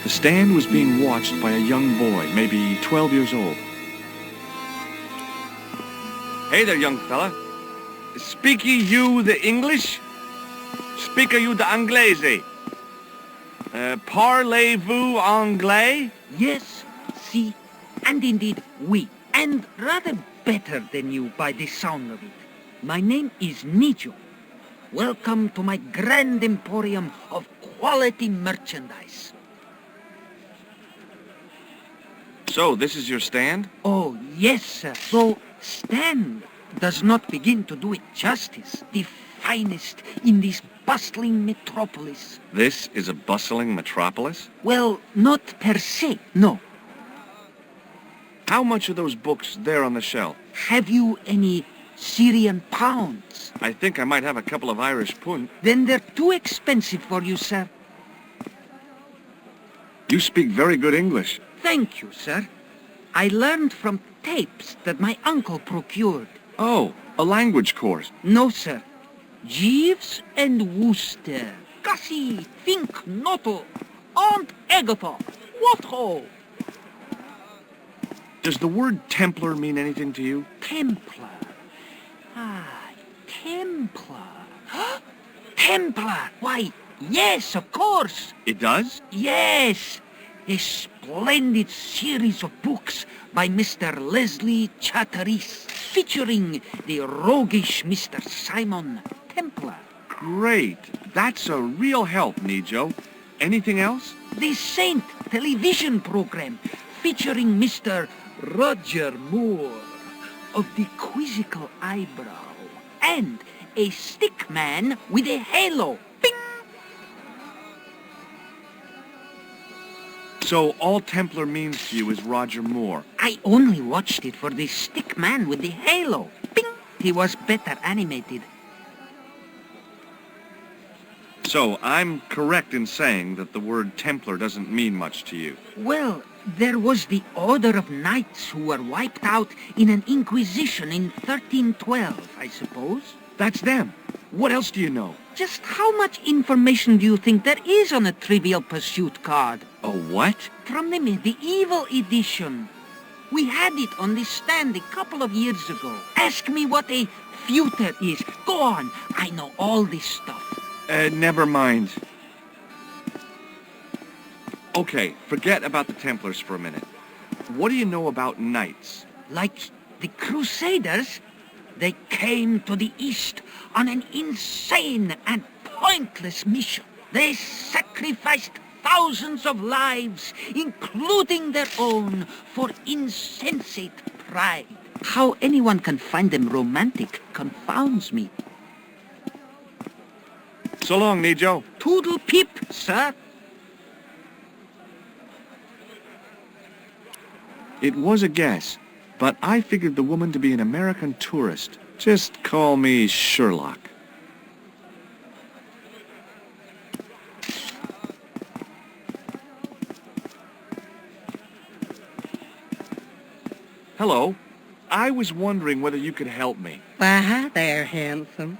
The stand was being watched by a young boy, maybe 12 years old. Hey there, young fella. Speak ye you the English? Speak you the Anglaise? Parlez-vous anglais? Yes, si, and indeed oui, and rather better than you by the sound of it. My name is Nico. Welcome to my grand emporium of quality merchandise. So, this is your stand? Oh, yes, sir. Though stand does not begin to do it justice. The finest in this bustling metropolis. This is a bustling metropolis? Well, not per se, no. How much are those books there on the shelf? Have you any Syrian pounds? I think I might have a couple of Irish pund. Then they're too expensive for you, sir. You speak very good English. Thank you, sir. I learned from tapes that my uncle procured. Oh, a language course. No, sir. Jeeves and Wooster. Gussie, think noto. Aunt Agatha. What ho? Does the word Templar mean anything to you? Templar. Ah, Templar. Templar. Why, yes, of course. It does? Yes. A splendid series of books by Mr. Leslie Chatteris, featuring the roguish Mr. Simon Templar. Great. That's a real help, Nijo. Anything else? The Saint television program, featuring Mr. Roger Moore of the quizzical eyebrow, and a stick man with a halo. Bing! So all Templar means to you is Roger Moore. I only watched it for the stick man with the halo. Bing! He was better animated. So I'm correct in saying that the word Templar doesn't mean much to you. Well, there was the Order of Knights who were wiped out in an Inquisition in 1312, I suppose. That's them. What else do you know? Just how much information do you think there is on a Trivial Pursuit card? A what? From the medieval edition. We had it on the stand a couple of years ago. Ask me what a feuter is. Go on. I know all this stuff. Never mind. Okay, forget about the Templars for a minute. What do you know about knights? Like the Crusaders, they came to the East on an insane and pointless mission. They sacrificed thousands of lives, including their own, for insensate pride. How anyone can find them romantic confounds me. So long, Nijo. Toodle pip, sir. It was a guess, but I figured the woman to be an American tourist. Just call me Sherlock. Hello. I was wondering whether you could help me. Why, hi there, handsome.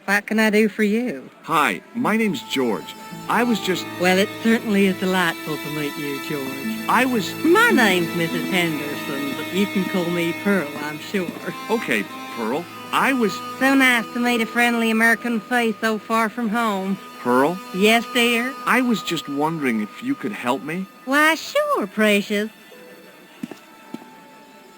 What can I do for you? Hi, my name's George. I was just... Well, it certainly is delightful to meet you, George. I was... My name's Mrs. Henderson, but you can call me Pearl, I'm sure. Okay, Pearl. I was... So nice to meet a friendly American face so far from home. Pearl? Yes, dear? I was just wondering if you could help me. Why, sure, precious.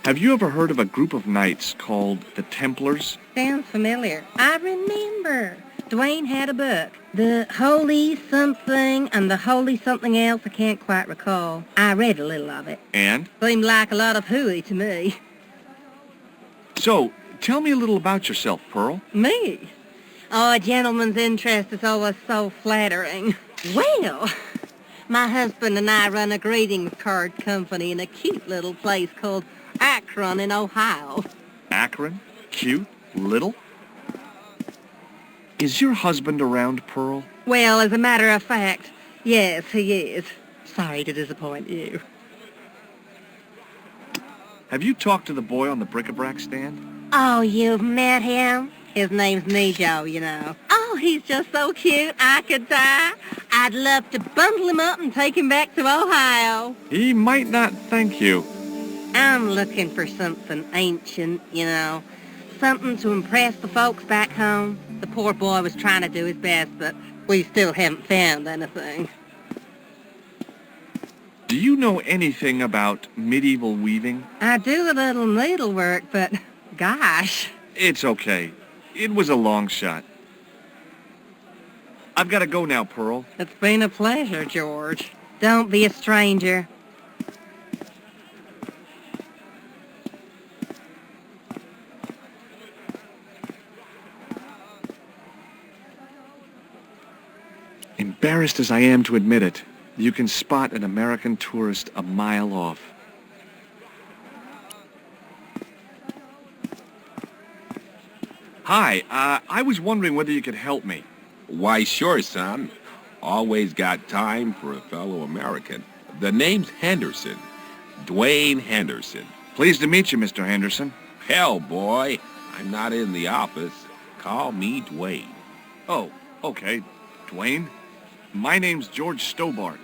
Have you ever heard of a group of knights called the Templars? Sounds familiar. I remember. Dwayne had a book. The Holy Something and the Holy Something Else, I can't quite recall. I read a little of it. And? Seemed like a lot of hooey to me. So, tell me a little about yourself, Pearl. Me? Oh, a gentleman's interest is always so flattering. Well, my husband and I run a greetings card company in a cute little place called Akron in Ohio. Akron? Cute? Little? Is your husband around, Pearl? Well, as a matter of fact, yes, he is. Sorry to disappoint you. Have you talked to the boy on the bric-a-brac stand? Oh, you've met him? His name's Nijo, you know. Oh, Oh, he's just so cute, I could die. I'd love to bundle him up and take him back to Ohio. He might not thank you. I'm looking for something ancient, you know. Something to impress the folks back home. The poor boy was trying to do his best, but we still haven't found anything. Do you know anything about medieval weaving? I do a little needlework, but gosh. It's okay. It was a long shot. I've got to go now, Pearl. It's been a pleasure, George. Don't be a stranger. Embarrassed as I am to admit it, you can spot an American tourist a mile off. Hi, I was wondering whether you could help me. Why, sure, son. Always got time for a fellow American. The name's Henderson. Dwayne Henderson. Pleased to meet you, Mr. Henderson. Hell, boy, I'm not in the office. Call me Dwayne. Oh, okay. Dwayne. My name's George Stobart.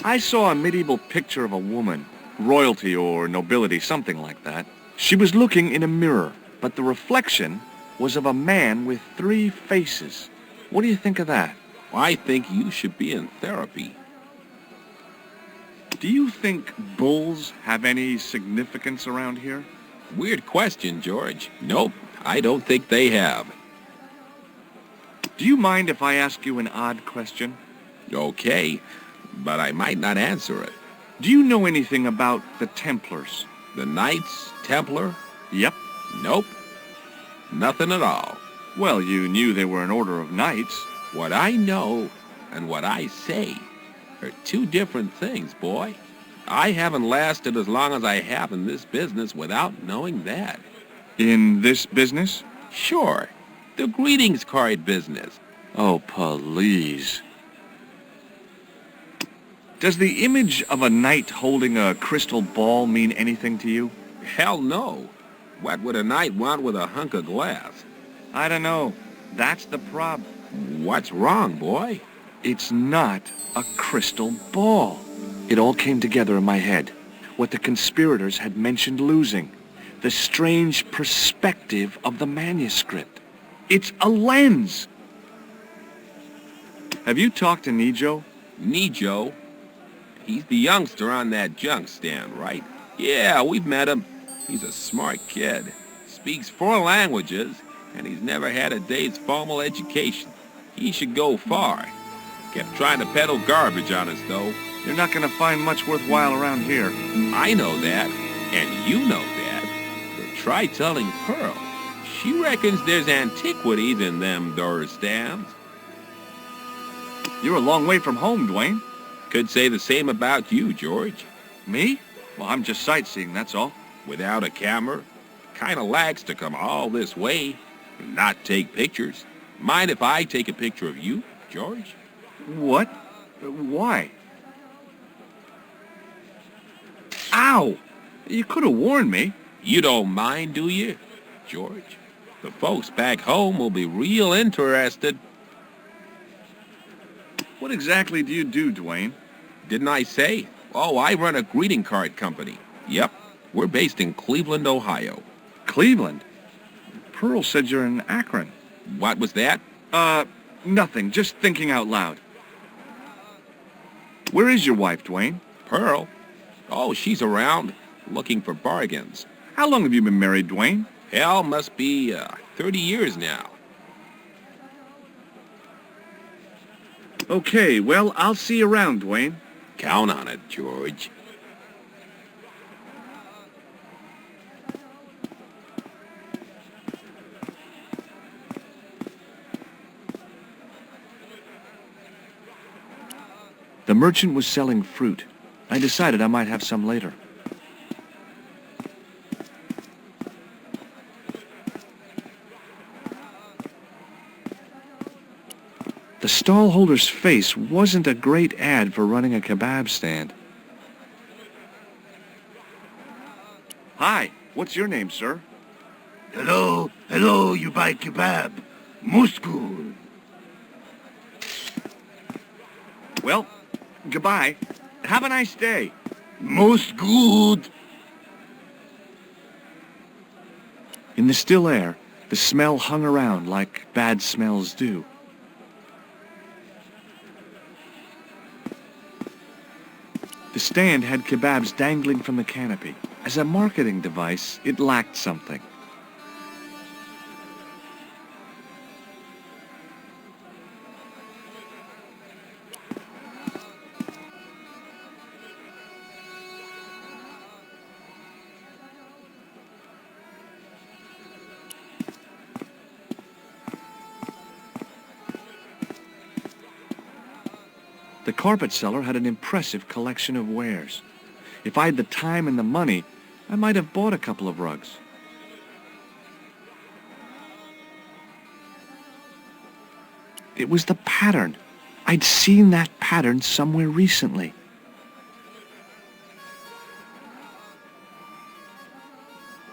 I saw a medieval picture of a woman, royalty or nobility, something like that. She was looking in a mirror, but the reflection was of a man with 3 faces. What do you think of that? I think you should be in therapy. Do you think bulls have any significance around here? Weird question, George. Nope, I don't think they have. Do you mind if I ask you an odd question? Okay, but I might not answer it. Do you know anything about the Templars? The Knights Templar? Yep. Nope. Nothing at all. Well, you knew they were an order of knights. What I know and what I say are 2 different things, boy. I haven't lasted as long as I have in this business without knowing that. In this business? Sure. The greetings card business. Oh, please. Does the image of a knight holding a crystal ball mean anything to you? Hell no. What would a knight want with a hunk of glass? I don't know. That's the problem. What's wrong, boy? It's not a crystal ball. It all came together in my head. What the conspirators had mentioned losing. The strange perspective of the manuscript. It's a lens. Have you talked to Nijo? Nijo? He's the youngster on that junk stand, right? Yeah, we've met him. He's a smart kid. Speaks 4 languages, and he's never had a day's formal education. He should go far. Kept trying to peddle garbage on us, though. You're not going to find much worthwhile around here. I know that, and you know that. But try telling Pearl. She reckons there's antiquities in them door stands. You're a long way from home, Dwayne. Could say the same about you, George. Me? Well, I'm just sightseeing, that's all. Without a camera? Kinda lax to come all this way and not take pictures. Mind if I take a picture of you, George? What? Why? Ow! You could have warned me. You don't mind, do you, George? The folks back home will be real interested. What exactly do you do, Dwayne? Didn't I say? Oh, I run a greeting card company. Yep, we're based in Cleveland, Ohio. Cleveland? Pearl said you're in Akron. What was that? Nothing. Just thinking out loud. Where is your wife, Dwayne? Pearl? Oh, she's around, looking for bargains. How long have you been married, Dwayne? Hell, must be 30 years now. Okay, well, I'll see you around, Dwayne. Count on it, George. The merchant was selling fruit. I decided I might have some later. The stallholder's face wasn't a great ad for running a kebab stand. Hi, what's your name, sir? Hello, hello, you buy kebab. Most good. Well, goodbye. Have a nice day. Most good. In the still air, the smell hung around like bad smells do. The stand had kebabs dangling from the canopy. As a marketing device, it lacked something. The carpet seller had an impressive collection of wares. If I had the time and the money, I might have bought a couple of rugs. It was the pattern. I'd seen that pattern somewhere recently.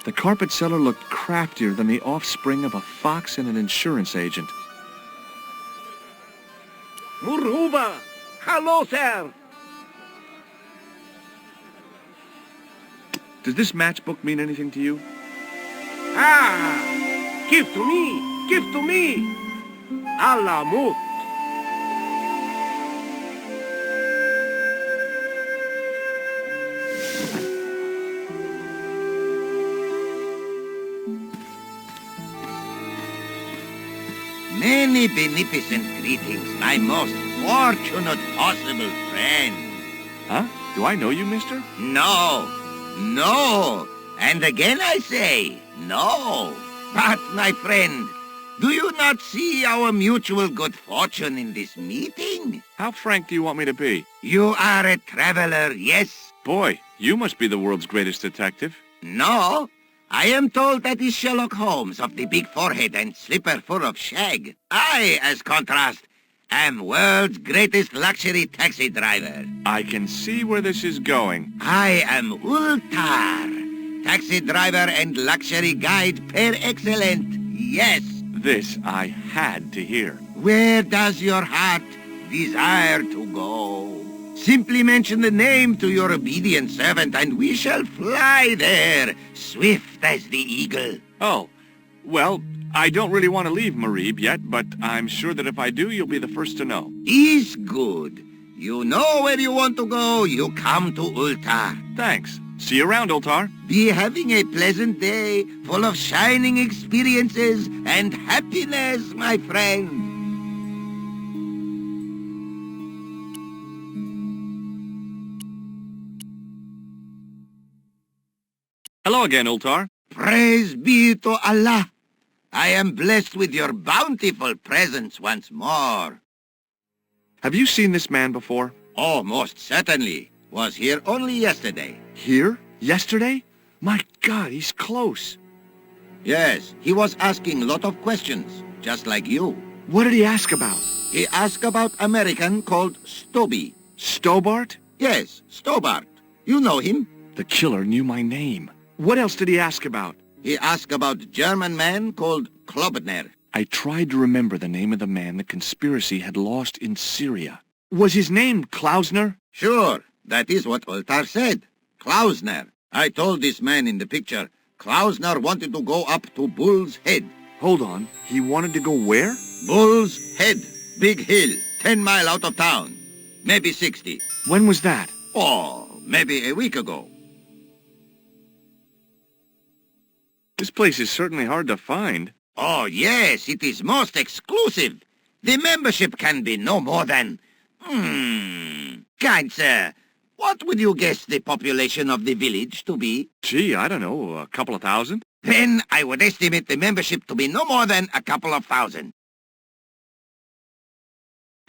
The carpet seller looked craftier than the offspring of a fox and an insurance agent. Muruba! Hello, sir! Does this matchbook mean anything to you? Ah! Give to me! Give to me! Allah mut! Many beneficent greetings, my most fortunate possible friend. Huh? Do I know you, mister? No, no, and again I say, no. But, my friend, do you not see our mutual good fortune in this meeting? How frank do you want me to be? You are a traveler, yes? Boy, you must be the world's greatest detective. No, I am told that is Sherlock Holmes of the big forehead and slipper full of shag. I, as contrast, am world's greatest luxury taxi driver. I can see where this is going. I am Ultar, taxi driver and luxury guide per excellent. Yes. This I had to hear. Where does your heart desire to go? Simply mention the name to your obedient servant and we shall fly there, swift as the eagle. Oh, well, I don't really want to leave MARIB yet, but I'm sure that if I do, you'll be the first to know. Is good. You know where you want to go, you come to Ultar. Thanks. See you around, Ultar. Be having a pleasant day, full of shining experiences and happiness, my friend. Hello again, Ultar. Praise be to Allah. I am blessed with your bountiful presence once more. Have you seen this man before? Oh, most certainly. Was here only yesterday. Here? Yesterday? My God, he's close. Yes, he was asking a lot of questions, just like you. What did he ask about? He asked about American called Stoby. Stobart? Yes, Stobart. You know him. The killer knew my name. What else did he ask about? He asked about German man called Klobner. I tried to remember the name of the man the conspiracy had lost in Syria. Was his name Klausner? Sure, that is what Ultar said. Klausner. I told this man in the picture, Klausner wanted to go up to Bull's Head. Hold on, he wanted to go where? Bull's Head. Big hill, 10 miles out of town. Maybe 60. When was that? Oh, maybe a week ago. This place is certainly hard to find. Oh, yes, it is most exclusive. The membership can be no more than... Kind sir, what would you guess the population of the village to be? Gee, I don't know, a couple of thousand? Then I would estimate the membership to be no more than a couple of thousand.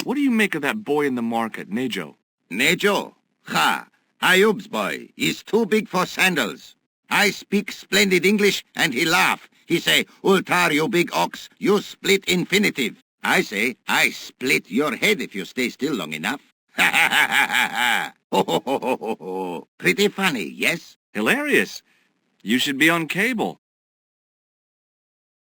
What do you make of that boy in the market, Nejo? Nejo? Ha! Ayub's boy is too big for sandals. I speak splendid English, and he laugh. He say, Ultar, you big ox, you split infinitive. I say, I split your head if you stay still long enough. Ha ha ha ha ha ha! Ho ho ho ho ho ho! Pretty funny, yes? Hilarious. You should be on cable.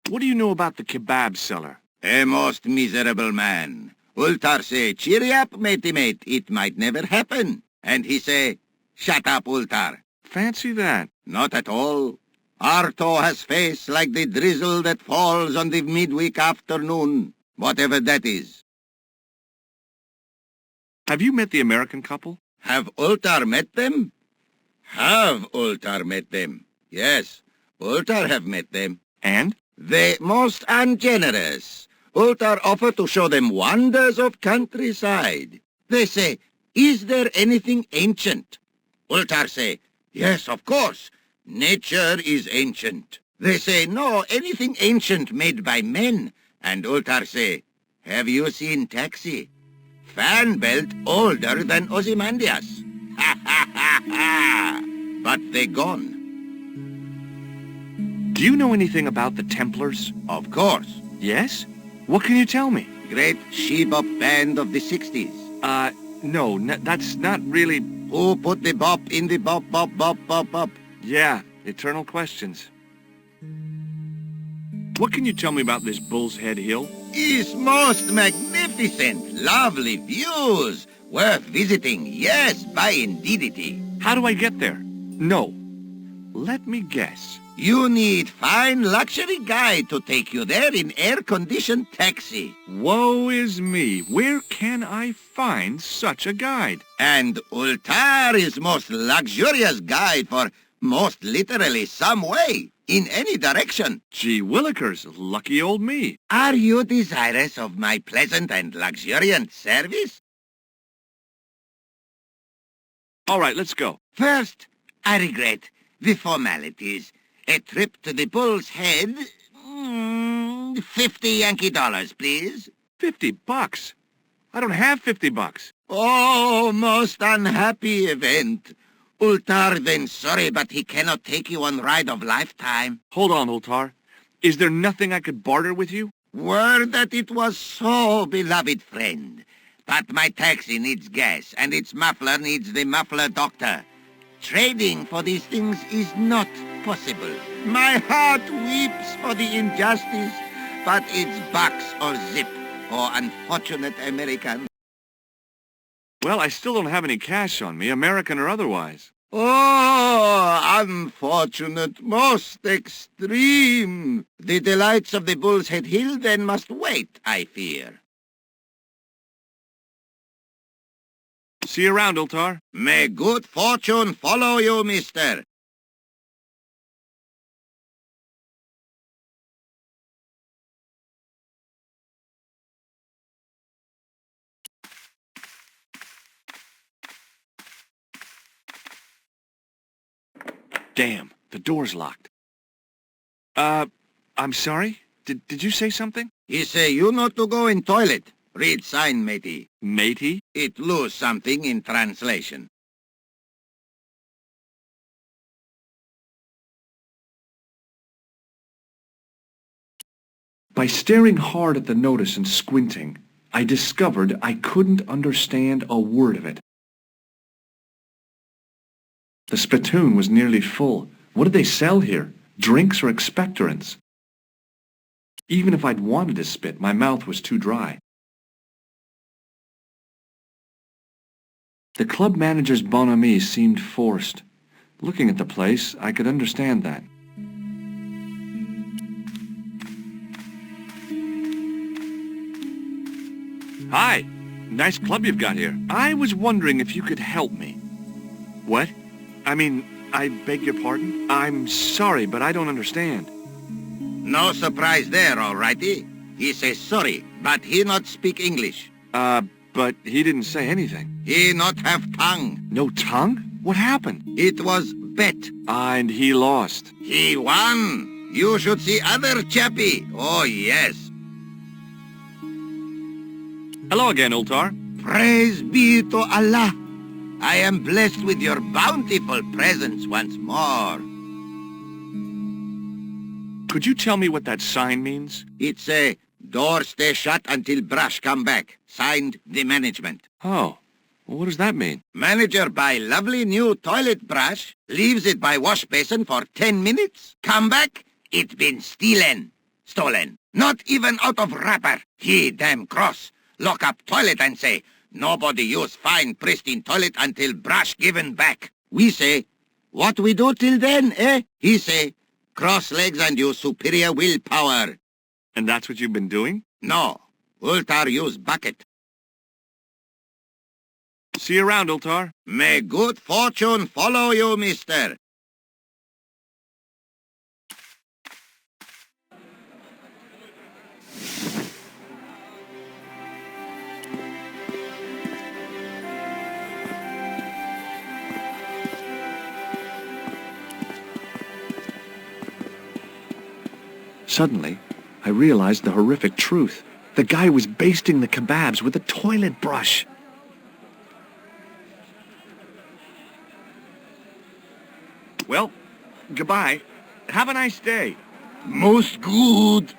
What do you know about the kebab seller? A most miserable man. Ultar say, cheery up, matey mate, it might never happen. And he say, shut up, Ultar. Fancy that. Not at all. Arto has face like the drizzle that falls on the midweek afternoon, whatever that is. Have you met the American couple? Have Ultar met them? Have Ultar met them? Yes, Ultar have met them. And? They most ungenerous. Ultar offer to show them wonders of countryside. They say, is there anything ancient? Ultar say, yes, of course. Nature is ancient. They say, no, anything ancient made by men. And Ultar say, have you seen Taxi? Fan belt older than Ozymandias. Ha ha ha ha! But they gone. Do you know anything about the Templars? Of course. Yes? What can you tell me? Great she-bop band of the 60s. No, that's not really... Who put the bop in the bop, bop, bop, bop, bop? Yeah, eternal questions. What can you tell me about this Bull's Head Hill? Is most magnificent, lovely views, worth visiting, yes, by indeedity. How do I get there? No. Let me guess. You need fine luxury guide to take you there in air-conditioned taxi. Woe is me. Where can I find such a guide? And Ultar is most luxurious guide for most literally some way, in any direction. Gee willikers, lucky old me. Are you desirous of my pleasant and luxuriant service? All right, let's go. First, I regret the formalities. A trip to the Bull's Head, 50 Yankee dollars, please. $50? I don't have $50. Oh, most unhappy event. Ultar then sorry, but he cannot take you on ride of lifetime. Hold on, Ultar. Is there nothing I could barter with you? Word that it was so, beloved friend. But my taxi needs gas, and its muffler needs the muffler doctor. Trading for these things is not possible. My heart weeps for the injustice, but it's bucks or zip, or unfortunate American. Well, I still don't have any cash on me, American or otherwise. Oh, unfortunate, most extreme. The delights of the Bull's Head Hill then must wait, I fear. See you around, Ultar. May good fortune follow you, mister. Damn, the door's locked. I'm sorry? Did you say something? He say you not to go in toilet. Read sign, matey. Matey? It lose something in translation. By staring hard at the notice and squinting, I discovered I couldn't understand a word of it. The spittoon was nearly full. What did they sell here? Drinks or expectorants? Even if I'd wanted to spit, my mouth was too dry. The club manager's bonhomie seemed forced. Looking at the place, I could understand that. Hi, nice club you've got here. I was wondering if you could help me. What? I beg your pardon? I'm sorry, but I don't understand. No surprise there, all righty. He says sorry, but he not speak English. But he didn't say anything. He not have tongue. No tongue? What happened? It was bet. And he lost. He won. You should see other chappie. Oh, yes. Hello again, Ultar. Praise be to Allah. I am blessed with your bountiful presence once more. Could you tell me what that sign means? It's a door stay shut until brush come back. Signed, the management. Oh, well, what does that mean? Manager buy lovely new toilet brush, leaves it by wash basin for 10 minutes, come back, it been stealen. stolen. Not even out of wrapper. He damn cross. Lock up toilet and say, nobody use fine pristine toilet until brush given back. We say, what we do till then, eh? He say, cross legs and use superior willpower. And that's what you've been doing? No. Ultar use bucket. See you around, Ultar. May good fortune follow you, mister. Suddenly, I realized the horrific truth. The guy was basting the kebabs with a toilet brush. Well, goodbye. Have a nice day. Most good.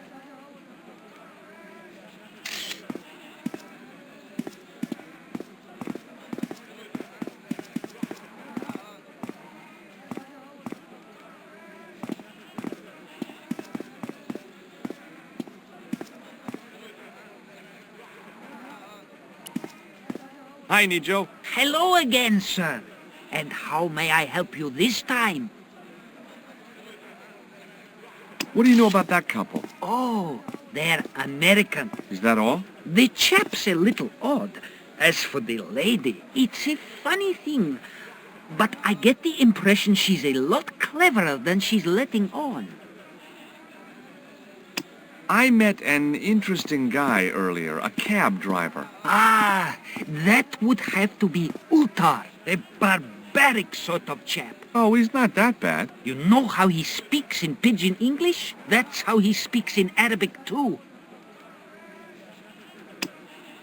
Hi, Nico. Hello again, sir. And how may I help you this time? What do you know about that couple? Oh, they're American. Is that all? The chap's a little odd. As for the lady, it's a funny thing. But I get the impression she's a lot cleverer than she's letting on. I met an interesting guy earlier, a cab driver. Ah, that would have to be Ultar, a barbaric sort of chap. Oh, he's not that bad. You know how he speaks in Pidgin English? That's how he speaks in Arabic too.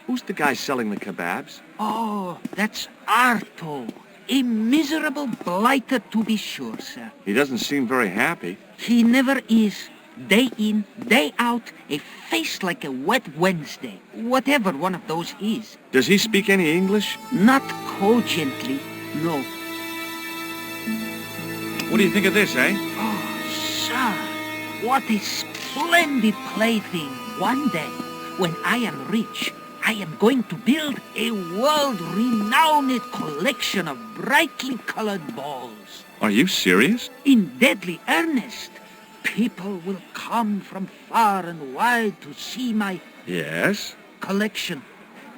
Who's the guy selling the kebabs? Oh, that's Arto. A miserable blighter to be sure, sir. He doesn't seem very happy. He never is. Day in, day out, a face like a wet Wednesday. Whatever one of those is. Does he speak any English? Not cogently, no. What do you think of this, eh? Oh, sir, what a splendid plaything. One day, when I am rich, I am going to build a world-renowned collection of brightly colored balls. Are you serious? In deadly earnest. People will come from far and wide to see my Yes? collection.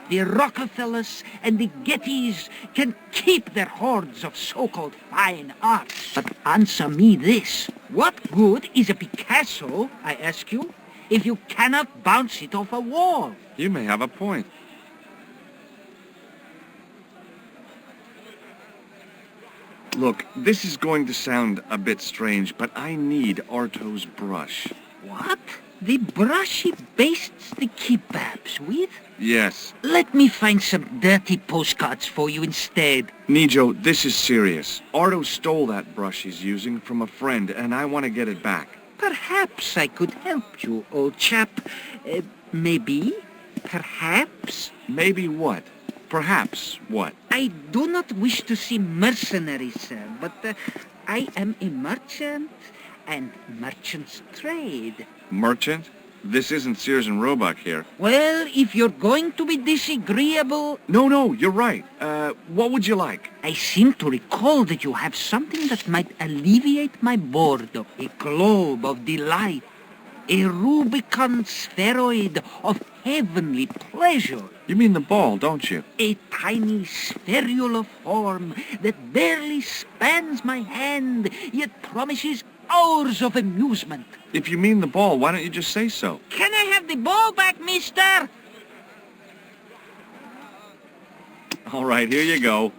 The Rockefellers and the Gettys can keep their hordes of so-called fine art. But answer me this. What good is a Picasso, I ask you, if you cannot bounce it off a wall? You may have a point. Look, this is going to sound a bit strange, but I need Arto's brush. What? The brush he bastes the kebabs with? Yes. Let me find some dirty postcards for you instead. Nijo, this is serious. Arto stole that brush he's using from a friend, and I want to get it back. Perhaps I could help you, old chap. Maybe? Perhaps? Maybe what? Perhaps what? I do not wish to seem mercenary, sir, but I am a merchant, and merchants trade. Merchant? This isn't Sears and Roebuck here. Well, if you're going to be disagreeable... No, you're right. What would you like? I seem to recall that you have something that might alleviate my boredom. A globe of delight. A Rubicon spheroid of heavenly pleasure. You mean the ball, don't you? A tiny spherular form that barely spans my hand, yet promises hours of amusement. If you mean the ball, why don't you just say so? Can I have the ball back, mister? All right, here you go.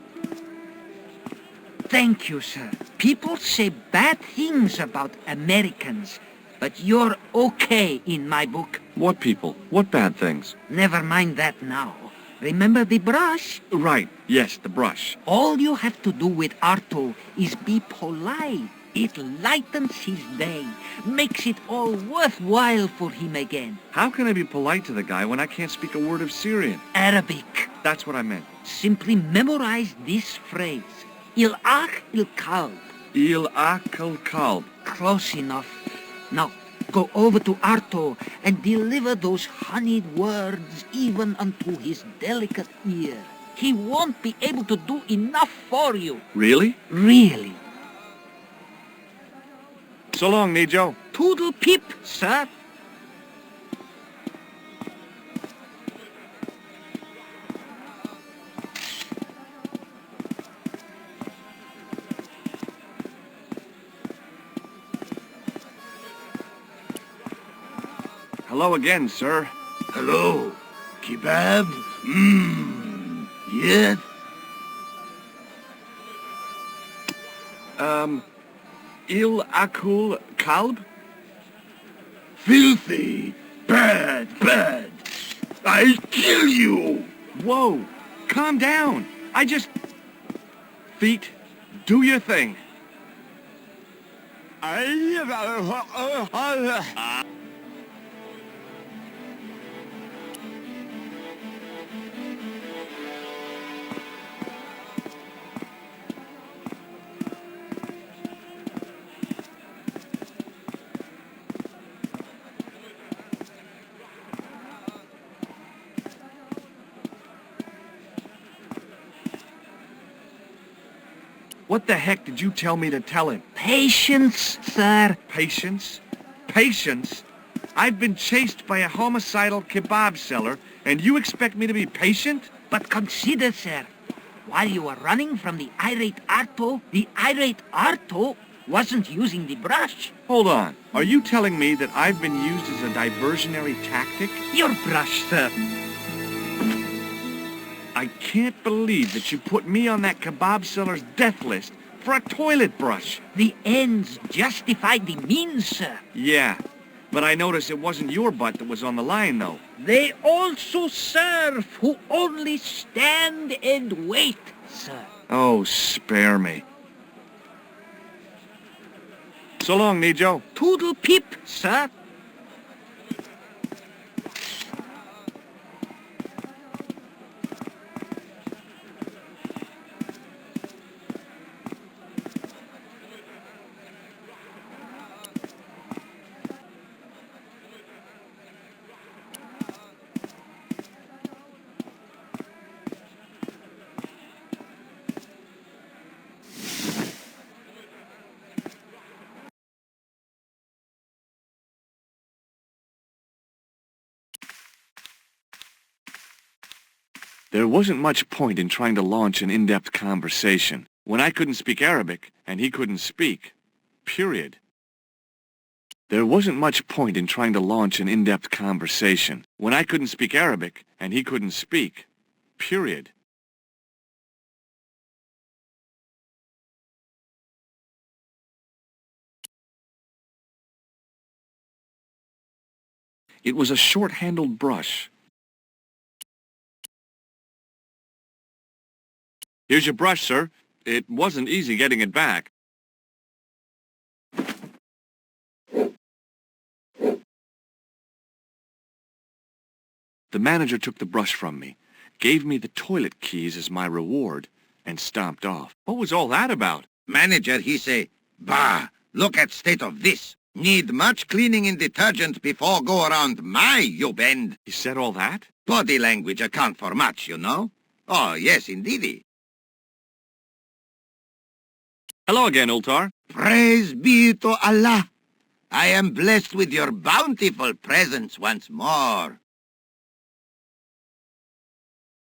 Thank you, sir. People say bad things about Americans, but you're okay in my book. What people? What bad things? Never mind that now. Remember the brush? Right, yes, the brush. All you have to do with Arto is be polite. It lightens his day, makes it all worthwhile for him again. How can I be polite to the guy when I can't speak a word of Syrian? Arabic. That's what I meant. Simply memorize this phrase. Il-ach il-kalb. Il akal kalb. Close enough. Now, Go over to Arto and deliver those honeyed words even unto his delicate ear. He won't be able to do enough for you. Really? Really. So long, Nijo. Toodle pip, sir. Hello again, sir. Hello. Kebab? Yes? Il akul kalb? Filthy. Bad. I'll kill you. Whoa, calm down. I just... Feet, do your thing. What the heck did you tell me to tell him? Patience, sir. Patience? Patience? I've been chased by a homicidal kebab seller, and you expect me to be patient? But consider, sir, while you were running from the irate Arto wasn't using the brush. Hold on. Are you telling me that I've been used as a diversionary tactic? Your brush, sir. I can't believe that you put me on that kebab seller's death list for a toilet brush. The ends justified the means, sir. Yeah, but I noticed it wasn't your butt that was on the line, though. They also serve who only stand and wait, sir. Oh, spare me. So long, Nijo. Toodle pip, sir. There wasn't much point in trying to launch an in-depth conversation when I couldn't speak Arabic and he couldn't speak. Period. There wasn't much point in trying to launch an in-depth conversation when I couldn't speak Arabic and he couldn't speak. Period. It was a short-handled brush. Here's your brush, sir. It wasn't easy getting it back. The manager took the brush from me, gave me the toilet keys as my reward, and stomped off. What was all that about? Manager, he say, bah, look at state of this. Need much cleaning in detergent before go around my, you bend. He said all that? Body language account for much, you know? Oh, yes, indeedy. Hello again, Ultar. Praise be to Allah. I am blessed with your bountiful presence once more.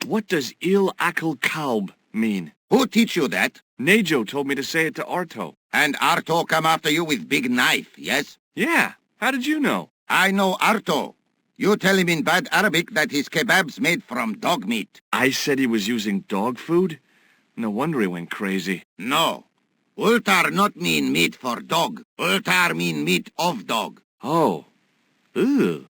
What does Il Akal Kalb mean? Who teach you that? Nejo told me to say it to Arto. And Arto come after you with big knife, yes? Yeah, how did you know? I know Arto. You tell him in bad Arabic that his kebab's made from dog meat. I said he was using dog food? No wonder he went crazy. No. Ultar not mean meat for dog. Ultar mean meat of dog. Oh. Ew.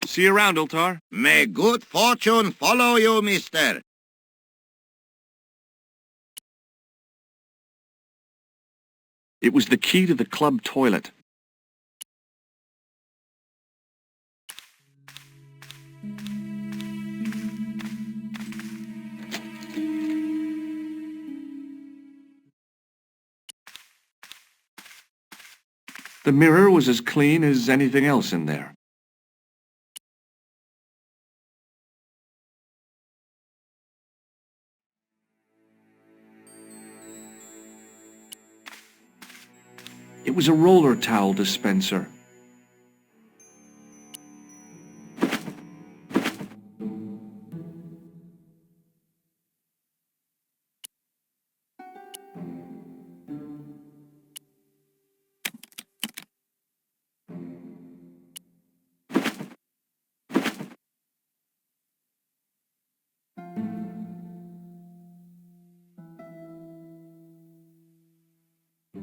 See you around, Ultar. May good fortune follow you, mister. It was the key to the club toilet. The mirror was as clean as anything else in there. It was a roller towel dispenser.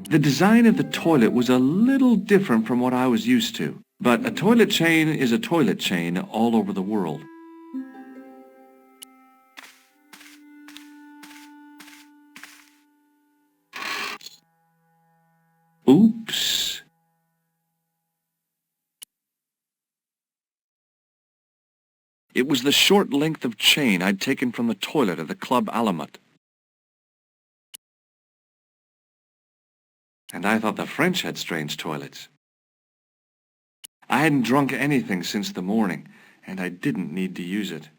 The design of the toilet was a little different from what I was used to, but a toilet chain is a toilet chain all over the world. Oops. It was the short length of chain I'd taken from the toilet at the Club Alamut. And I thought the French had strange toilets. I hadn't drunk anything since the morning, and I didn't need to use it.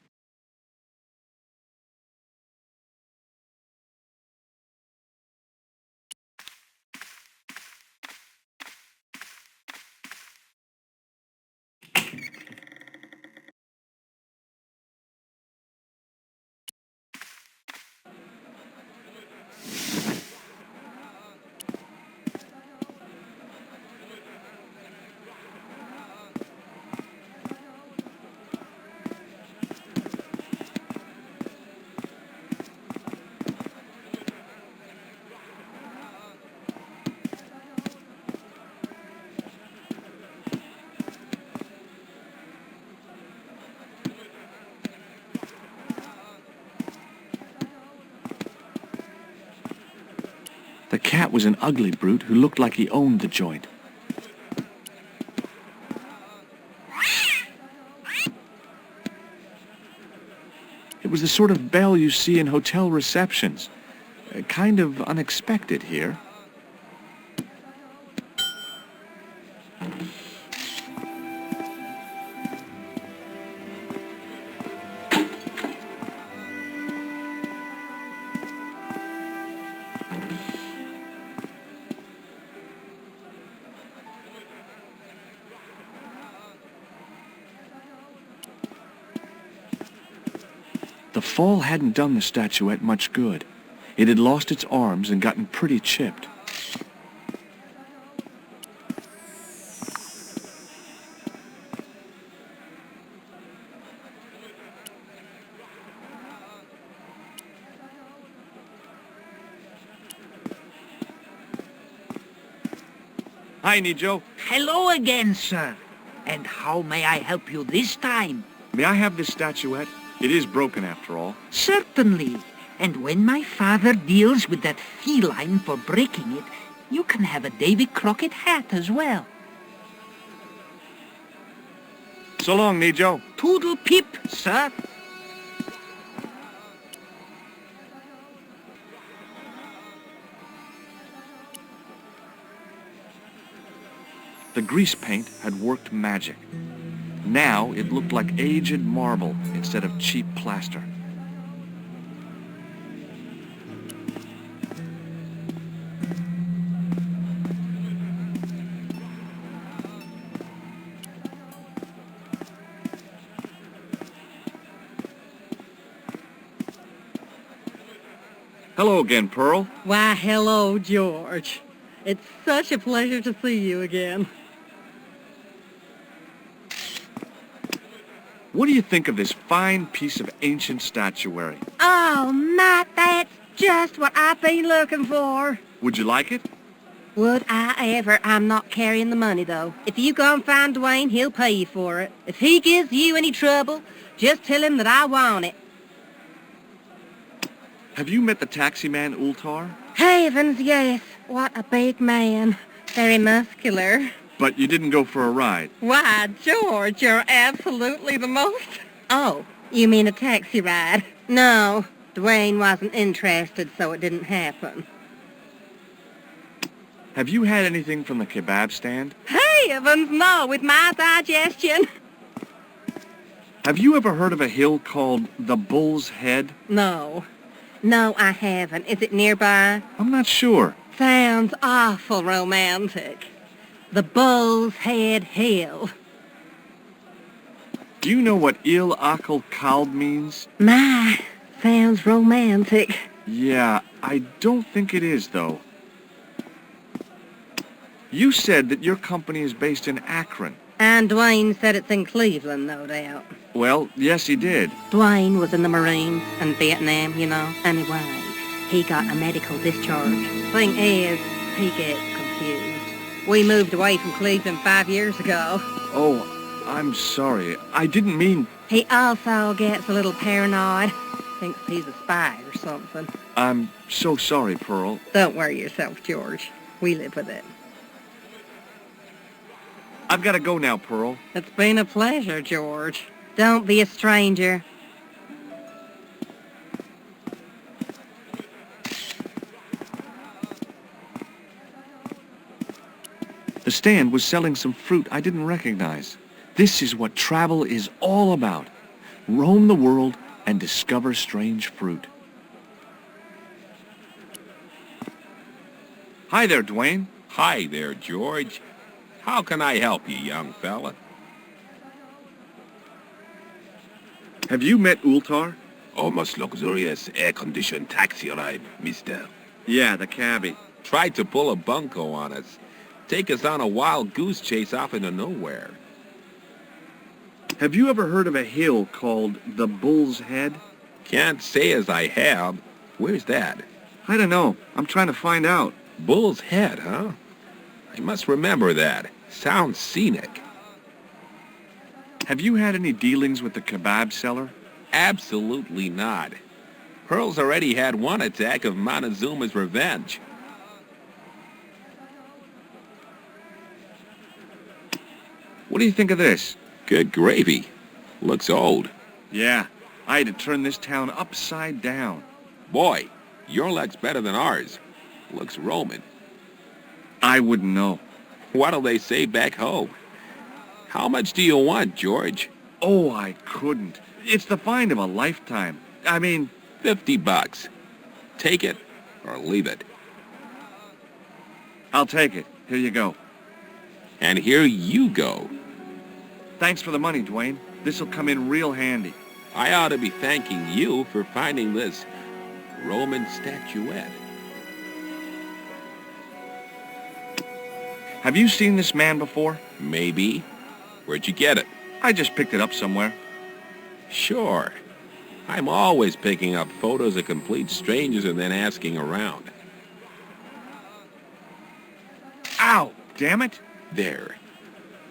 The cat was an ugly brute who looked like he owned the joint. It was the sort of bell you see in hotel receptions. Kind of unexpected here. The fall hadn't done the statuette much good. It had lost its arms and gotten pretty chipped. Hi, Nico. Hello again, sir. And how may I help you this time? May I have this statuette? It is broken after all. Certainly. And when my father deals with that feline for breaking it, you can have a Davy Crockett hat as well. So long, Nico. Toodle pip, sir. The grease paint had worked magic. Now it looked like aged marble instead of cheap plaster. Hello again, Pearl. Why, hello, George. It's such a pleasure to see you again. What do you think of this fine piece of ancient statuary? Oh, Matt, that's just what I've been looking for. Would you like it? Would I ever? I'm not carrying the money, though. If you go and find Dwayne, he'll pay you for it. If he gives you any trouble, just tell him that I want it. Have you met the taxi man, Ultar? Heavens, yes. What a big man. Very muscular. But you didn't go for a ride. Why, George, you're absolutely the most... Oh, you mean a taxi ride? No, Dwayne wasn't interested, so it didn't happen. Have you had anything from the kebab stand? Hey, Evans, no, with my digestion. Have you ever heard of a hill called the Bull's Head? No. No, I haven't. Is it nearby? I'm not sure. Sounds awful romantic. The Bull's Head Hill. Do you know what Il Akal Kald means? My, sounds romantic. Yeah, I don't think it is, though. You said that your company is based in Akron. And Dwayne said it's in Cleveland, no doubt. Well, yes, he did. Dwayne was in the Marines and Vietnam, you know. Anyway, he got a medical discharge. Thing is, he gets confused. We moved away from Cleveland 5 years ago. Oh, I'm sorry. I didn't mean... He also gets a little paranoid. Thinks he's a spy or something. I'm so sorry, Pearl. Don't worry yourself, George. We live with it. I've got to go now, Pearl. It's been a pleasure, George. Don't be a stranger. The stand was selling some fruit I didn't recognize. This is what travel is all about. Roam the world and discover strange fruit. Hi there, Dwayne. Hi there, George. How can I help you, young fella? Have you met Ultar? Almost luxurious air-conditioned taxi ride, mister. Yeah, the cabbie. Tried to pull a bunco on us. Take us on a wild goose chase off into nowhere. Have you ever heard of a hill called the Bull's Head? Can't say as I have. Where's that? I don't know. I'm trying to find out. Bull's Head, huh? I must remember that. Sounds scenic. Have you had any dealings with the kebab seller? Absolutely not. Pearl's already had one attack of Montezuma's revenge. What do you think of this? Good gravy. Looks old. Yeah, I had to turn this town upside down. Boy, your luck's better than ours. Looks Roman. I wouldn't know. What'll they say back home? How much do you want, George? Oh, I couldn't. It's the find of a lifetime. I mean... $50. Take it or leave it. I'll take it. Here you go. And here you go. Thanks for the money, Dwayne. This'll come in real handy. I ought to be thanking you for finding this Roman statuette. Have you seen this man before? Maybe. Where'd you get it? I just picked it up somewhere. Sure. I'm always picking up photos of complete strangers and then asking around. Ow! Damn it! There.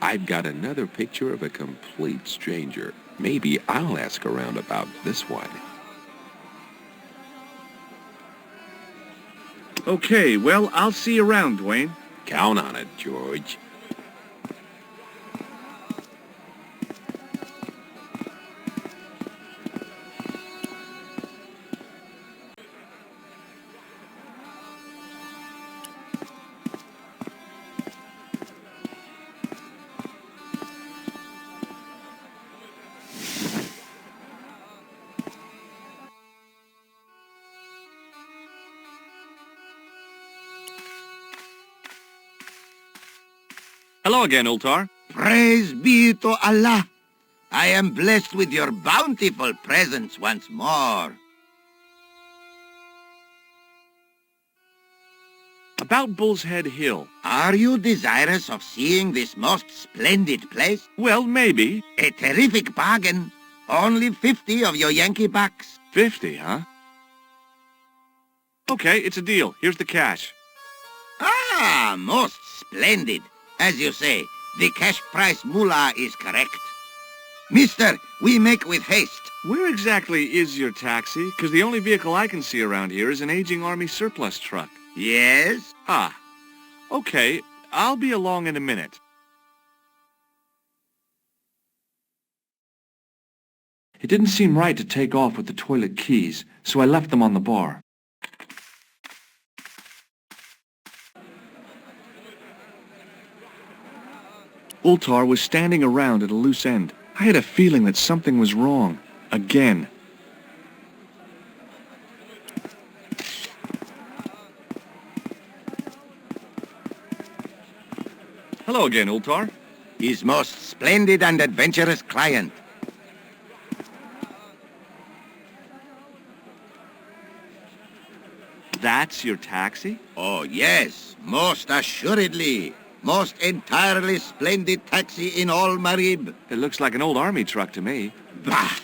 I've got another picture of a complete stranger. Maybe I'll ask around about this one. Okay, well, I'll see you around, Dwayne. Count on it, George. Hello again, Ultar. Praise be to Allah. I am blessed with your bountiful presence once more. About Bull's Head Hill. Are you desirous of seeing this most splendid place? Well, maybe. A terrific bargain. Only 50 of your Yankee bucks. 50, huh? Okay, it's a deal. Here's the cash. Ah, most splendid. As you say, the cash price moolah is correct. Mister, we make with haste. Where exactly is your taxi? Because the only vehicle I can see around here is an aging Army surplus truck. Yes? Ah, okay. I'll be along in a minute. It didn't seem right to take off with the toilet keys, so I left them on the bar. Ultar was standing around at a loose end. I had a feeling that something was wrong. Again. Hello again, Ultar. His most splendid and adventurous client. That's your taxi? Oh, yes, most assuredly. Most entirely splendid taxi in all MARIB. It looks like an old army truck to me. Bah!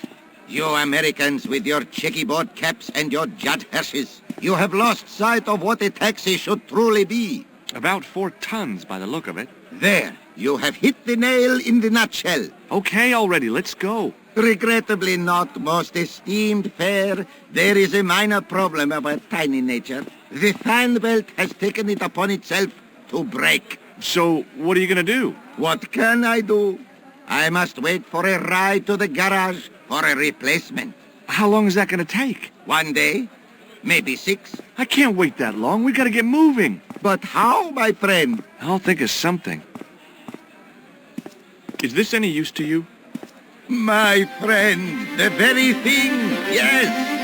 You Americans with your checkerboard caps and your judd hearses. You have lost sight of what a taxi should truly be. About 4 tons by the look of it. There, you have hit the nail in the nutshell. Okay already, let's go. Regrettably not, most esteemed fair. There is a minor problem of a tiny nature. The fan belt has taken it upon itself to break. So, what are you gonna do? What can I do? I must wait for a ride to the garage for a replacement. How long is that gonna take? 1 day, maybe 6. I can't wait that long. We gotta get moving. But how, my friend? I'll think of something. Is this any use to you? My friend, the very thing, yes.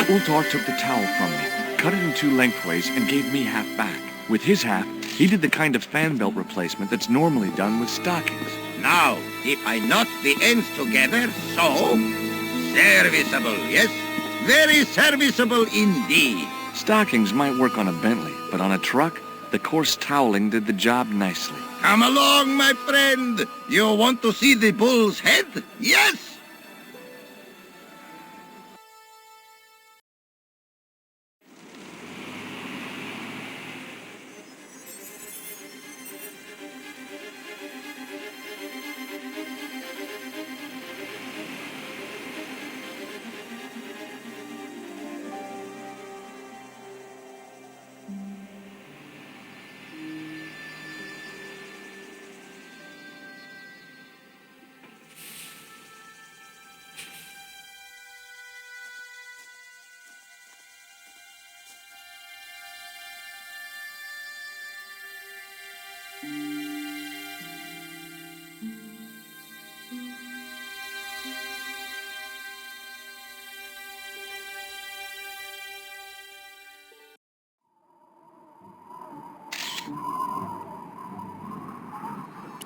Ultar took the towel from me, cut it in 2 lengthways, and gave me half back. With his half, he did the kind of fan belt replacement that's normally done with stockings. Now, if I knot the ends together, so... Serviceable, yes? Very serviceable indeed. Stockings might work on a Bentley, but on a truck, the coarse toweling did the job nicely. Come along, my friend. You want to see the bull's head? Yes?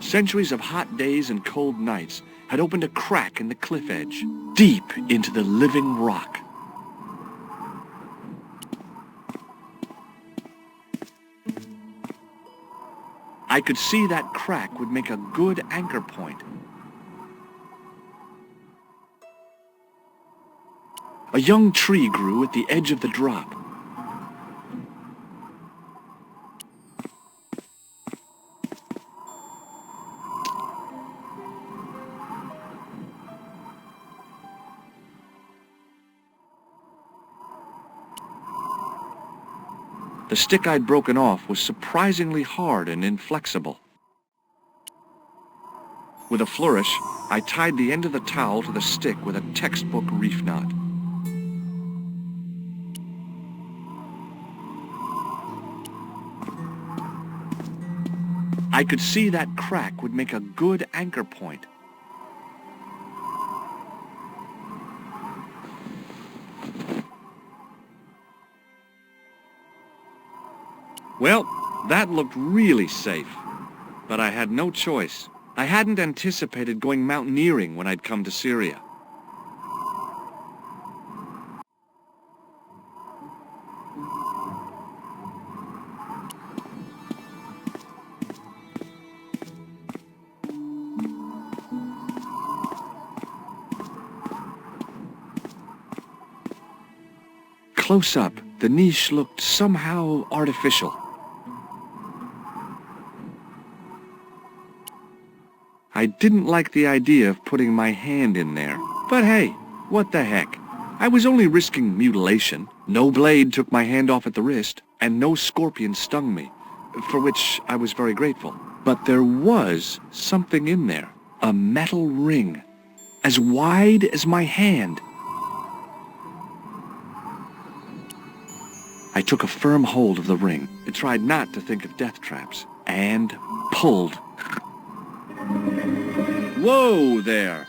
Centuries of hot days and cold nights had opened a crack in the cliff edge, deep into the living rock. I could see that crack would make a good anchor point. A young tree grew at the edge of the drop. The stick I'd broken off was surprisingly hard and inflexible. With a flourish, I tied the end of the towel to the stick with a textbook reef knot. I could see that crack would make a good anchor point. Well, that looked really safe, but I had no choice. I hadn't anticipated going mountaineering when I'd come to Syria. Close up, the niche looked somehow artificial. I didn't like the idea of putting my hand in there. But hey, what the heck? I was only risking mutilation. No blade took my hand off at the wrist, and no scorpion stung me, for which I was very grateful. But there was something in there. A metal ring, as wide as my hand. I took a firm hold of the ring and tried not to think of death traps, and pulled. Whoa there!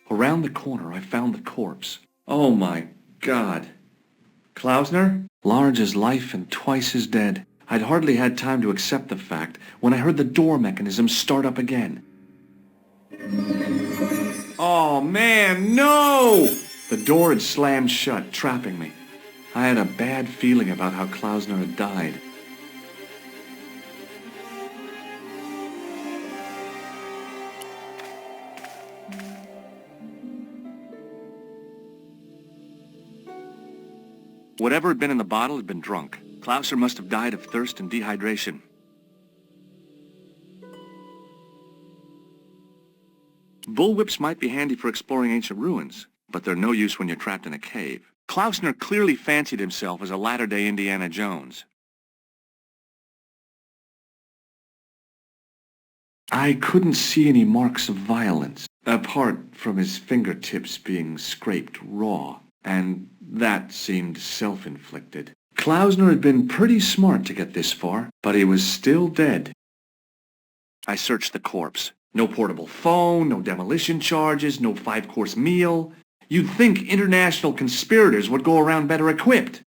Around the corner, I found the corpse. Oh my God. Klausner? Large as life and twice as dead. I'd hardly had time to accept the fact when I heard the door mechanism start up again. Oh man, no! The door had slammed shut, trapping me. I had a bad feeling about how Klausner had died. Whatever had been in the bottle had been drunk. Klausner must have died of thirst and dehydration. Bullwhips might be handy for exploring ancient ruins, but they're no use when you're trapped in a cave. Klausner clearly fancied himself as a latter-day Indiana Jones. I couldn't see any marks of violence, apart from his fingertips being scraped raw, and that seemed self-inflicted. Klausner had been pretty smart to get this far, but he was still dead. I searched the corpse. No portable phone, no demolition charges, no 5-course meal. You'd think international conspirators would go around better equipped.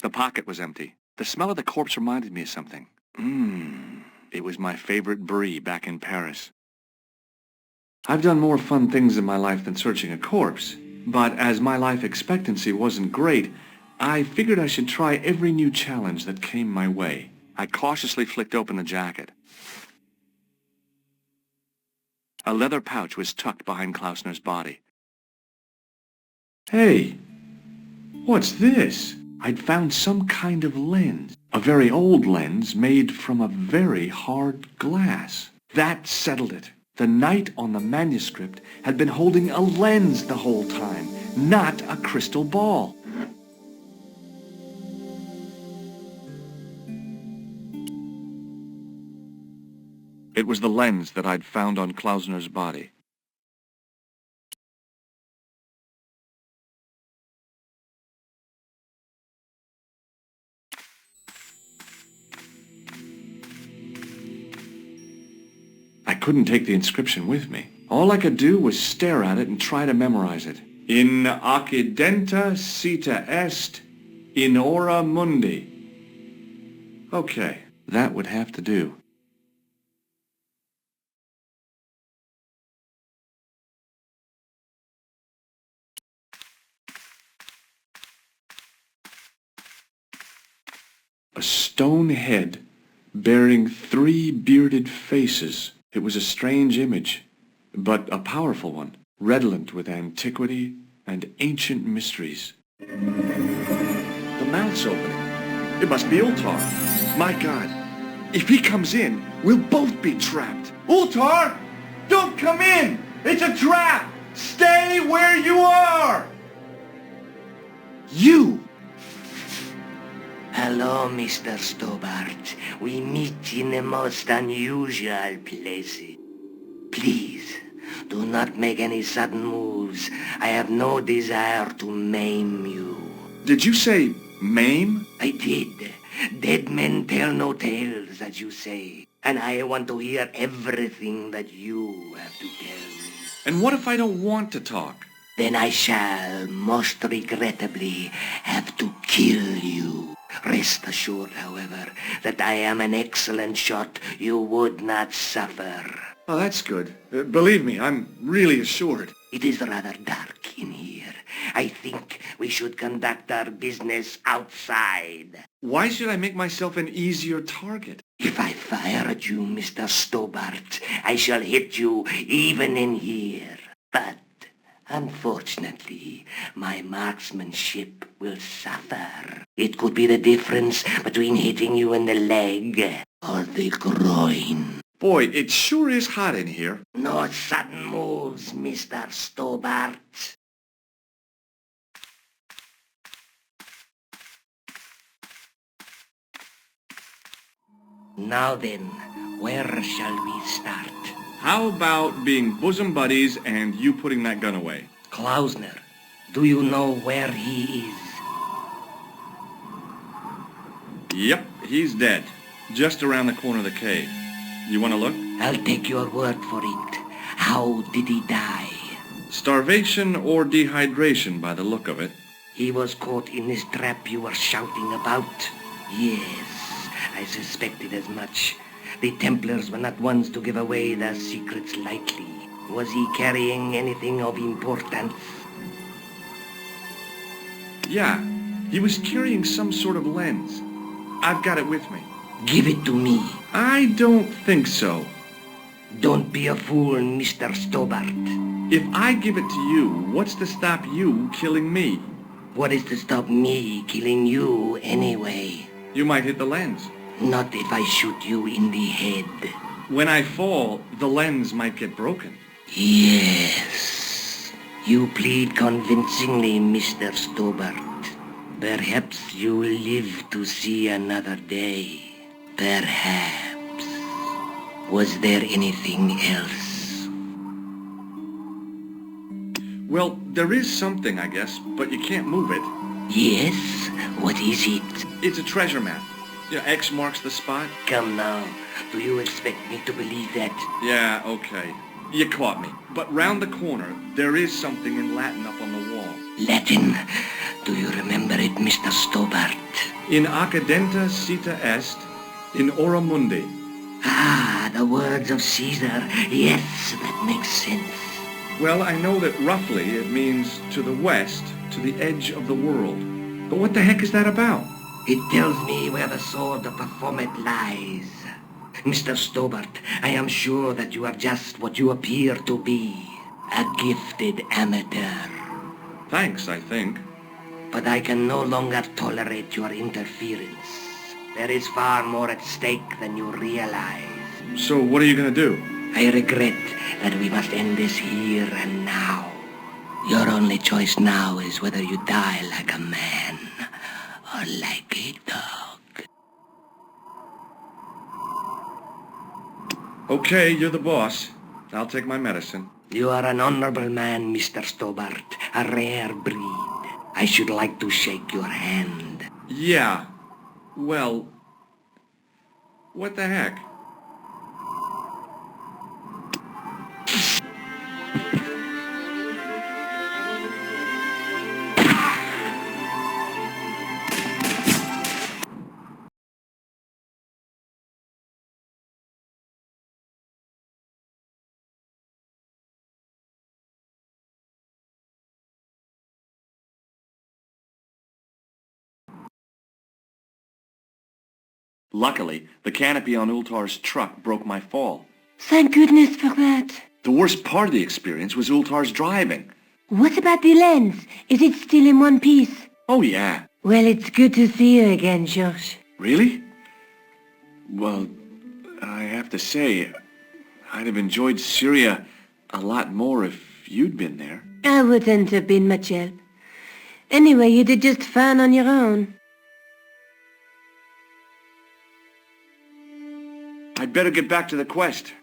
The pocket was empty. The smell of the corpse reminded me of something. It was my favorite brie back in Paris. I've done more fun things in my life than searching a corpse, but as my life expectancy wasn't great, I figured I should try every new challenge that came my way. I cautiously flicked open the jacket. A leather pouch was tucked behind Klausner's body. Hey, what's this? I'd found some kind of lens. A very old lens made from a very hard glass. That settled it. The knight on the manuscript had been holding a lens the whole time, not a crystal ball. It was the lens that I'd found on Klausner's body. I couldn't take the inscription with me. All I could do was stare at it and try to memorize it. In occidenta sita est, in ora mundi. Okay, that would have to do. A stone head bearing 3 bearded faces. It was a strange image, but a powerful one, redolent with antiquity and ancient mysteries. The mouth's opening. It must be Ultar. My God, if he comes in, we'll both be trapped. Ultar! Don't come in! It's a trap! Stay where you are! You! Hello, Mr. Stobart. We meet in the most unusual places. Please, do not make any sudden moves. I have no desire to maim you. Did you say maim? I did. Dead men tell no tales, as you say. And I want to hear everything that you have to tell me. And what if I don't want to talk? Then I shall, most regrettably, have to kill you. Rest assured, however, that I am an excellent shot you would not suffer. Oh, that's good. Believe me, I'm really assured. It is rather dark in here. I think we should conduct our business outside. Why should I make myself an easier target? If I fire at you, Mr. Stobart, I shall hit you even in here. But unfortunately, my marksmanship will suffer. It could be the difference between hitting you in the leg or the groin. Boy, it sure is hot in here. No sudden moves, Mr. Stobart. Now then, where shall we start? How about being bosom buddies and you putting that gun away? Klausner, do you know where he is? Yep, he's dead. Just around the corner of the cave. You want to look? I'll take your word for it. How did he die? Starvation or dehydration by the look of it. He was caught in this trap you were shouting about? Yes, I suspected as much. The Templars were not ones to give away their secrets lightly. Was he carrying anything of importance? Yeah, he was carrying some sort of lens. I've got it with me. Give it to me. I don't think so. Don't be a fool, Mr. Stobart. If I give it to you, what's to stop you killing me? What is to stop me killing you anyway? You might hit the lens. Not if I shoot you in the head. When I fall, the lens might get broken. Yes. You plead convincingly, Mr. Stobart. Perhaps you will live to see another day. Perhaps. Was there anything else? Well, there is something, I guess, but you can't move it. Yes? What is it? It's a treasure map. Yeah, X marks the spot. Come now. Do you expect me to believe that? Yeah, okay. You caught me. But round the corner, there is something in Latin up on the wall. Latin? Do you remember it, Mr. Stobart? In accidenta cita est, in ora mundi. Ah, the words of Caesar. Yes, that makes sense. Well, I know that roughly it means to the west, to the edge of the world. But what the heck is that about? It tells me where the sword of Baphomet lies. Mr. Stobart, I am sure that you are just what you appear to be. A gifted amateur. Thanks, I think. But I can no longer tolerate your interference. There is far more at stake than you realize. So what are you gonna do? I regret that we must end this here and now. Your only choice now is whether you die like a man or like a dog. Okay, you're the boss. I'll take my medicine. You are an honorable man, Mr. Stobart. A rare breed. I should like to shake your hand. Yeah. Well, what the heck? Luckily, the canopy on Ultar's truck broke my fall. Thank goodness for that. The worst part of the experience was Ultar's driving. What about the lens? Is it still in one piece? Oh, yeah. Well, it's good to see you again, George. Really? Well, I have to say, I'd have enjoyed Syria a lot more if you'd been there. I wouldn't have been much help. Anyway, you did just fine on your own. I'd better get back to the quest.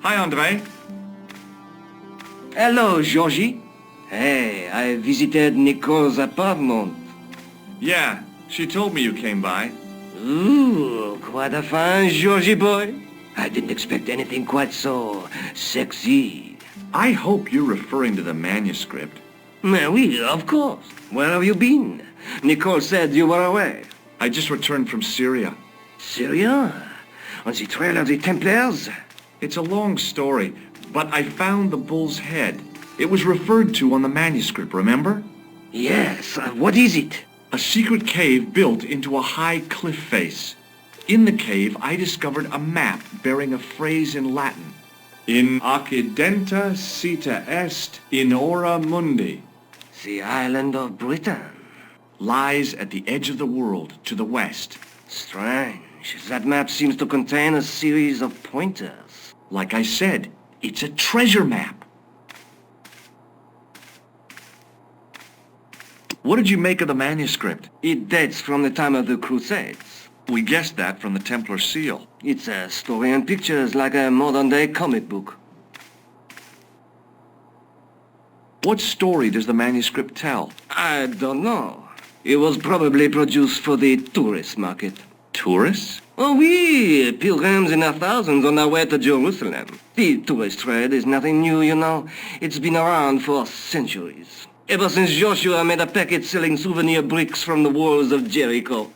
Hi, Andre. Hello, Georgie. Hey, I visited Nicole's apartment. Yeah, she told me you came by. Ooh, quite a fine Georgie boy. I didn't expect anything quite so sexy. I hope you're referring to the manuscript. Oui, of course. Where have you been? Nicole said you were away. I just returned from Syria. Syria? On the trail of the Templars? It's a long story, but I found the bull's head. It was referred to on the manuscript, remember? Yes, what is it? A secret cave built into a high cliff face. In the cave, I discovered a map bearing a phrase in Latin. In occidenta cita est in ora mundi. The island of Britain. Lies at the edge of the world, to the west. Strange. That map seems to contain a series of pointers. Like I said, it's a treasure map. What did you make of the manuscript? It dates from the time of the Crusades. We guessed that from the Templar seal. It's a story and pictures like a modern-day comic book. What story does the manuscript tell? I don't know. It was probably produced for the tourist market. Tourists? Oh, oui, pilgrims in their thousands on their way to Jerusalem. The tourist trade is nothing new, you know. It's been around for centuries. Ever since Joshua made a packet selling souvenir bricks from the walls of Jericho.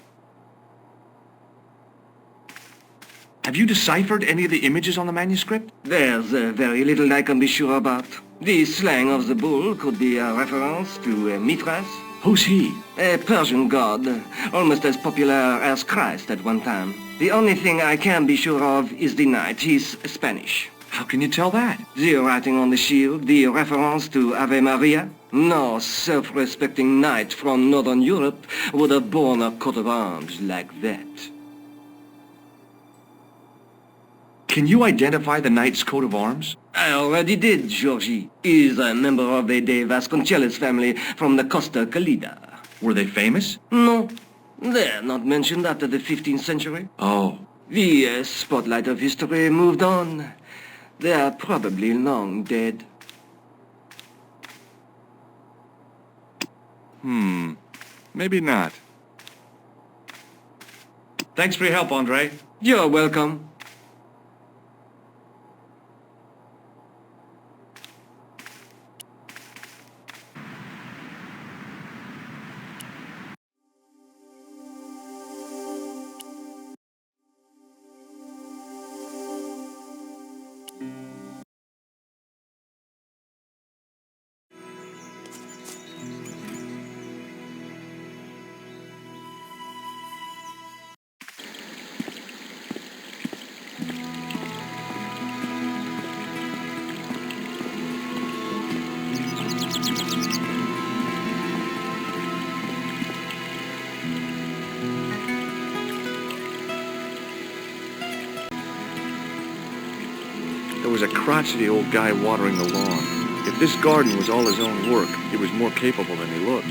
Have you deciphered any of the images on the manuscript? There's very little I can be sure about. The slang of the bull could be a reference to Mithras. Who's he? A Persian god, almost as popular as Christ at one time. The only thing I can be sure of is the knight. He's Spanish. How can you tell that? The writing on the shield, the reference to Ave Maria. No self-respecting knight from Northern Europe would have borne a coat of arms like that. Can you identify the knight's coat of arms? I already did, Georgie. He's a member of the VASCONCELLOS family from the Costa Calida. Were they famous? No, they're not mentioned after the 15th century. Oh. The spotlight of history moved on. They are probably long dead. Maybe not. Thanks for your help, Andre. You're welcome. There was a crotchety old guy watering the lawn. If this garden was all his own work, he was more capable than he looked.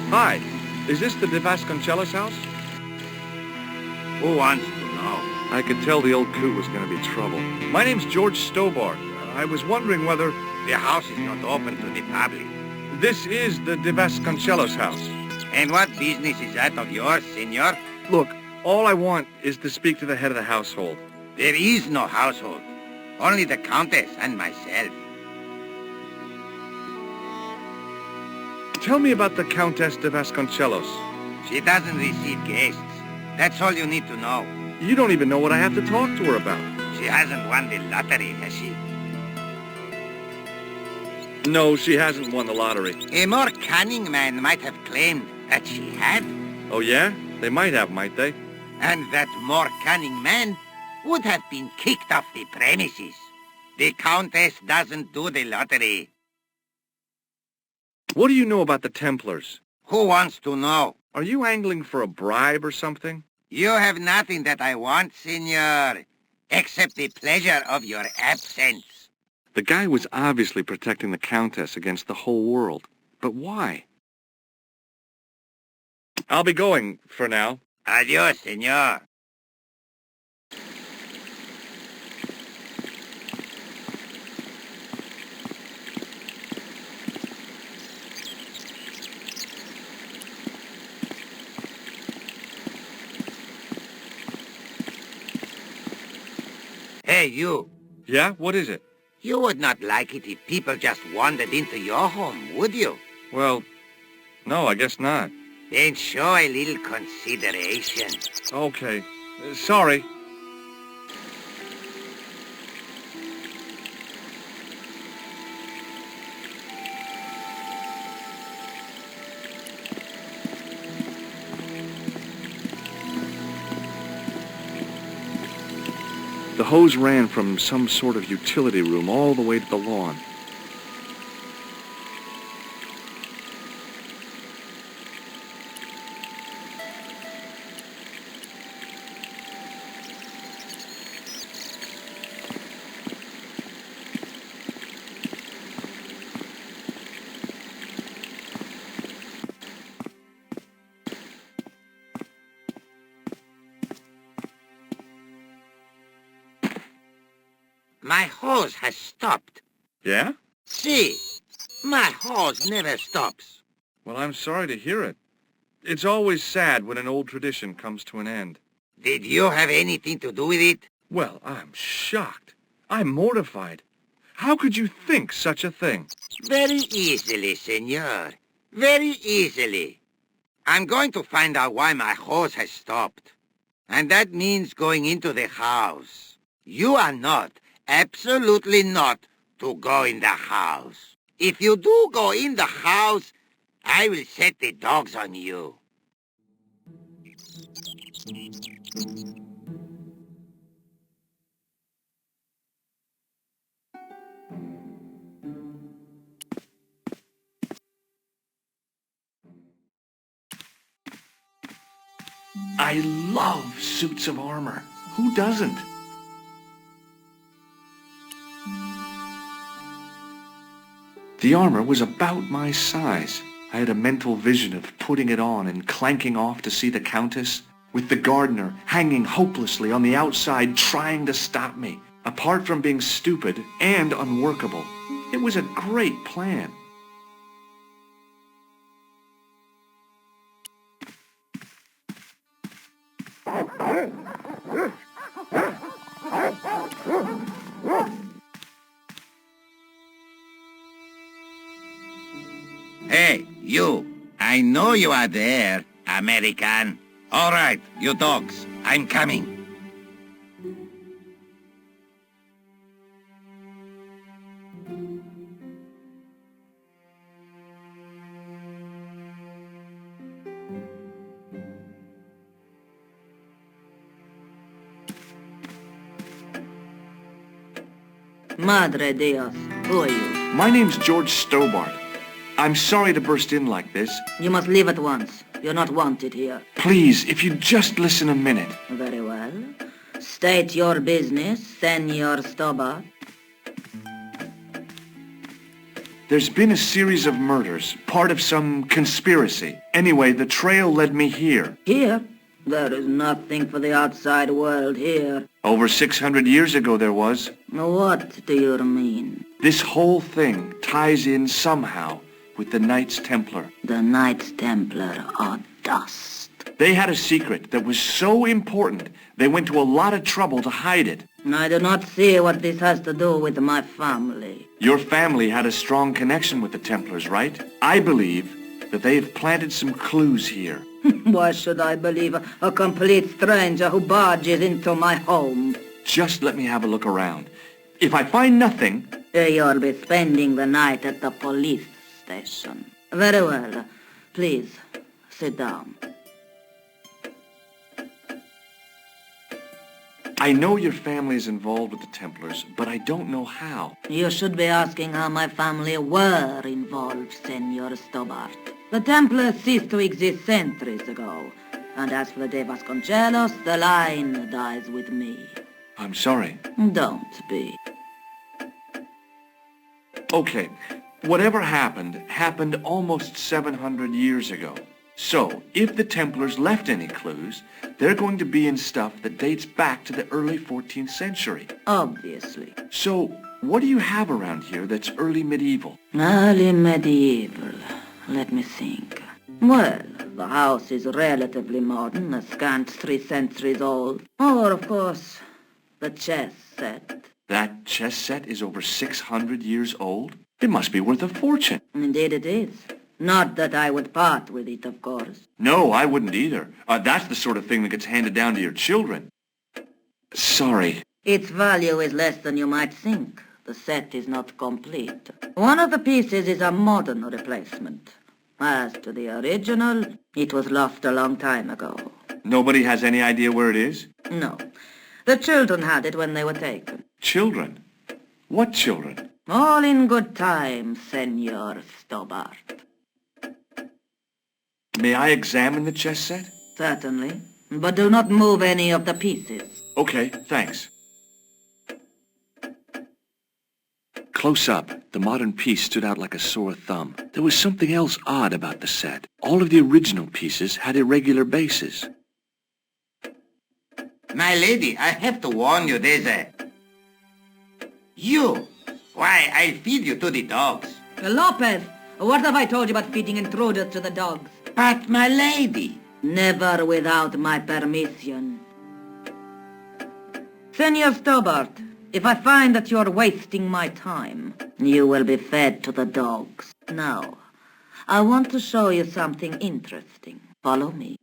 Hi, is this the VASCONCELLOS house? Who wants to know? I could tell the old coot was going to be trouble. My name's George Stobart. I was wondering whether... The house is not open to the public. This is the VASCONCELLOS house. And what business is that of yours, senor? Look, all I want is to speak to the head of the household. There is no household. Only the Countess and myself. Tell me about the Countess de Vasconcelos. She doesn't receive guests. That's all you need to know. You don't even know what I have to talk to her about. She hasn't won the lottery, has she? No, she hasn't won the lottery. A more cunning man might have claimed that she had. Oh, yeah? They might have, might they? And that more cunning man would have been kicked off the premises. The Countess doesn't do the lottery. What do you know about the Templars? Who wants to know? Are you angling for a bribe or something? You have nothing that I want, senor, except the pleasure of your absence. The guy was obviously protecting the Countess against the whole world. But why? I'll be going for now. Adios, senor. Hey, you. Yeah? What is it? You would not like it if people just wandered into your home, would you? Well, no, I guess not. Then show a little consideration. Okay. Sorry. The hose ran from some sort of utility room all the way to the lawn. My hose has stopped. Yeah? See, my hose never stops. Well, I'm sorry to hear it. It's always sad when an old tradition comes to an end. Did you have anything to do with it? Well, I'm shocked. I'm mortified. How could you think such a thing? Very easily, senor. Very easily. I'm going to find out why my hose has stopped. And that means going into the house. You are not, absolutely not, to go in the house. If you do go in the house, I will set the dogs on you. I love suits of armor. Who doesn't? The armor was about my size. I had a mental vision of putting it on and clanking off to see the Countess, with the gardener hanging hopelessly on the outside trying to stop me. Apart from being stupid and unworkable, it was a great plan. Hey, you. I know you are there, American. All right, you dogs. I'm coming. Madre Dios, who are you? My name's George Stobart. I'm sorry to burst in like this. You must leave at once. You're not wanted here. Please, if you'd just listen a minute. Very well. State your business, Senor Stobart. There's been a series of murders, part of some conspiracy. Anyway, the trail led me here. Here? There is nothing for the outside world here. Over 600 years ago there was. What do you mean? This whole thing ties in somehow with the Knights Templar. The Knights Templar are dust. They had a secret that was so important, they went to a lot of trouble to hide it. I do not see what this has to do with my family. Your family had a strong connection with the Templars, right? I believe that they have planted some clues here. Why should I believe a complete stranger who barges into my home? Just let me have a look around. If I find nothing... You'll be spending the night at the police station. Very well. Please, sit down. I know your family is involved with the Templars, but I don't know how. You should be asking how my family were involved, Senor Stobart. The Templars ceased to exist centuries ago. And as for the Dave Vasconcellos, the line dies with me. I'm sorry. Don't be. Okay, whatever happened almost 700 years ago. So, if the Templars left any clues, they're going to be in stuff that dates back to the early 14th century. Obviously. So, what do you have around here that's early medieval? Early medieval. Let me think. Well, the house is relatively modern, a scant 3 centuries old. Or, of course, the chess set. That chess set is over 600 years old? It must be worth a fortune. Indeed it is. Not that I would part with it, of course. No, I wouldn't either. That's the sort of thing that gets handed down to your children. Sorry. Its value is less than you might think. The set is not complete. One of the pieces is a modern replacement. As to the original, it was lost a long time ago. Nobody has any idea where it is? No. The children had it when they were taken. Children? What children? All in good time, Senor Stobart. May I examine the chess set? Certainly. But do not move any of the pieces. Okay, thanks. Close up, the modern piece stood out like a sore thumb. There was something else odd about the set. All of the original pieces had irregular bases. My lady, I have to warn you, there's a... You! Why, I'll feed you to the dogs. Lopez, what have I told you about feeding intruders to the dogs? But, my lady... Never without my permission. Senor Stobart, if I find that you're wasting my time, you will be fed to the dogs. Now, I want to show you something interesting. Follow me.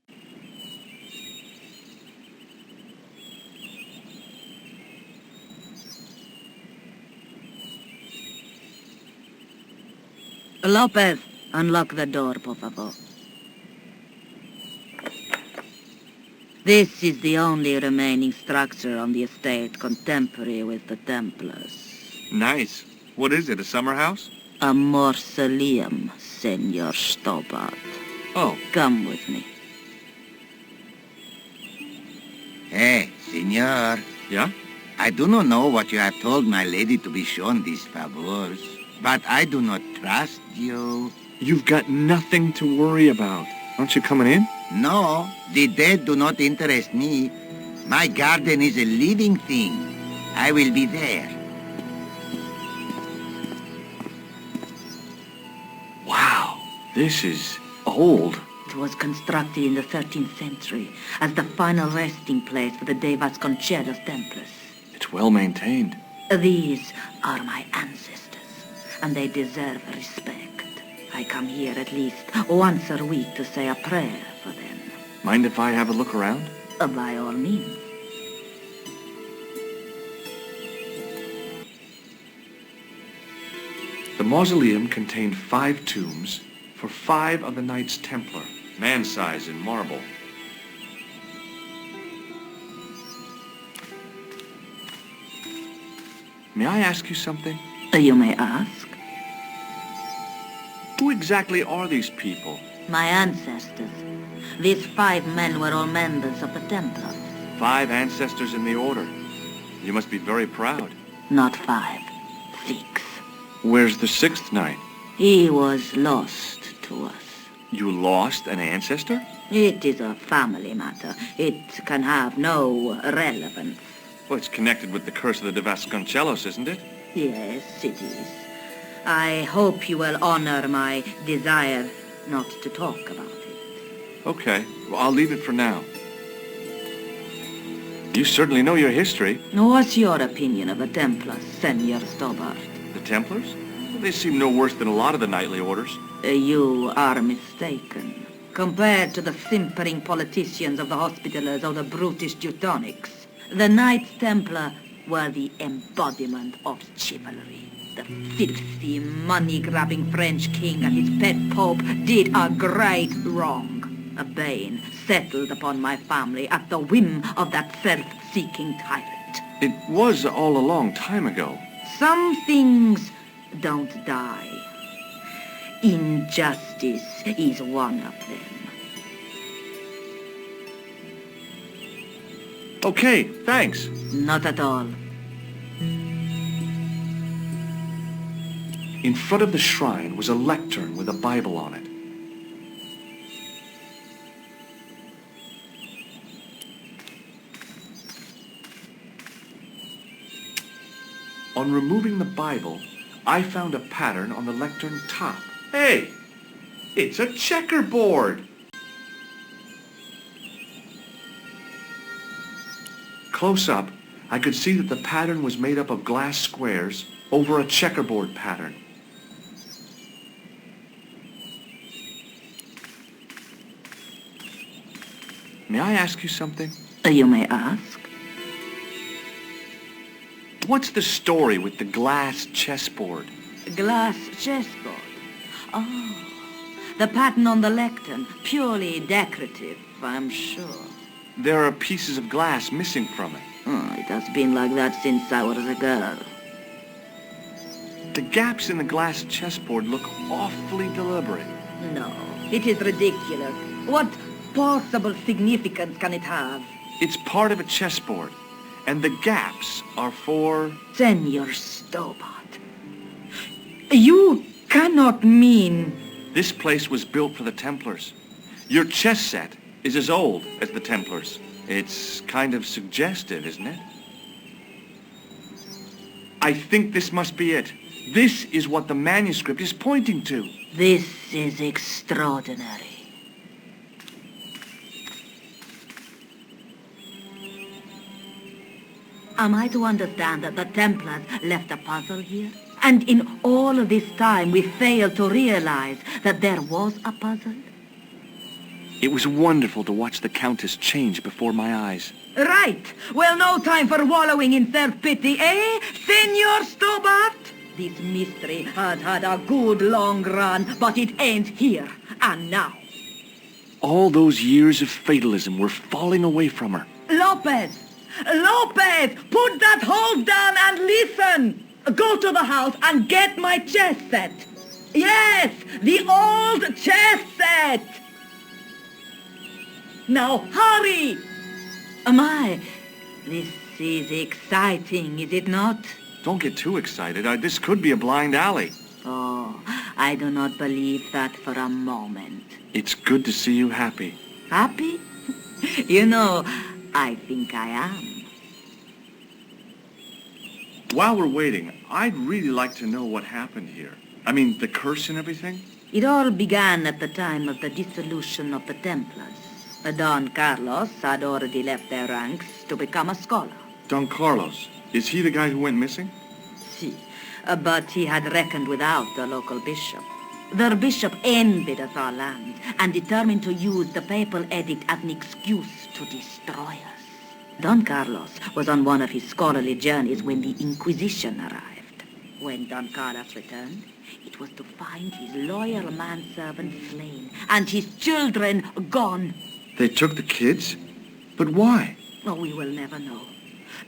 Lopez, unlock the door, por favor. This is the only remaining structure on the estate contemporary with the Templars. Nice. What is it, a summer house? A mausoleum, Senor Stobart. Oh. Come with me. Hey, senor. Yeah? I do not know what you have told my lady to be shown these favors, but I do not trust you. You've got nothing to worry about. Aren't you coming in? No, the dead do not interest me. My garden is a living thing. I will be there. Wow, this is old. It was constructed in the 13th century as the final resting place for the Dave Vasconcellos Templars. It's well maintained. These are my ancestors, and they deserve respect. I come here at least once a week to say a prayer for them. Mind if I have a look around? By all means. The mausoleum contained 5 tombs for 5 of the Knights Templar, man-size in marble. May I ask you something? You may ask. Who exactly are these people? My ancestors. These 5 men were all members of the Templars. 5 ancestors in the order. You must be very proud. Not 5, 6. Where's the 6th knight? He was lost to us. You lost an ancestor? It is a family matter. It can have no relevance. Well, it's connected with the curse of the Vasconcellos, isn't it? Yes, it is. I hope you will honor my desire not to talk about it. Okay, well, I'll leave it for now. You certainly know your history. What's your opinion of the Templars, Senor Stobart? The Templars? Well, they seem no worse than a lot of the knightly orders. You are mistaken. Compared to the simpering politicians of the Hospitallers or the brutish Teutonics, the Knights Templar were the embodiment of chivalry. The filthy, money-grabbing French king and his pet pope did a great wrong. A bane settled upon my family at the whim of that self-seeking tyrant. It was all a long time ago. Some things don't die. Injustice is one of them. Okay, thanks. Not at all. In front of the shrine was a lectern with a Bible on it. On removing the Bible, I found a pattern on the lectern top. Hey! It's a checkerboard! Close up, I could see that the pattern was made up of glass squares over a checkerboard pattern. May I ask you something? You may ask. What's the story with the glass chessboard? Glass chessboard. Oh, the pattern on the lectern. Purely decorative, I'm sure. There are pieces of glass missing from it. Oh, it has been like that since I was a girl. The gaps in the glass chessboard look awfully deliberate. No, it is ridiculous. What possible significance can it have? It's part of a chessboard, and the gaps are for... Senor Stobart. You cannot mean... This place was built for the Templars. Your chess set is as old as the Templars. It's kind of suggestive, isn't it? I think this must be it. This is what the manuscript is pointing to. This is extraordinary. Am I to understand that the Templars left a puzzle here? And in all of this time we failed to realize that there was a puzzle? It was wonderful to watch the Countess change before my eyes. Right. Well, no time for wallowing in self-pity, eh, Senor Stobart? This mystery has had a good long run, but it ends here and now. All those years of fatalism were falling away from her. Lopez! Lopez! Put that hose down and listen! Go to the house and get my chess set. Yes, the old chess set! Now hurry! My, this is exciting, is it not? Don't get too excited. This could be a blind alley. Oh, I do not believe that for a moment. It's good to see you happy. Happy? You know, I think I am. While we're waiting, I'd really like to know what happened here. I mean, the curse and everything? It all began at the time of the dissolution of the Templars. Don Carlos had already left their ranks to become a scholar. Don Carlos, is he the guy who went missing? Si, but he had reckoned without the local bishop. Their bishop envied us our land and determined to use the papal edict as an excuse to destroy us. Don Carlos was on one of his scholarly journeys when the Inquisition arrived. When Don Carlos returned, it was to find his loyal manservant slain and his children gone. They took the kids? But why? Oh, we will never know.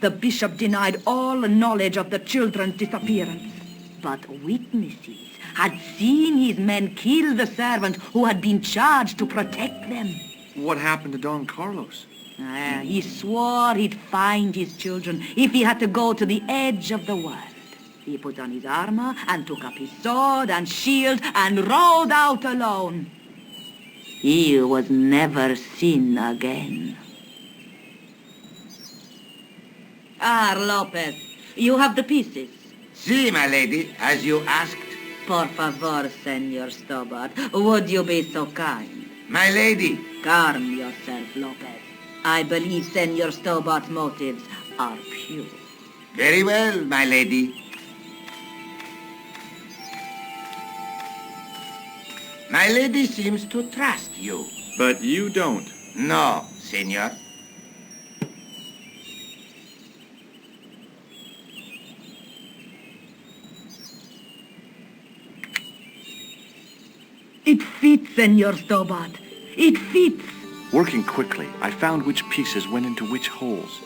The bishop denied all knowledge of the children's disappearance. But witnesses had seen his men kill the servant who had been charged to protect them. What happened to Don Carlos? He swore he'd find his children if he had to go to the edge of the world. He put on his armor and took up his sword and shield and rode out alone. He was never seen again. Lopez, you have the pieces. Si, my lady, as you asked. Por favor, Senor Stobart, would you be so kind? My lady. Calm yourself, Lopez. I believe Senor Stobart's motives are pure. Very well, my lady. My lady seems to trust you. But you don't. No, senor. It fits, Senor Stobart. It fits. Working quickly, I found which pieces went into which holes.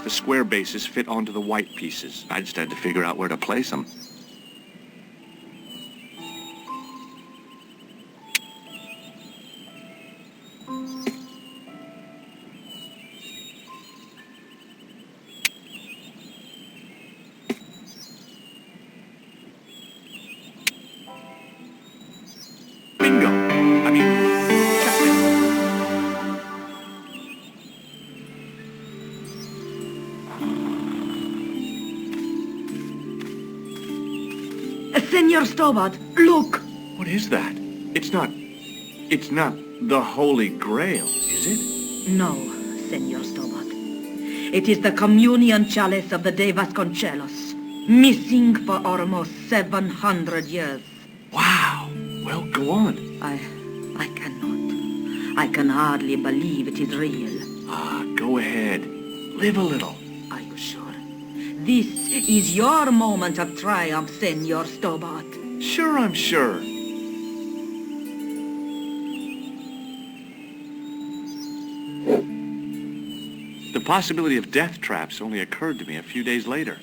the square bases fit onto the white pieces. I just had to figure out where to place them. Bingo! I mean, Senor Stobart, look! what is that? It's not the Holy Grail, is it? No, Senor Stobart. It is the communion chalice of the de Vasconcellos, missing for almost 700 years. Wow! Well, go on. I cannot. I can hardly believe it is real. Go ahead. Live a little. Are you sure? This is your moment of triumph, Senor Stobart. Sure, I'm sure. The possibility of death traps only occurred to me a few days later.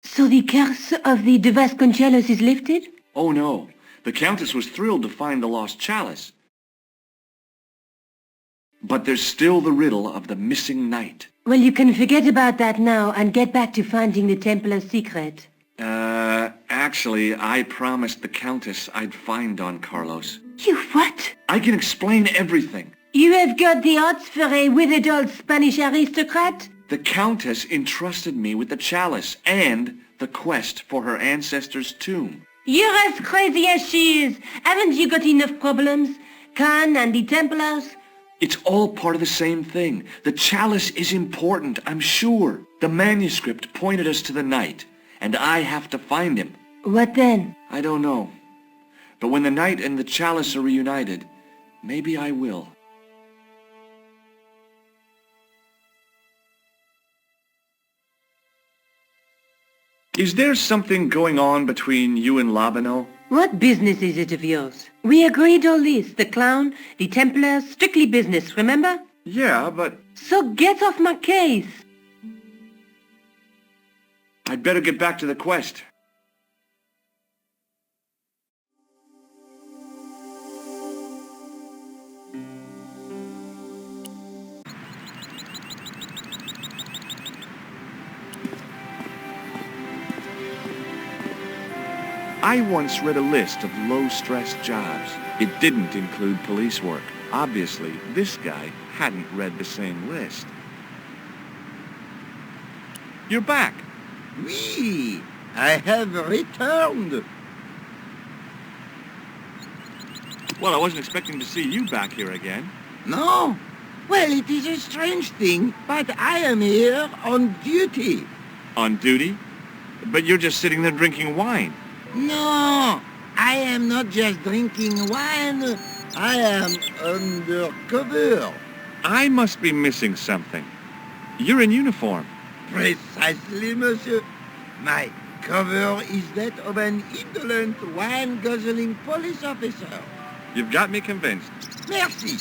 So the curse of the de Vasconcellos is lifted? Oh no, the Countess was thrilled to find the lost chalice. But there's still the riddle of the missing knight. Well, you can forget about that now and get back to finding the Templars' secret. Actually, I promised the Countess I'd find Don Carlos. You what? I can explain everything. You have got the odds for a withered old Spanish aristocrat? The Countess entrusted me with the chalice and the quest for her ancestor's tomb. You're as crazy as she is. Haven't you got enough problems? Khan and the Templars? It's all part of the same thing. The chalice is important, I'm sure. The manuscript pointed us to the knight, and I have to find him. What then? I don't know. But when the knight and the chalice are reunited, maybe I will. Is there something going on between you and Labano? What business is it of yours? We agreed all this. The clown, the Templars, strictly business, remember? Yeah, but So get off my case. I'd better get back to the quest. I once read a list of low-stress jobs. It didn't include police work. Obviously, this guy hadn't read the same list. You're back. Oui, I have returned. Well, I wasn't expecting to see you back here again. No? Well, it is a strange thing, but I am here on duty. On duty? But you're just sitting there drinking wine. No, I am not just drinking wine. I am undercover. I must be missing something. You're in uniform. Precisely, monsieur. My cover is that of an indolent, wine-guzzling police officer. You've got me convinced. Merci.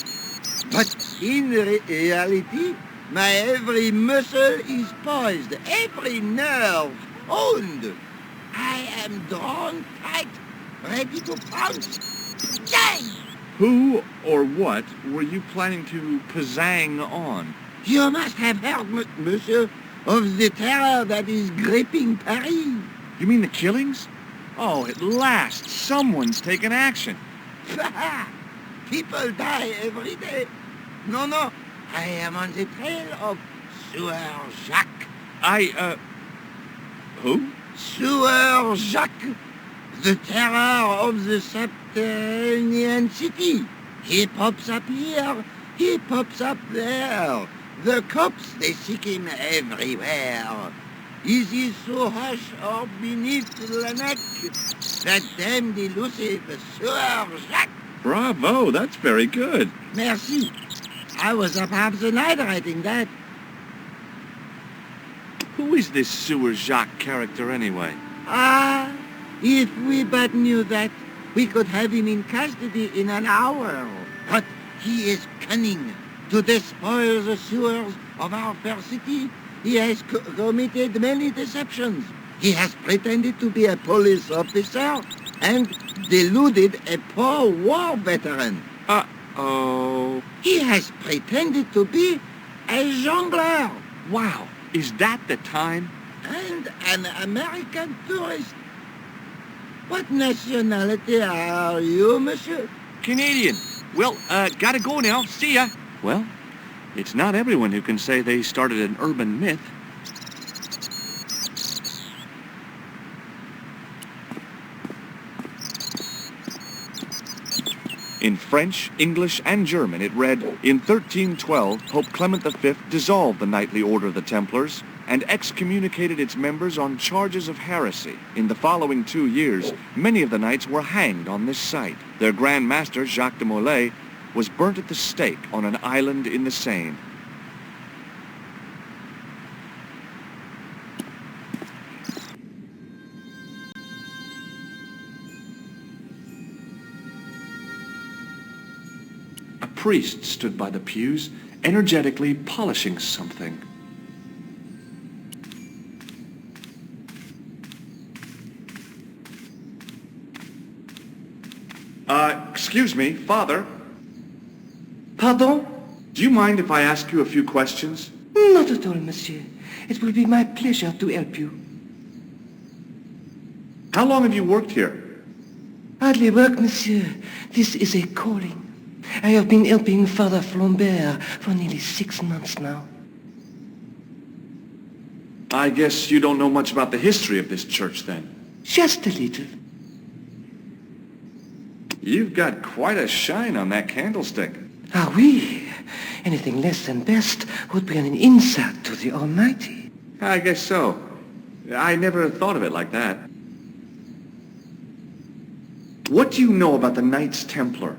But in reality, my every muscle is poised, every nerve honed. I am drawn tight, ready to pounce. Yay! Who or what were you planning to pizzang on? You must have heard, monsieur, of the terror that is gripping Paris. You mean the killings? Oh, at last, someone's taken action. People die every day. No, I am on the trail of Sieur Jacques. Who? Sieur Jacques, the terror of the subterranean city. He pops up here, he pops up there. The cops, they seek him everywhere. Is he so hush or beneath the neck? That damned elusive Sieur Jacques. Bravo, that's very good. Merci. I was up half the night writing that. Who is this Sewer Jacques character anyway? Ah, if we but knew that, we could have him in custody in an hour. But he is cunning. To despoil the sewers of our fair city, he has committed many deceptions. He has pretended to be a police officer and deluded a poor war veteran. Uh-oh. He has pretended to be a jongleur Wow, is that the time? and an American tourist. What nationality are you, monsieur? Canadian. Well, gotta go now. See ya. Well, it's not everyone who can say they started an urban myth. In French, English, and German, it read, in 1312, Pope Clement V dissolved the knightly order of the Templars and excommunicated its members on charges of heresy. In the following 2 years, many of the knights were hanged on this site. Their Grand Master, Jacques de Molay, was burnt at the stake on an island in the Seine. A priest stood by the pews, energetically polishing something. Excuse me, Father. Pardon? Do you mind if I ask you a few questions? Not at all, monsieur. It will be my pleasure to help you. How long have you worked here? Hardly work, monsieur. This is a calling. I have been helping Father Flambert for nearly 6 months now. I guess you don't know much about the history of this church, then. Just a little. You've got quite a shine on that candlestick. Ah, oui. Anything less than best would be an insult to the Almighty. I guess so. I never thought of it like that. What do you know about the Knights Templar?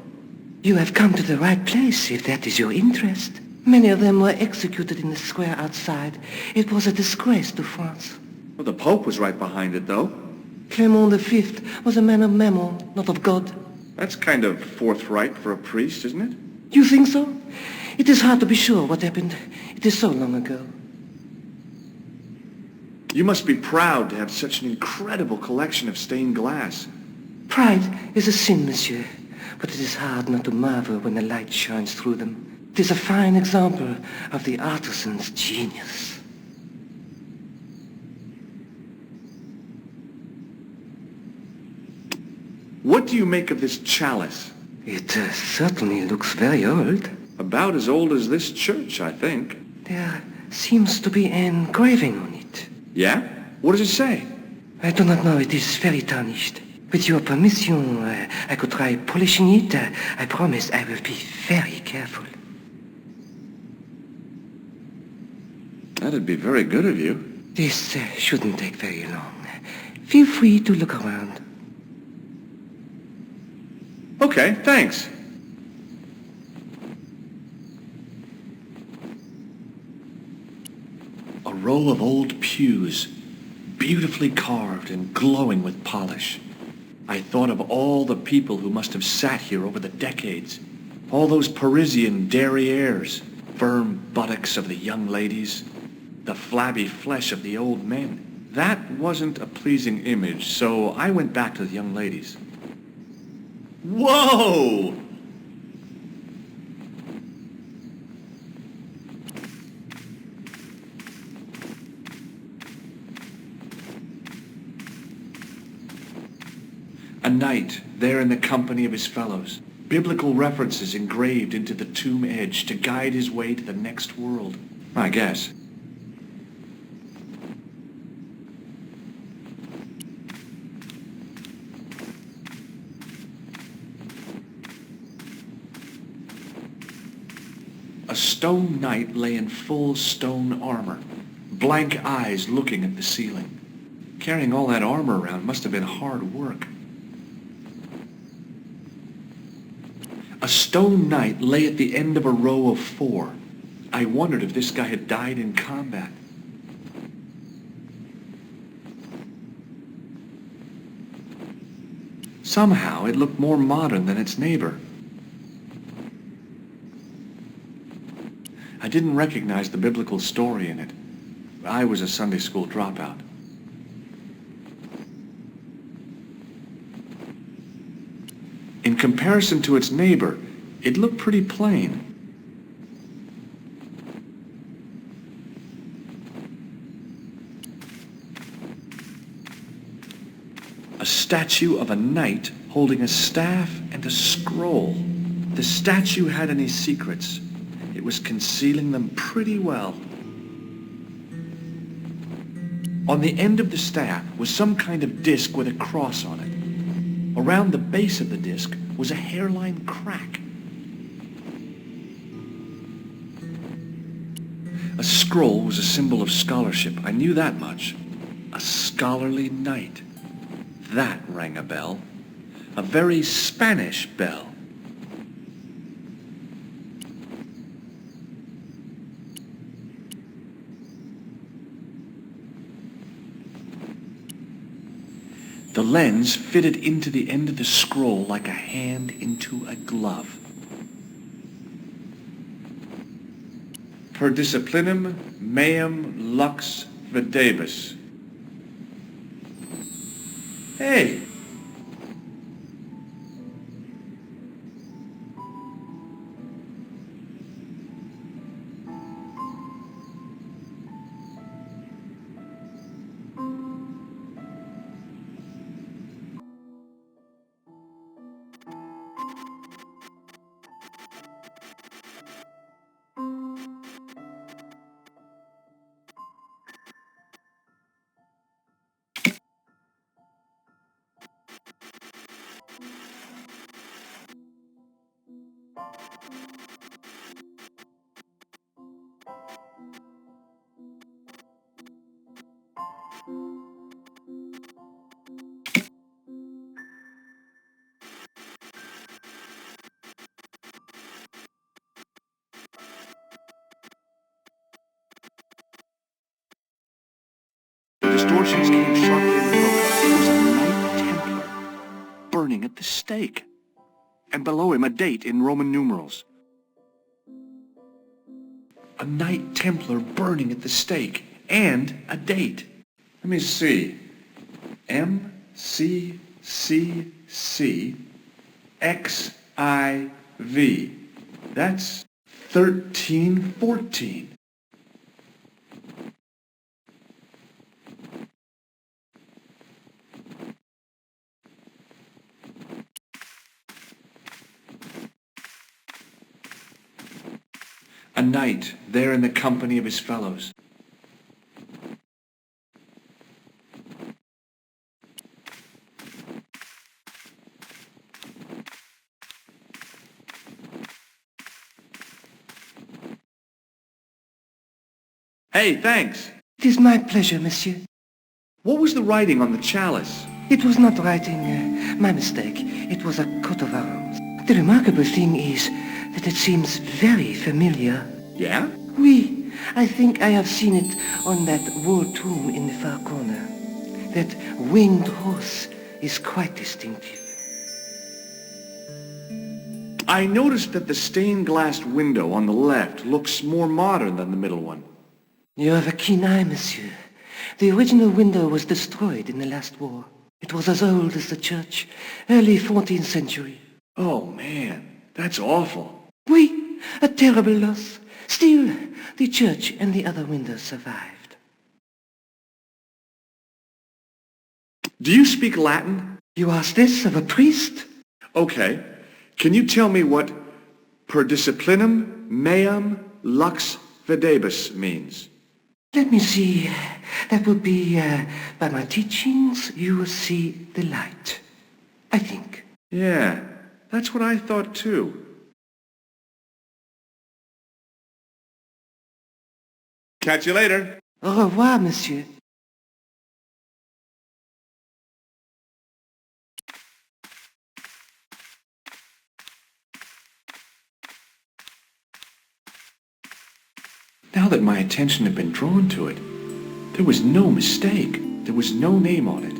You have come to the right place, if that is your interest. Many of them were executed in the square outside. It was a disgrace to France. Well, the Pope was right behind it, though. Clement V was a man of mammon, not of God. That's kind of forthright for a priest, isn't it? You think so? It is hard to be sure what happened. It is so long ago. You must be proud to have such an incredible collection of stained glass. Pride is a sin, monsieur, but it is hard not to marvel when the light shines through them. It is a fine example of the artisan's genius. What do you make of this chalice? It certainly looks very old. About as old as this church, I think. There seems to be an engraving on it. Yeah? What does it say? I do not know. It is very tarnished. With your permission, I could try polishing it. I promise I will be very careful. That'd be very good of you. This shouldn't take very long. Feel free to look around. Okay, thanks. A row of old pews, beautifully carved and glowing with polish. I thought of all the people who must have sat here over the decades. All those Parisian derrieres, firm buttocks of the young ladies, the flabby flesh of the old men. That wasn't a pleasing image, so I went back to the young ladies. Whoa! A knight there in the company of his fellows. Biblical references engraved into the tomb edge to guide his way to the next world. I guess. A stone knight lay in full stone armor, blank eyes looking at the ceiling. Carrying all that armor around must have been hard work. A stone knight lay at the end of a row of 4. I wondered if this guy had died in combat. Somehow, it looked more modern than its neighbor. I didn't recognize the biblical story in it. I was a Sunday school dropout. In comparison to its neighbor, it looked pretty plain. A statue of a knight holding a staff and a scroll. The statue had any secrets. It was concealing them pretty well. On the end of the staff was some kind of disc with a cross on it. Around the base of the disc was a hairline crack. A scroll was a symbol of scholarship. I knew that much. A scholarly knight. That rang a bell. A very Spanish bell. The lens fitted into the end of the scroll like a hand into a glove. Per disciplinum meum lux videbus. Hey! Distortions came sharply in the book. It was a Knight Templar burning at the stake. And below him a date in Roman numerals. A Knight Templar burning at the stake. And a date. Let me see. MCCC-XIV. That's 1314. A knight there in the company of his fellows. Hey, thanks. It is my pleasure, monsieur. What was the writing on the chalice? It was not writing, my mistake. It was a coat of arms. The remarkable thing is that it seems very familiar. Yeah? Oui, I think I have seen it on that wall tomb in the far corner. That winged horse is quite distinctive. I noticed that the stained-glass window on the left looks more modern than the middle one. You have a keen eye, monsieur. The original window was destroyed in the last war. It was as old as the church, early 14th century. Oh, man, that's awful. Oui, a terrible loss. Still, the church and the other windows survived. Do you speak Latin? You ask this of a priest? Okay. Can you tell me what per disciplinum meum lux videbus means? Let me see. That would be, by my teachings, you will see the light. I think. Yeah, that's what I thought too. Catch you later. Au revoir, monsieur. Now that my attention had been drawn to it, there was no mistake. There was no name on it.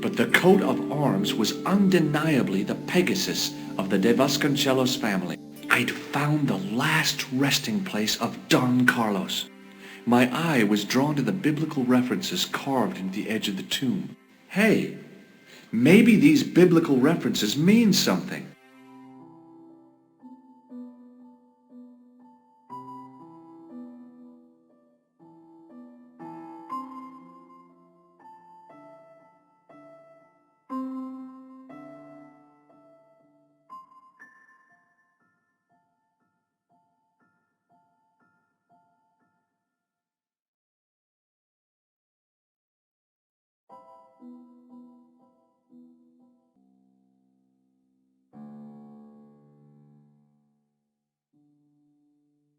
But the coat of arms was undeniably the Pegasus of the de Vasconcellos family. I'd found the last resting place of Don Carlos. My eye was drawn to the biblical references carved into the edge of the tomb. Hey, maybe these biblical references mean something.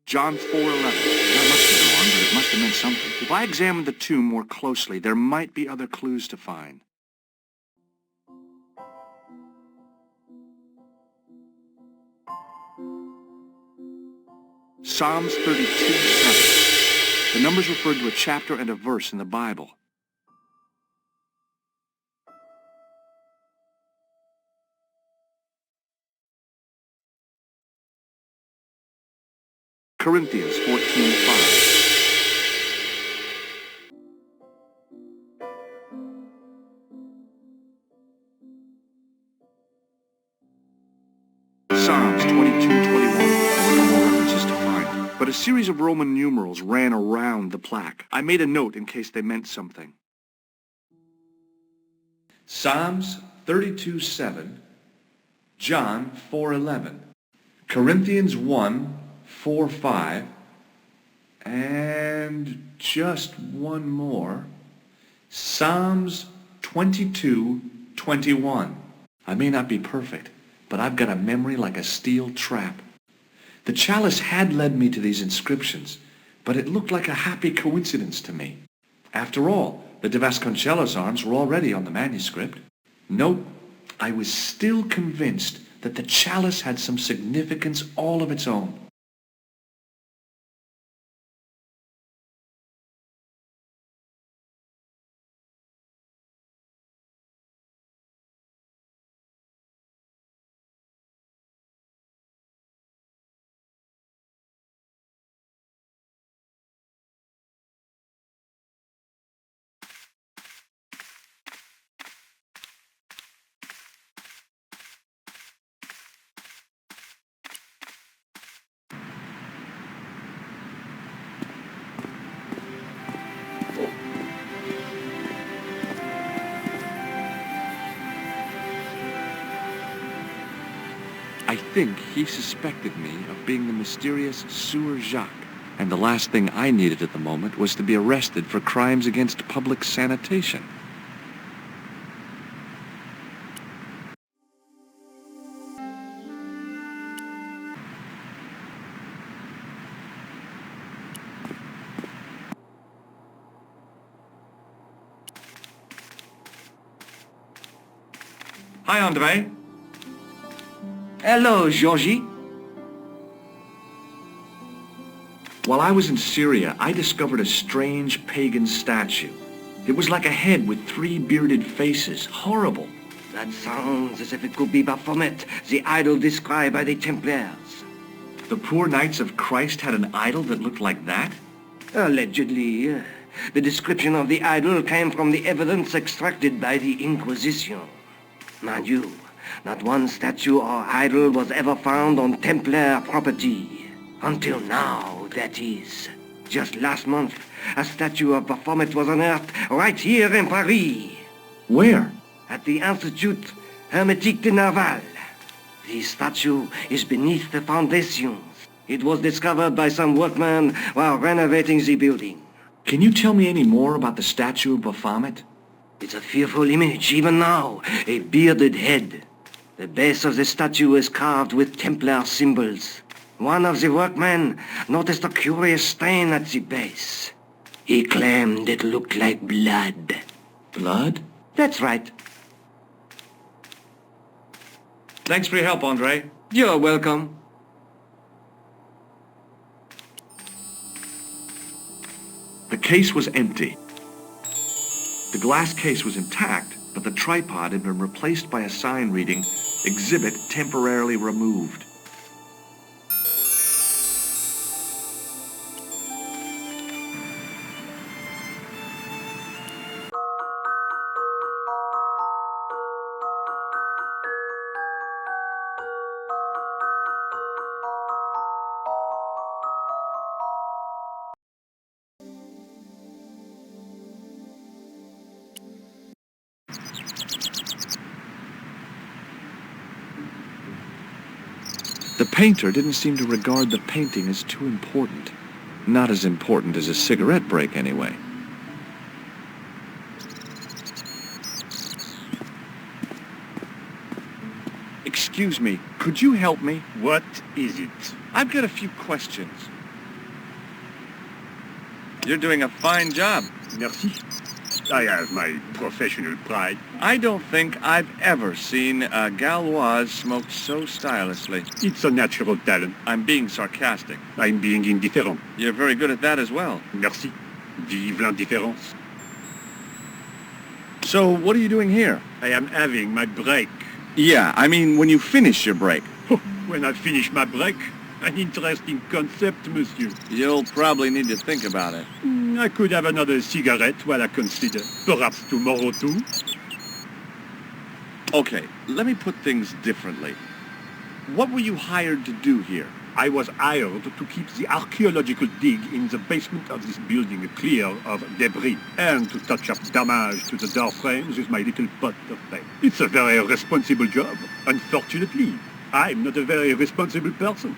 John 4:11. That must have gone, but it must have meant something. If I examined the tomb more closely, there might be other clues to find. Psalms 32:7. The numbers referred to a chapter and a verse in the Bible. Corinthians 14:5. Psalms 22:21. There were no more references to find, but a series of Roman numerals ran around the plaque. I made a note in case they meant something. Psalms 32:7, John 4:11, Corinthians 1:4-5, and just one more, Psalms 22:21. I may not be perfect, but I've got a memory like a steel trap. The chalice had led me to these inscriptions, but it looked like a happy coincidence to me. After all, the de Vasconcellos arms were already on the manuscript. Nope, I was still convinced that the chalice had some significance all of its own. I think he suspected me of being the mysterious Sieur Jacques, and the last thing I needed at the moment was to be arrested for crimes against public sanitation. Hi, Andre. Hello, Georgie. While I was in Syria, I discovered a strange pagan statue. It was like a head with 3 bearded faces. Horrible. That sounds as if it could be Baphomet, the idol described by the Templars. The poor Knights of Christ had an idol that looked like that? Allegedly. The description of the idol came from the evidence extracted by the Inquisition. Mind you, not one statue or idol was ever found on Templar property. Until now, that is. Just last month, a statue of Baphomet was unearthed right here in Paris. Where? At the Institut Hermétique de Naval. The statue is beneath the foundations. It was discovered by some workmen while renovating the building. Can you tell me any more about the statue of Baphomet? It's a fearful image, even now. A bearded head. The base of the statue is carved with Templar symbols. One of the workmen noticed a curious stain at the base. He claimed it looked like blood. Blood? That's right. Thanks for your help, Andre. You're welcome. The case was empty. The glass case was intact, but the tripod had been replaced by a sign reading, "Exhibit temporarily removed." The painter didn't seem to regard the painting as too important. Not as important as a cigarette break, anyway. Excuse me, could you help me? What is it? I've got a few questions. You're doing a fine job. Merci. I have my professional pride. I don't think I've ever seen a Gauloise smoked so stylishly. It's a natural talent. I'm being sarcastic. I'm being indifferent. You're very good at that as well. Merci. Vive l'indifférence. So, what are you doing here? I am having my break. Yeah, I mean when you finish your break. When I finish my break, an interesting concept, monsieur. You'll probably need to think about it. I could have another cigarette while I consider. Perhaps tomorrow too. Okay, let me put things differently. What were you hired to do here? I was hired to keep the archaeological dig in the basement of this building clear of debris and to touch up damage to the door frames with my little pot of paint. It's a very responsible job. Unfortunately, I'm not a very responsible person.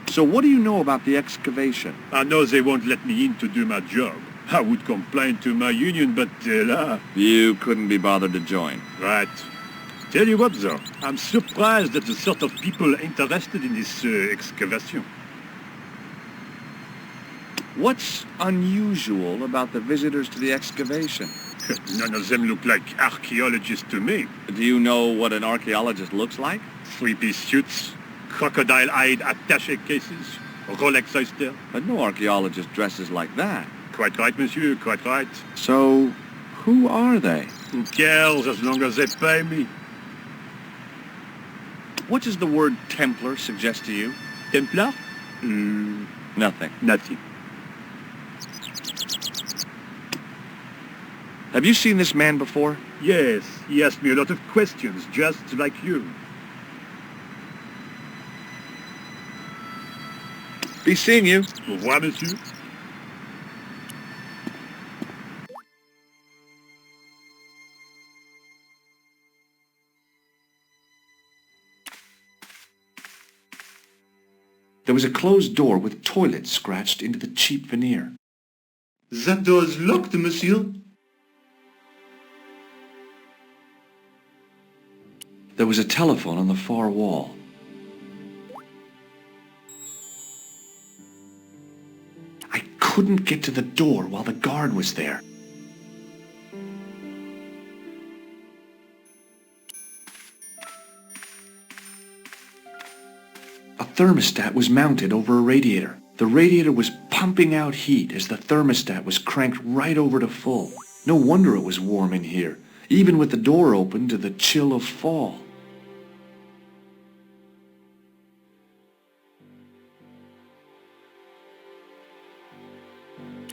So what do you know about the excavation? I know they won't let me in to do my job. I would complain to my union, but You couldn't be bothered to join. Right. Tell you what, though, I'm surprised at the sort of people interested in this excavation. What's unusual about the visitors to the excavation? None of them look like archaeologists to me. Do you know what an archaeologist looks like? Three-piece suits, crocodile-eyed attaché cases, Rolex oyster. But no archaeologist dresses like that. Quite right, monsieur, quite right. So, who are they? Who cares as long as they pay me? What does the word Templar suggest to you? Templar? Nothing. Nothing. Have you seen this man before? Yes, he asked me a lot of questions, just like you. Be seeing you. Au revoir, monsieur. There was a closed door with toilet scratched into the cheap veneer. That door is locked, monsieur. There was a telephone on the far wall. I couldn't get to the door while the guard was there. A thermostat was mounted over a radiator. The radiator was pumping out heat as the thermostat was cranked right over to full. No wonder it was warm in here, even with the door open to the chill of fall.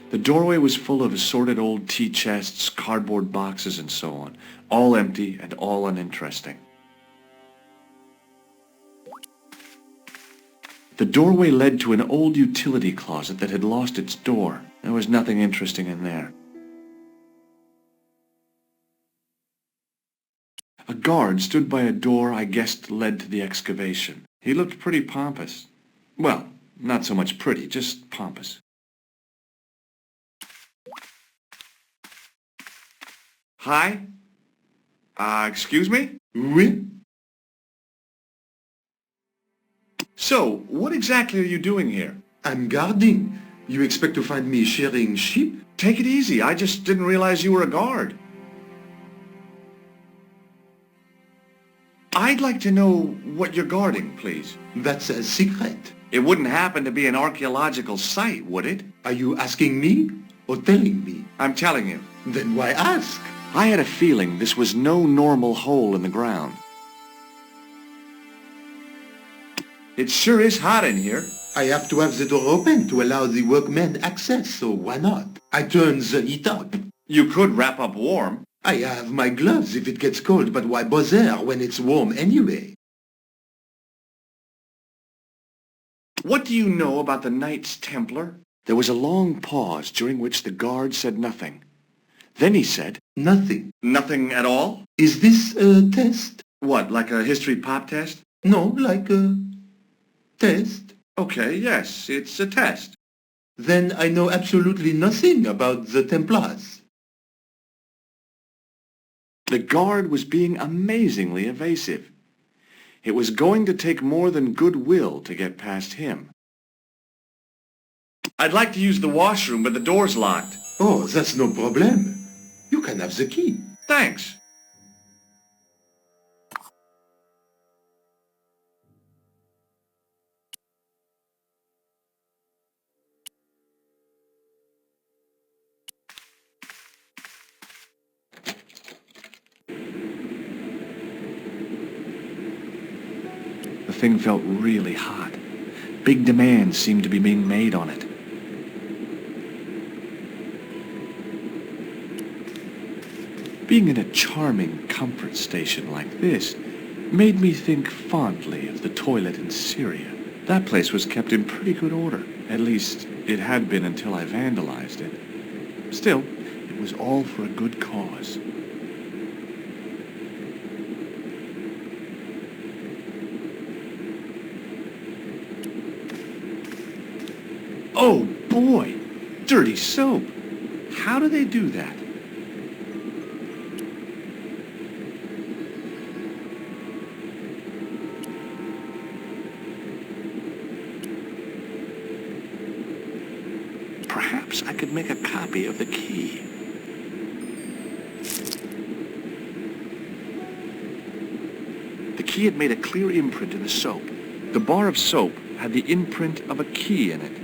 The doorway was full of assorted old tea chests, cardboard boxes, and so on, all empty and all uninteresting. The doorway led to an old utility closet that had lost its door. There was nothing interesting in there. A guard stood by a door I guessed led to the excavation. He looked pretty pompous. Well, not so much pretty, just pompous. Hi? Excuse me? Oui? So, what exactly are you doing here? I'm guarding. You expect to find me shearing sheep? Take it easy, I just didn't realize you were a guard. I'd like to know what you're guarding, please. That's a secret. It wouldn't happen to be an archaeological site, would it? Are you asking me or telling me? I'm telling you. Then why ask? I had a feeling this was no normal hole in the ground. It sure is hot in here. I have to have the door open to allow the workmen access, so why not? I turn the heat up. You could wrap up warm. I have my gloves if it gets cold, but why bother when it's warm anyway? What do you know about the Knights Templar? There was a long pause during which the guard said nothing. Then he said, Nothing. Nothing at all? Is this a test? What, like a history pop test? No, like a test. Okay, yes, it's a test. Then I know absolutely nothing about the Templars. The guard was being amazingly evasive. It was going to take more than goodwill to get past him. I'd like to use the washroom, but the door's locked. Oh, that's no problem. You can have the key. Thanks. The thing felt really hot. Big demands seemed to be being made on it. Being in a charming comfort station like this made me think fondly of the toilet in Syria. That place was kept in pretty good order. At least, it had been until I vandalized it. Still, it was all for a good cause. Oh boy! Dirty soap! How do they do that? Perhaps I could make a copy of the key. The key had made a clear imprint in the soap. The bar of soap had the imprint of a key in it.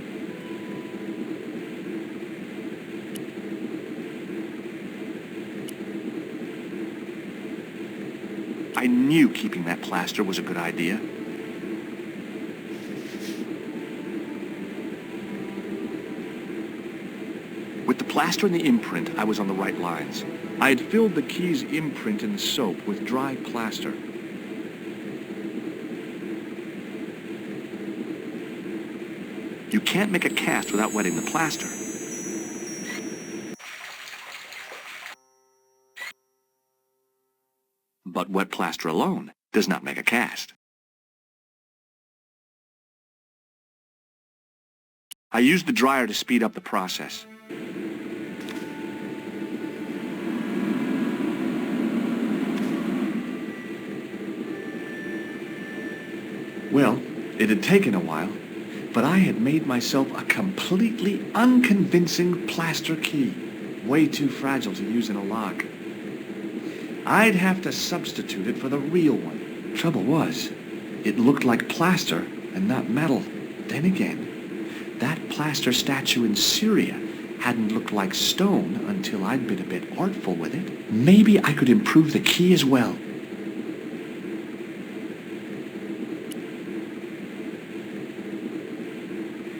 I knew keeping that plaster was a good idea. With the plaster and the imprint, I was on the right lines. I had filled the key's imprint in the soap with dry plaster. You can't make a cast without wetting the plaster. But wet plaster alone does not make a cast. I used the dryer to speed up the process. Well, it had taken a while, but I had made myself a completely unconvincing plaster key, way too fragile to use in a lock. I'd have to substitute it for the real one. Trouble was, it looked like plaster and not metal. Then again, that plaster statue in Syria hadn't looked like stone until I'd been a bit artful with it. Maybe I could improve the key as well.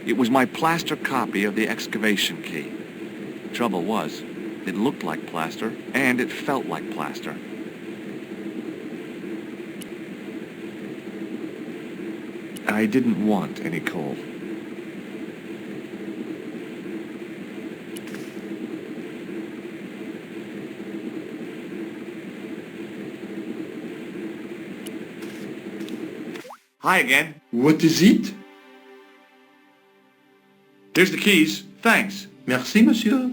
It was my plaster copy of the excavation key. Trouble was, it looked like plaster, and it felt like plaster. I didn't want any coal. Hi again. What is it? Here's the keys. Thanks. Merci, monsieur.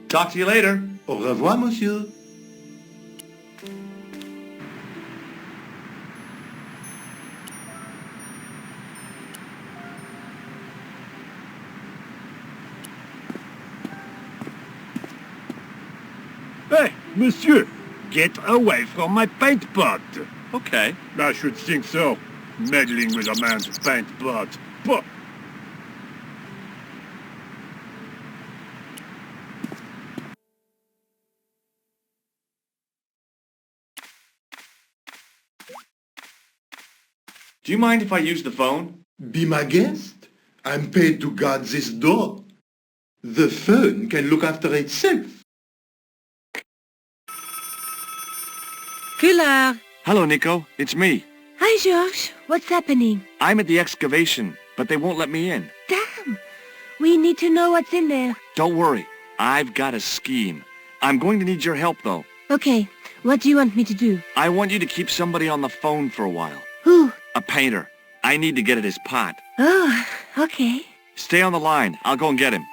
Talk to you later. Au revoir, monsieur. Hey, monsieur, get away from my paint pot. Okay. I should think so. Meddling with a man's paint pot. Pah. Do you mind if I use the phone? Be my guest. I'm paid to guard this door. The phone can look after itself. Collard. Hello, Nico. It's me. Hi, Georges. What's happening? I'm at the excavation, but they won't let me in. Damn. We need to know what's in there. Don't worry. I've got a scheme. I'm going to need your help, though. Okay. What do you want me to do? I want you to keep somebody on the phone for a while. Who? A painter. I need to get at his pot. Oh, okay. Stay on the line. I'll go and get him.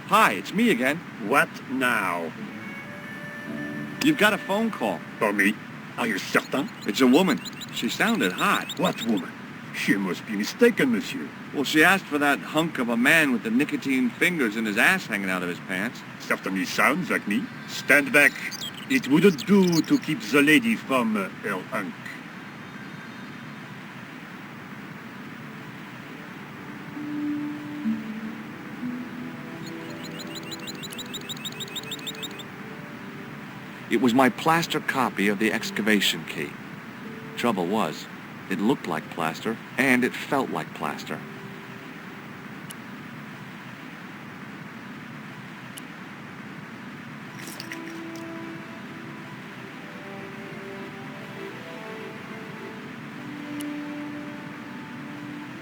Hi, it's me again. What now? You've got a phone call. For me? Are you certain? It's a woman. She sounded hot. What woman? She must be mistaken, monsieur. Well, she asked for that hunk of a man with the nicotine fingers and his ass hanging out of his pants. Certainly sounds like me. Stand back. It wouldn't do to keep the lady from her hunk. It was my plaster copy of the excavation key. Trouble was, it looked like plaster, and it felt like plaster.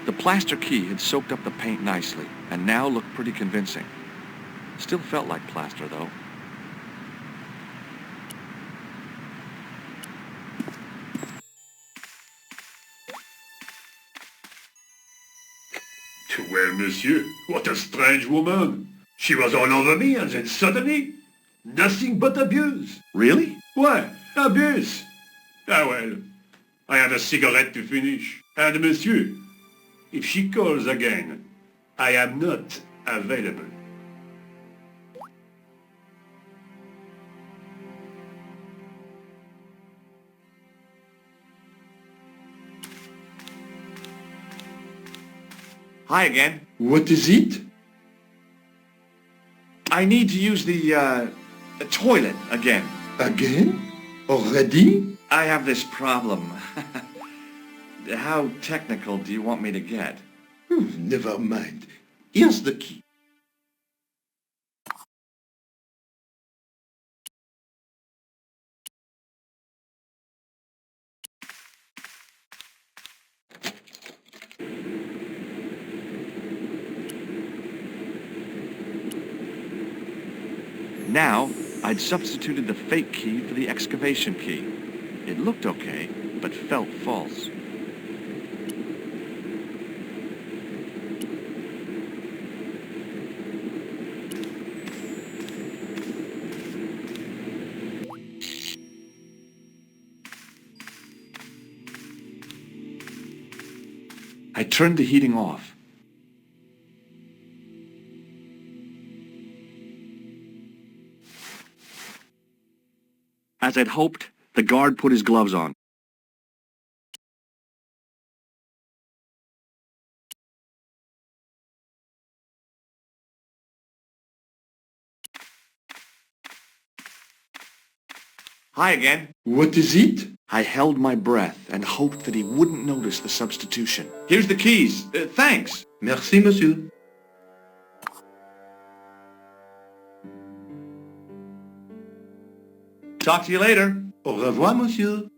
The plaster key had soaked up the paint nicely, and now looked pretty convincing. Still felt like plaster, though. Well, monsieur, what a strange woman. She was all over me and then suddenly, nothing but abuse. Really? Why, abuse? Ah well, I have a cigarette to finish. And monsieur, if she calls again, I am not available. Hi again. What is it? I need to use the toilet again. Again? Already? I have this problem. How technical do you want me to get? Never mind. Here's the key. Now, I'd substituted the fake key for the excavation key. It looked okay, but felt false. I turned the heating off. As I'd hoped, the guard put his gloves on. Hi again. What is it? I held my breath and hoped that he wouldn't notice the substitution. Here's the keys. Thanks. Merci, monsieur. Talk to you later. Au revoir, monsieur.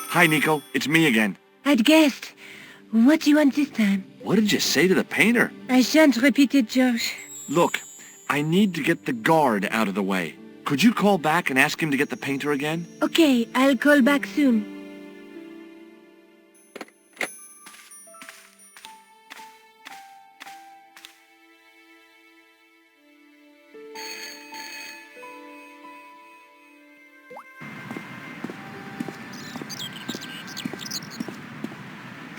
Hi, Nico. It's me again. I'd guessed. What do you want this time? What did you say to the painter? I shan't repeat it, Georges. Look, I need to get the guard out of the way. Could you call back and ask him to get the painter again? Okay, I'll call back soon.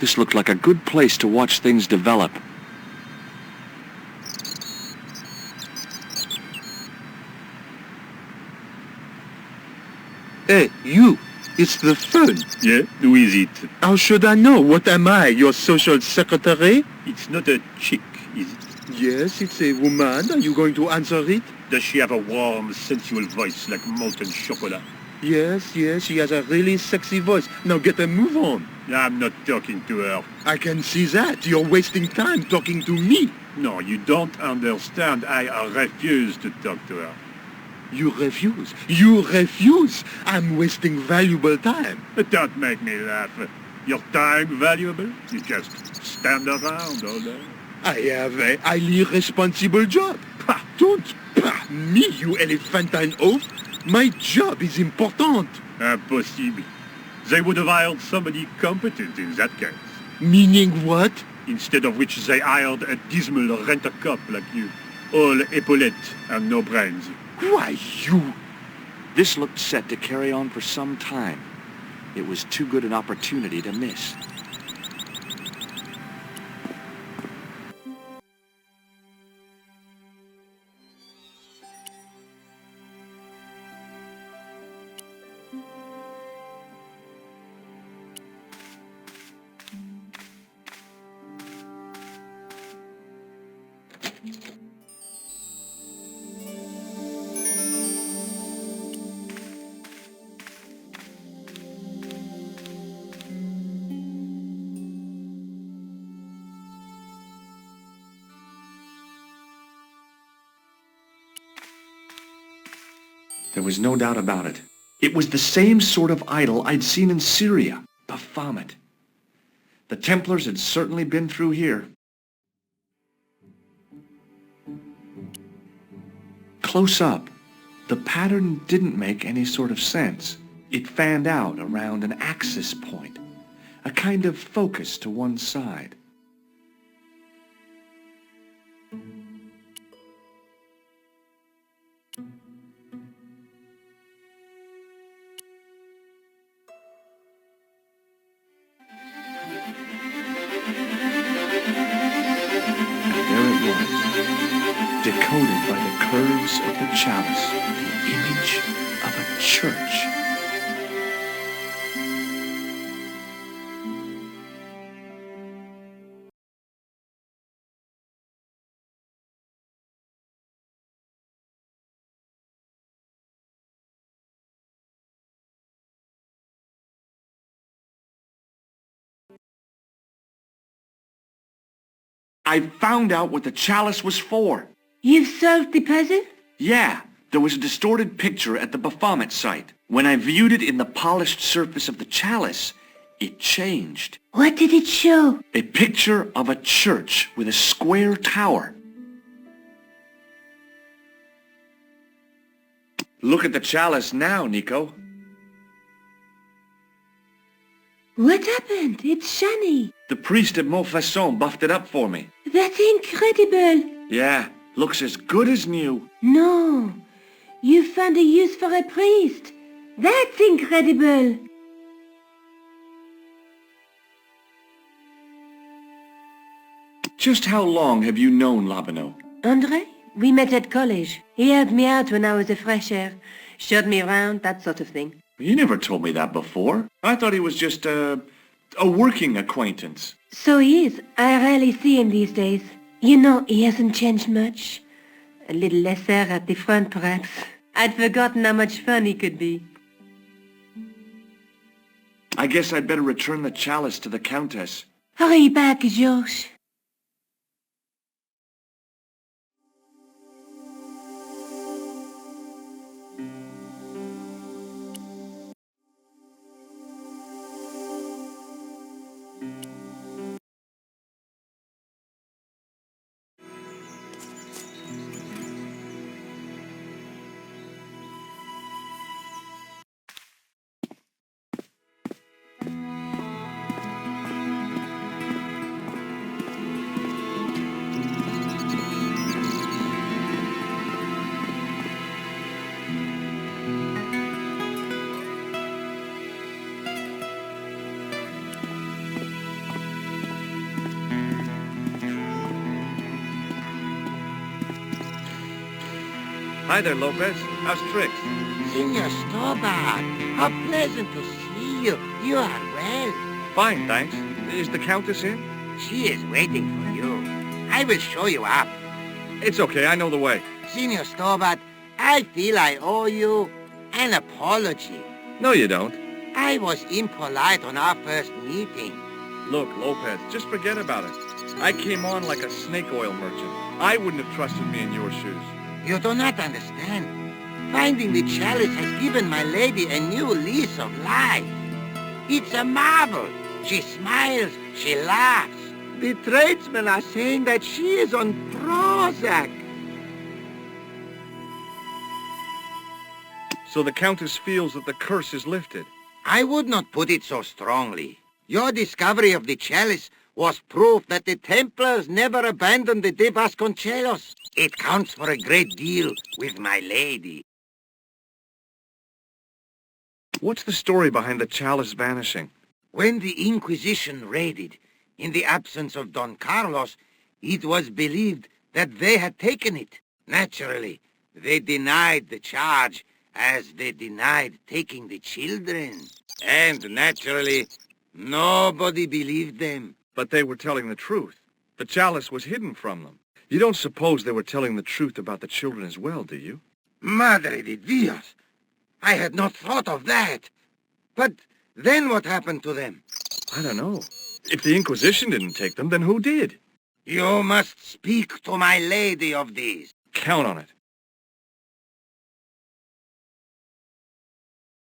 This looked like a good place to watch things develop. Hey, you! It's the phone. Yeah, who is it? How should I know? What am I, your social secretary? It's not a chick, is it? Yes, it's a woman. Are you going to answer it? Does she have a warm, sensual voice like molten chocolate? Yes, she has a really sexy voice. Now get a move on. I'm not talking to her. I can see that. You're wasting time talking to me. No, you don't understand. I refuse to talk to her. You refuse. You refuse. I'm wasting valuable time. Don't make me laugh. Your time valuable? You just stand around all day. I have a highly responsible job. Don't me, you elephantine oaf. My job is important. Impossible. They would have hired somebody competent in that case. Meaning what? Instead of which they hired a dismal rent-a-cop like you. All epaulettes and no brains. Why, you... This looked set to carry on for some time. It was too good an opportunity to miss. There was no doubt about it. It was the same sort of idol I'd seen in Syria, Baphomet. The Templars had certainly been through here. Close up, the pattern didn't make any sort of sense. It fanned out around an axis point, a kind of focus to one side. Decoded by the curves of the chalice, the image of a church. I found out what the chalice was for. You've solved the puzzle? Yeah, there was a distorted picture at the Baphomet site. When I viewed it in the polished surface of the chalice, it changed. What did it show? A picture of a church with a square tower. Look at the chalice now, Nico. What happened? It's shiny. The priest at Montfaucon buffed it up for me. That's incredible. Yeah, looks as good as new. No, you found a use for a priest. That's incredible. Just how long have you known Labano? André? We met at college. He helped me out when I was a fresher. Showed me around, that sort of thing. You never told me that before. I thought he was just a working acquaintance. So he is. I rarely see him these days. You know, he hasn't changed much. A little lesser at the front, perhaps. I'd forgotten how much fun he could be. I guess I'd better return the chalice to the Countess. Hurry back, Georges. Hi there, Lopez. How's tricks? Senor Stobart, how pleasant to see you. You are well. Fine, thanks. Is the Countess in? She is waiting for you. I will show you up. It's okay, I know the way. Senor Stobart, I feel I owe you an apology. No, you don't. I was impolite on our first meeting. Look, Lopez, just forget about it. I came on like a snake oil merchant. I wouldn't have trusted me in your shoes. You do not understand. Finding the chalice has given my lady a new lease of life. It's a marvel. She smiles, she laughs. The tradesmen are saying that she is on Prozac. So the Countess feels that the curse is lifted. I would not put it so strongly. Your discovery of the chalice was proof that the Templars never abandoned the de Vasconcellos. It counts for a great deal with my lady. What's the story behind the chalice vanishing? When the Inquisition raided, in the absence of Don Carlos, it was believed that they had taken it. Naturally, they denied the charge, as they denied taking the children. And naturally, nobody believed them. But they were telling the truth. The chalice was hidden from them. You don't suppose they were telling the truth about the children as well, do you? Madre de Dios! I had not thought of that. But then what happened to them? I don't know. If the Inquisition didn't take them, then who did? You must speak to my lady of these. Count on it.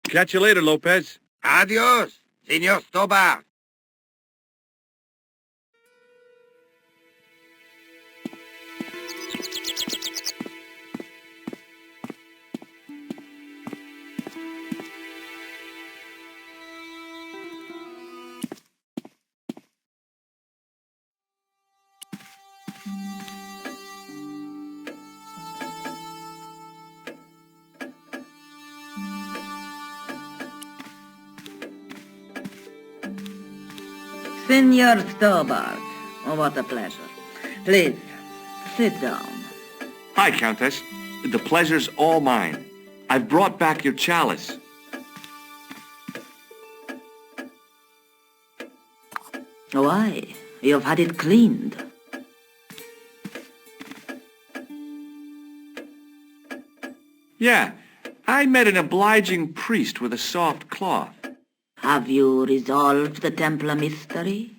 Catch you later, Lopez. Adios, Senor Stobart. Senor Stobart, what a pleasure. Please, sit down. Hi, Countess. The pleasure's all mine. I've brought back your chalice. Why? You've had it cleaned. Yeah, I met an obliging priest with a soft cloth. Have you resolved the Templar mystery?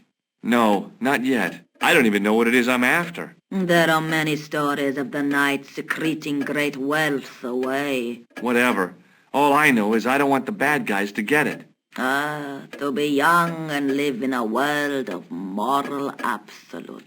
No, not yet. I don't even know what it is I'm after. There are many stories of the knights secreting great wealth away. Whatever. All I know is I don't want the bad guys to get it. Ah, to be young and live in a world of moral absolutes.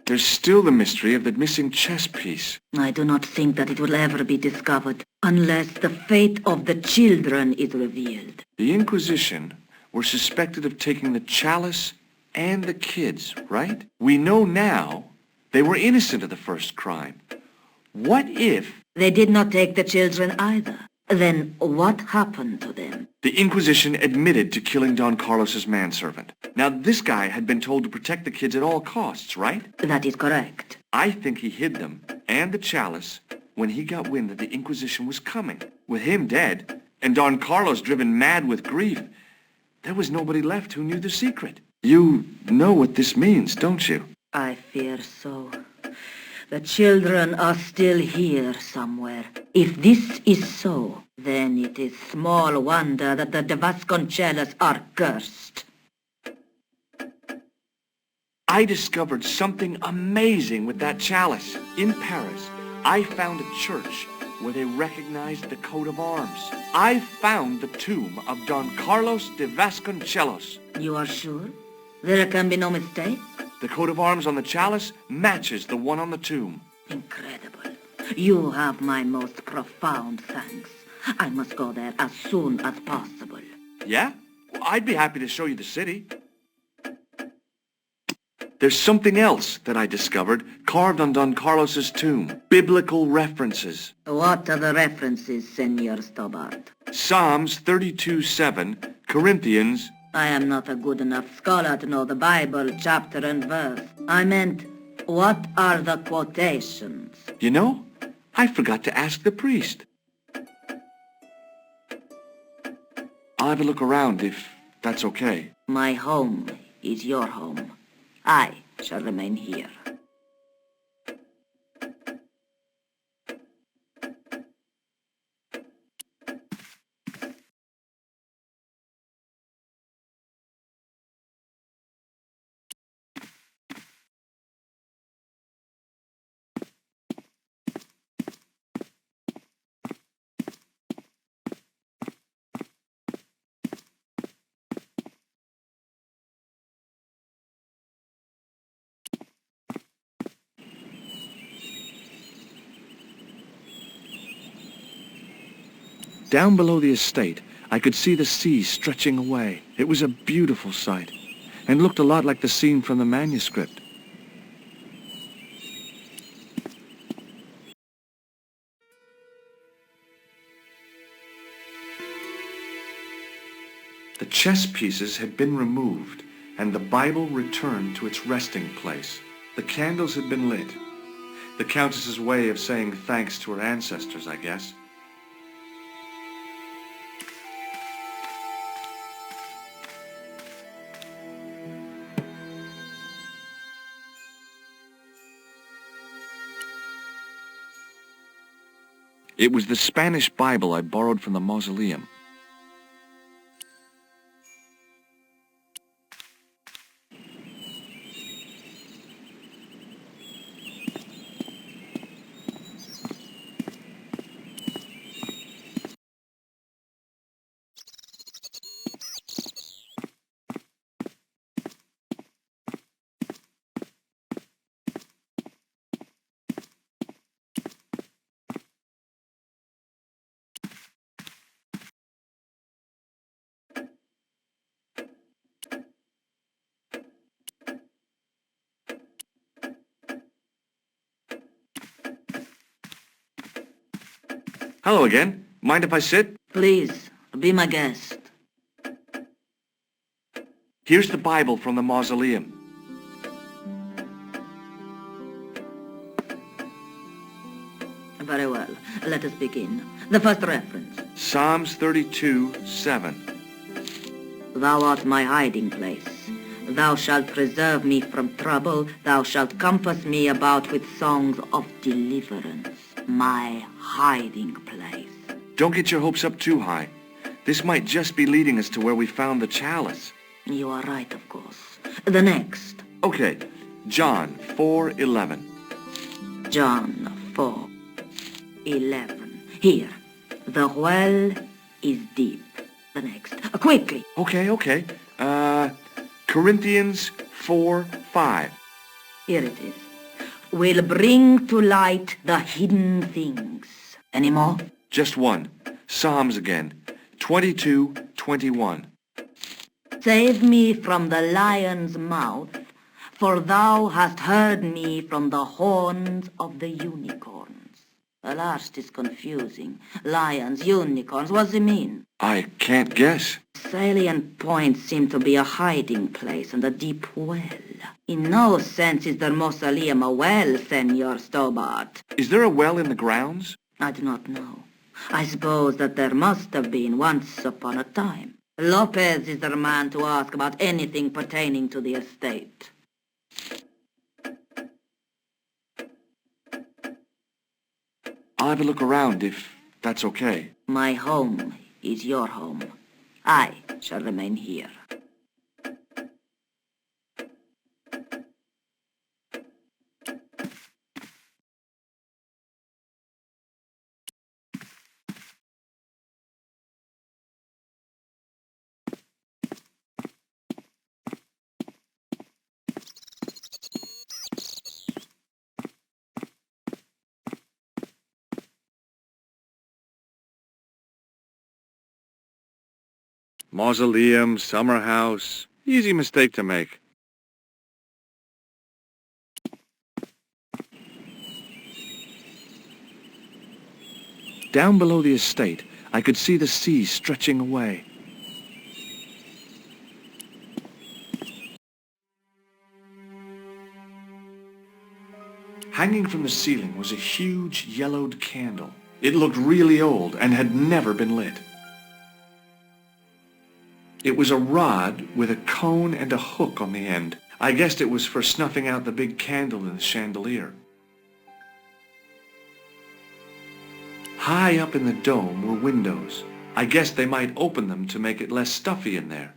There's still the mystery of the missing chess piece. I do not think that it will ever be discovered unless the fate of the children is revealed. The Inquisition were suspected of taking the chalice and the kids, right? We know now they were innocent of the first crime. What if... They did not take the children either. Then what happened to them? The Inquisition admitted to killing Don Carlos's manservant. Now, this guy had been told to protect the kids at all costs, right? That is correct. I think he hid them, and the chalice, when he got wind that the Inquisition was coming. With him dead, and Don Carlos driven mad with grief, there was nobody left who knew the secret. You know what this means, don't you? I fear so. The children are still here somewhere. If this is so, then it is small wonder that the de Vasconcellos are cursed. I discovered something amazing with that chalice. In Paris, I found a church where they recognized the coat of arms. I found the tomb of Don Carlos de Vasconcellos. You are sure? There can be no mistake? The coat of arms on the chalice matches the one on the tomb. Incredible. You have my most profound thanks. I must go there as soon as possible. Yeah? Well, I'd be happy to show you the city. There's something else that I discovered carved on Don Carlos's tomb. Biblical references. What are the references, Senor Stobart? Psalms 32:7, Corinthians I am not a good enough scholar to know the Bible chapter and verse. I meant, what are the quotations? You know, I forgot to ask the priest. I'll have a look around if that's okay. My home is your home. I shall remain here. Down below the estate, I could see the sea stretching away. It was a beautiful sight, and looked a lot like the scene from the manuscript. The chess pieces had been removed, and the Bible returned to its resting place. The candles had been lit. The Countess's way of saying thanks to her ancestors, I guess. It was the Spanish Bible I borrowed from the mausoleum. Hello again. Mind if I sit? Please, be my guest. Here's the Bible from the mausoleum. Very well. Let us begin. The first reference. Psalms 32:7. Thou art my hiding place. Thou shalt preserve me from trouble. Thou shalt compass me about with songs of deliverance. My hiding place. Don't get your hopes up too high. This might just be leading us to where we found the chalice. You are right, of course. The next. Okay, John 4:11. John 4:11. Here. The well is deep. The next. Quickly. Okay. Corinthians 4:5. Here it is. Will bring to light the hidden things. Any more? Just one. Psalms again. 22:21. Save me from the lion's mouth, for thou hast heard me from the horns of the unicorns. The last is confusing. Lions, unicorns, what does it mean? I can't guess. Salient points seem to be a hiding place and a deep well. In no sense is the mausoleum a well, Senor Stobart. Is there a well in the grounds? I do not know. I suppose that there must have been once upon a time. Lopez is the man to ask about anything pertaining to the estate. I'll have a look around if that's okay. My home is your home. I shall remain here. Mausoleum, summer house. Easy mistake to make. Down below the estate, I could see the sea stretching away. Hanging from the ceiling was a huge yellowed candle. It looked really old and had never been lit. It was a rod with a cone and a hook on the end. I guessed it was for snuffing out the big candle in the chandelier. High up in the dome were windows. I guessed they might open them to make it less stuffy in there.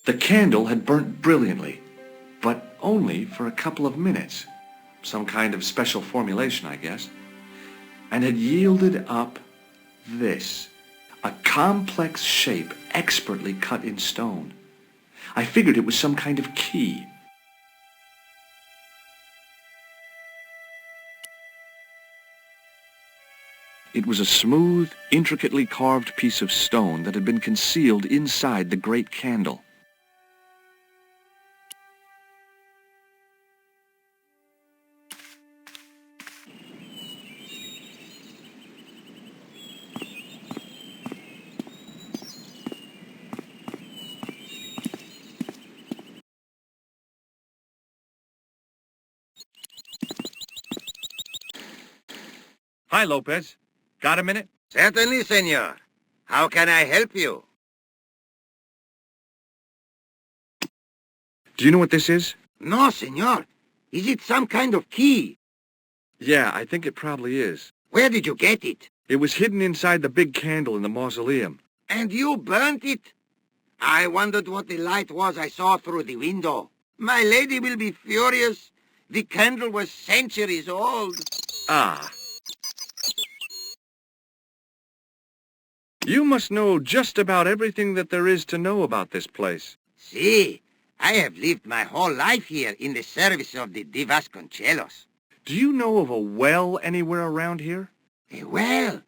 The candle had burnt brilliantly, but only for a couple of minutes. Some kind of special formulation, I guess. And had yielded up this, a complex shape expertly cut in stone. I figured it was some kind of key. It was a smooth, intricately carved piece of stone that had been concealed inside the great candle. Hi, Lopez. Got a minute? Certainly, senor. How can I help you? Do you know what this is? No, senor. Is it some kind of key? Yeah, I think it probably is. Where did you get it? It was hidden inside the big candle in the mausoleum. And you burnt it? I wondered what the light was I saw through the window. My lady will be furious. The candle was centuries old. Ah. You must know just about everything that there is to know about this place. See, I have lived my whole life here in the service of the VASCONCELLOS. Do you know of a well anywhere around here? A well?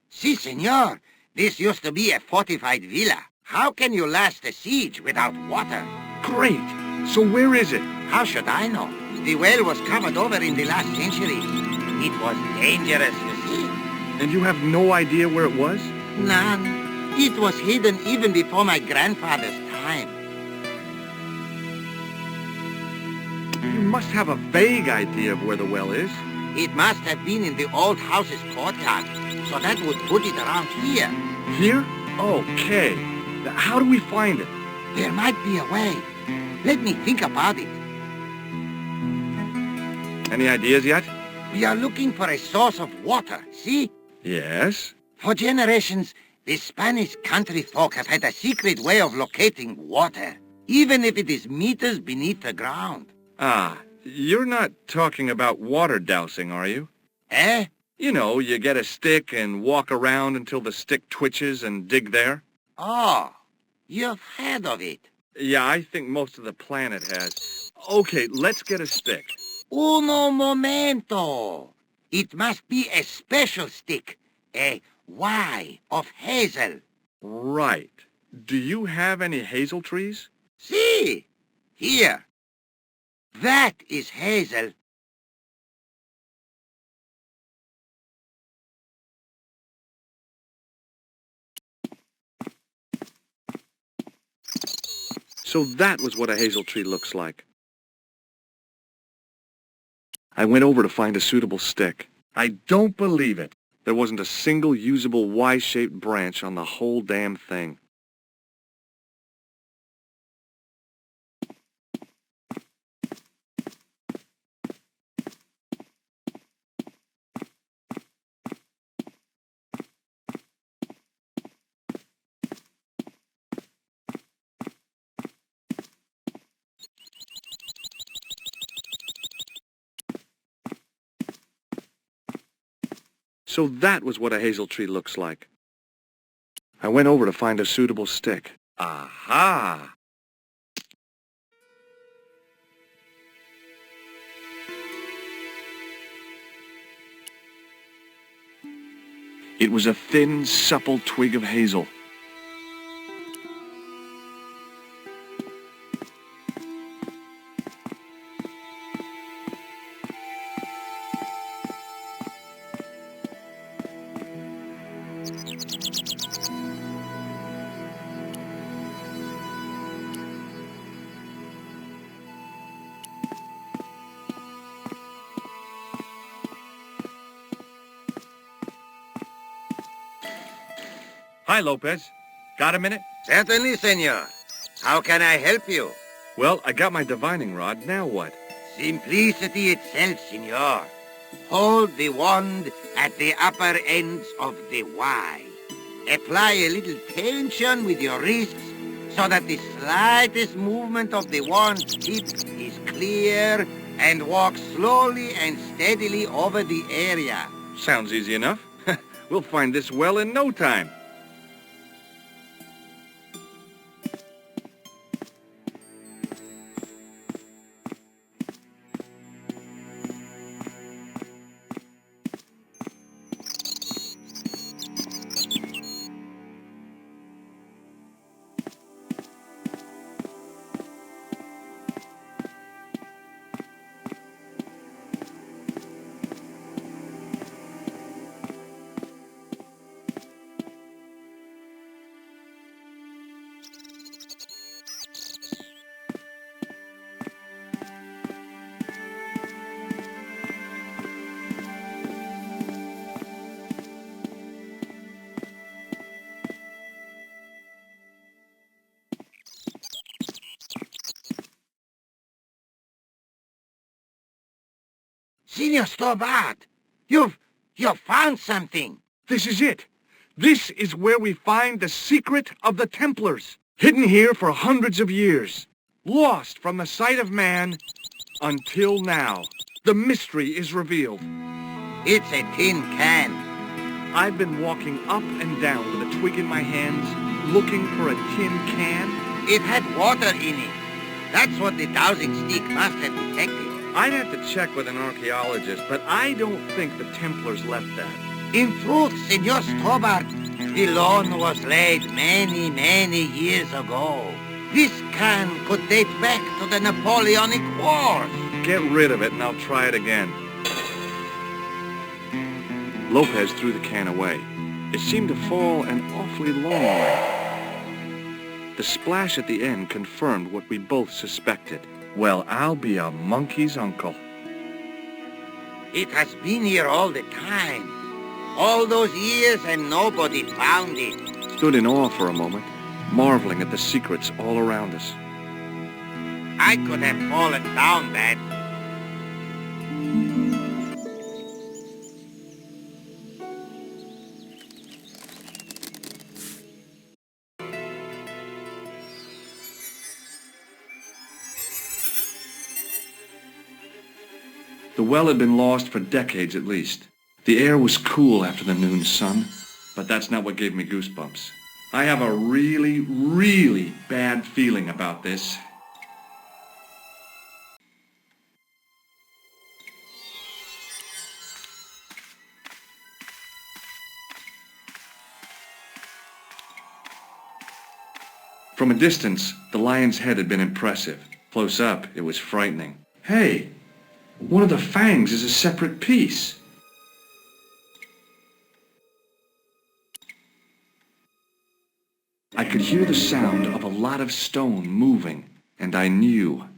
Si, senor. This used to be a fortified villa. How can you last a siege without water? Great! So where is it? How should I know? The well was covered over in the last century. It was dangerous, you see. And you have no idea where it was? None. It was hidden even before my grandfather's time. You must have a vague idea of where the well is. It must have been in the old house's courtyard, so that would put it around here. Here? Okay. Now, how do we find it? There might be a way. Let me think about it. Any ideas yet? We are looking for a source of water, see? Yes? For generations, the Spanish country folk have had a secret way of locating water, even if it is meters beneath the ground. Ah, you're not talking about water dousing, are you? Eh? You know, you get a stick and walk around until the stick twitches and dig there. Oh, you've heard of it. Yeah, I think most of the planet has. Okay, let's get a stick. Uno momento. It must be a special stick, a Y of hazel. Right. Do you have any hazel trees? See, here. That is hazel. So that was what a hazel tree looks like. I went over to find a suitable stick. I don't believe it. There wasn't a single usable Y-shaped branch on the whole damn thing. So that was what a hazel tree looks like. I went over to find a suitable stick. Aha! It was a thin, supple twig of hazel. Hi, Lopez. Got a minute? Certainly, senor. How can I help you? Well, I got my divining rod. Now what? Simplicity itself, senor. Hold the wand at the upper ends of the Y. Apply a little tension with your wrists so that the slightest movement of the wand's tip is clear, and walk slowly and steadily over the area. Sounds easy enough. We'll find this well in no time. Senor Stobart, you've found something. This is it. This is where we find the secret of the Templars. Hidden here for hundreds of years. Lost from the sight of man until now. The mystery is revealed. It's a tin can. I've been walking up and down with a twig in my hands, looking for a tin can. It had water in it. That's what the dowsing stick must have detected. I'd have to check with an archaeologist, but I don't think the Templars left that. In truth, Senor Stobart, the loan was laid many, many years ago. This can could date back to the Napoleonic Wars. Get rid of it and I'll try it again. Lopez threw the can away. It seemed to fall an awfully long way. The splash at the end confirmed what we both suspected. Well, I'll be a monkey's uncle. It has been here all the time. All those years and nobody found it. Stood in awe for a moment, marveling at the secrets all around us. I could have fallen down that. The well had been lost for decades at least. The air was cool after the noon sun, but that's not what gave me goosebumps. I have a really, really bad feeling about this. From a distance, the lion's head had been impressive. Close up, it was frightening. Hey, one of the fangs is a separate piece. I could hear the sound of a lot of stone moving, and I knew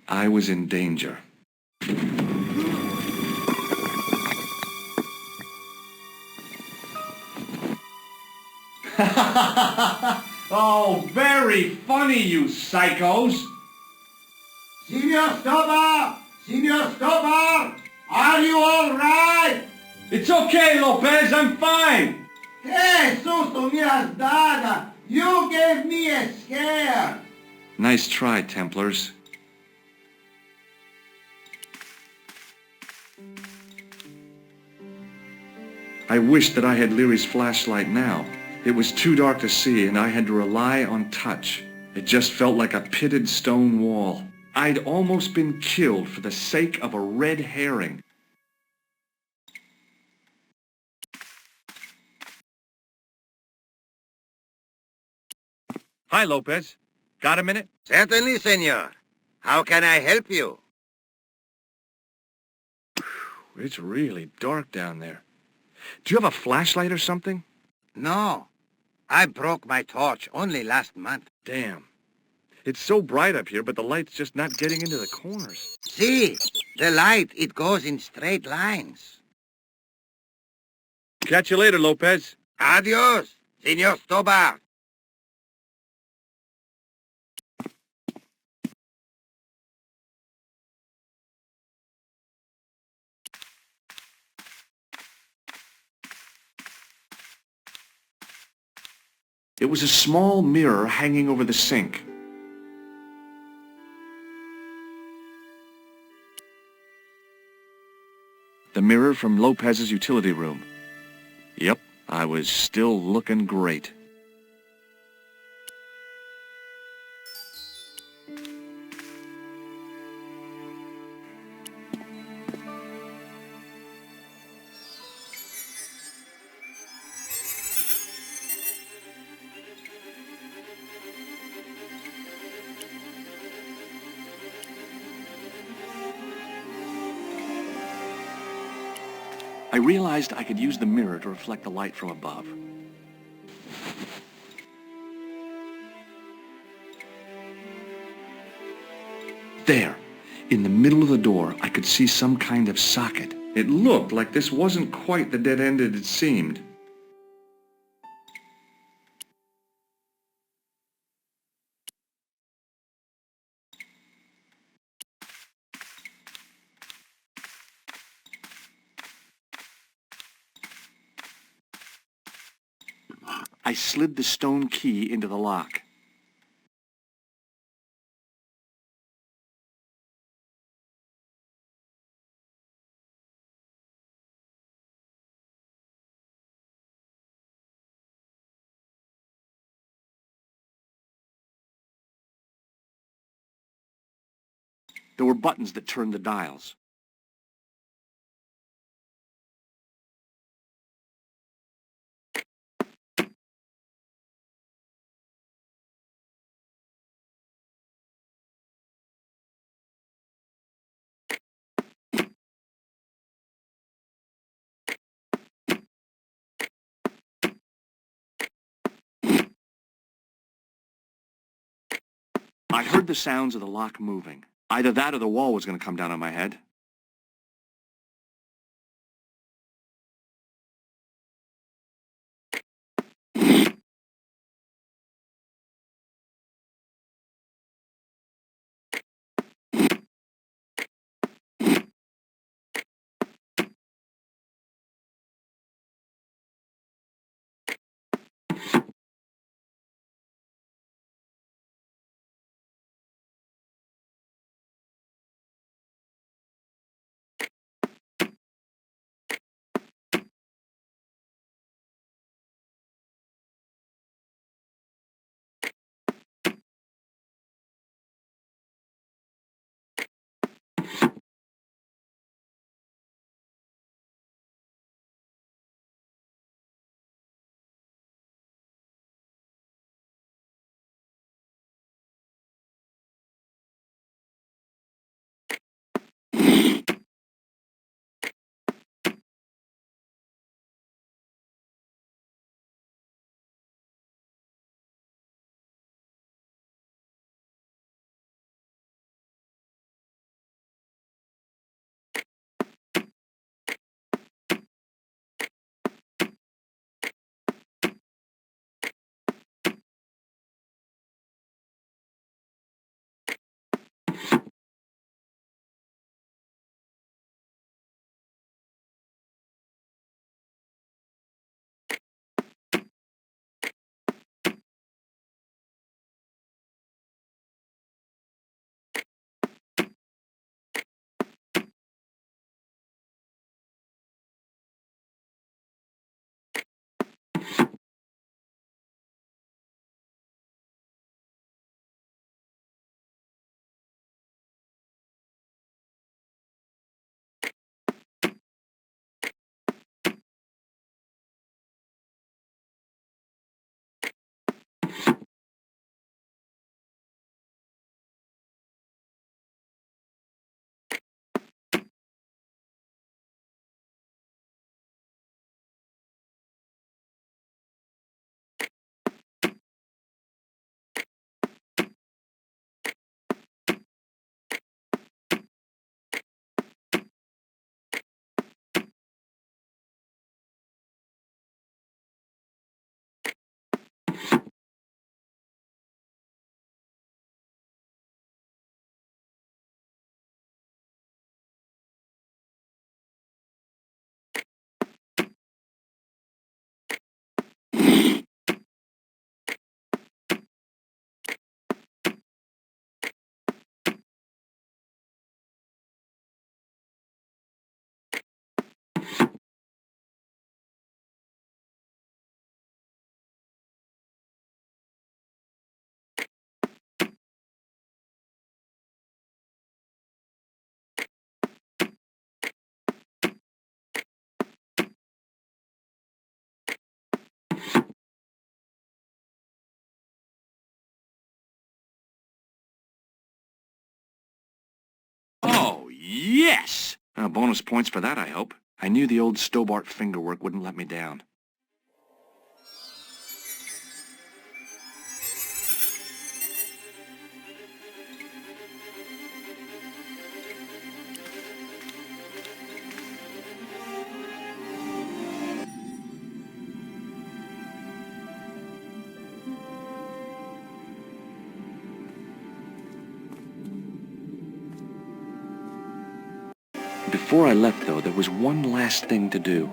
I was in danger. Oh, very funny, you psychos! Signor Stobart! Signor Stobart! Are you all right? It's okay, Lopez, I'm fine! Hey, susto me has dado! You gave me a scare! Nice try, Templars. I wished that I had Leary's flashlight now. It was too dark to see, and I had to rely on touch. It just felt like a pitted stone wall. I'd almost been killed for the sake of a red herring. Hi, Lopez. Got a minute? Certainly, senor. How can I help you? It's really dark down there. Do you have a flashlight or something? No. I broke my torch only last month. Damn. It's so bright up here, but the light's just not getting into the corners. See, the light, it goes in straight lines. Catch you later, Lopez. Adios, Senor Stobart. It was a small mirror hanging over the sink. The mirror from Lopez's utility room. Yep, I was still looking great. I realized I could use the mirror to reflect the light from above. There, in the middle of the door, I could see some kind of socket. It looked like this wasn't quite the dead end it had seemed. I slid the stone key into the lock. There were buttons that turned the dials. I heard the sounds of the lock moving. Either that or the wall was going to come down on my head. Yes! Bonus points for that, I hope. I knew the old Stobart fingerwork wouldn't let me down. Before I left, though, there was one last thing to do.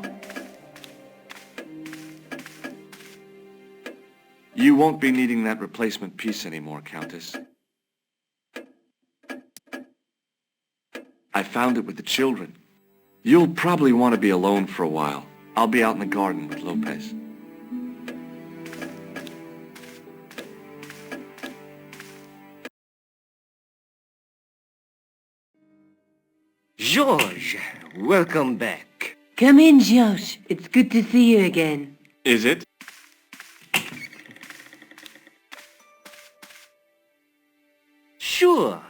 You won't be needing that replacement piece anymore, Countess. I found it with the children. You'll probably want to be alone for a while. I'll be out in the garden with Lopez. George, welcome back. Come in, George. It's good to see you again. Is it? Sure.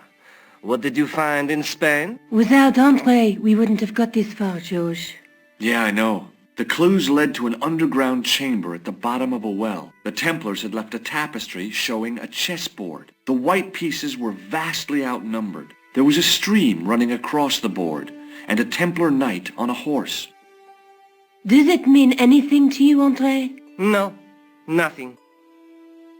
What did you find in Spain? Without Andre, we wouldn't have got this far, George. Yeah, I know. The clues led to an underground chamber at the bottom of a well. The Templars had left a tapestry showing a chessboard. The white pieces were vastly outnumbered. There was a stream running across the board, and a Templar knight on a horse. Does it mean anything to you, Andre? No, nothing.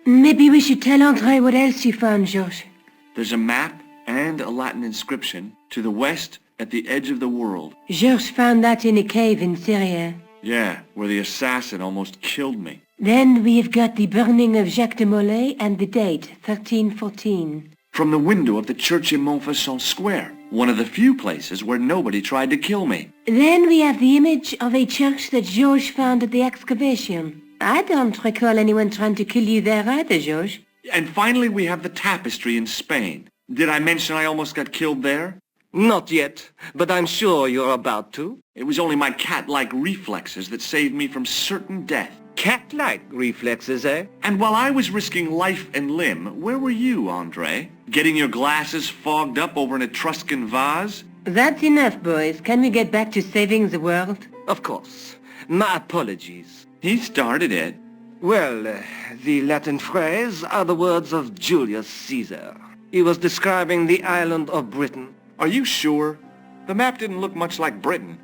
Maybe we should tell Andre what else you found, George. There's a map and a Latin inscription to the west at the edge of the world. George found that in a cave in Syria. Yeah, where the assassin almost killed me. Then we've got the burning of Jacques de Molay and the date, 1314. From the window of the church in Montfaucon Square, one of the few places where nobody tried to kill me. Then we have the image of a church that George found at the excavation. I don't recall anyone trying to kill you there either, George. And finally we have the tapestry in Spain. Did I mention I almost got killed there? Not yet, but I'm sure you're about to. It was only my cat-like reflexes that saved me from certain death. Cat-like reflexes, eh? And while I was risking life and limb, where were you, Andre? Getting your glasses fogged up over an Etruscan vase? That's enough, boys. Can we get back to saving the world? Of course. My apologies. He started it. Well, the Latin phrase are the words of Julius Caesar. He was describing the island of Britain. Are you sure? The map didn't look much like Britain.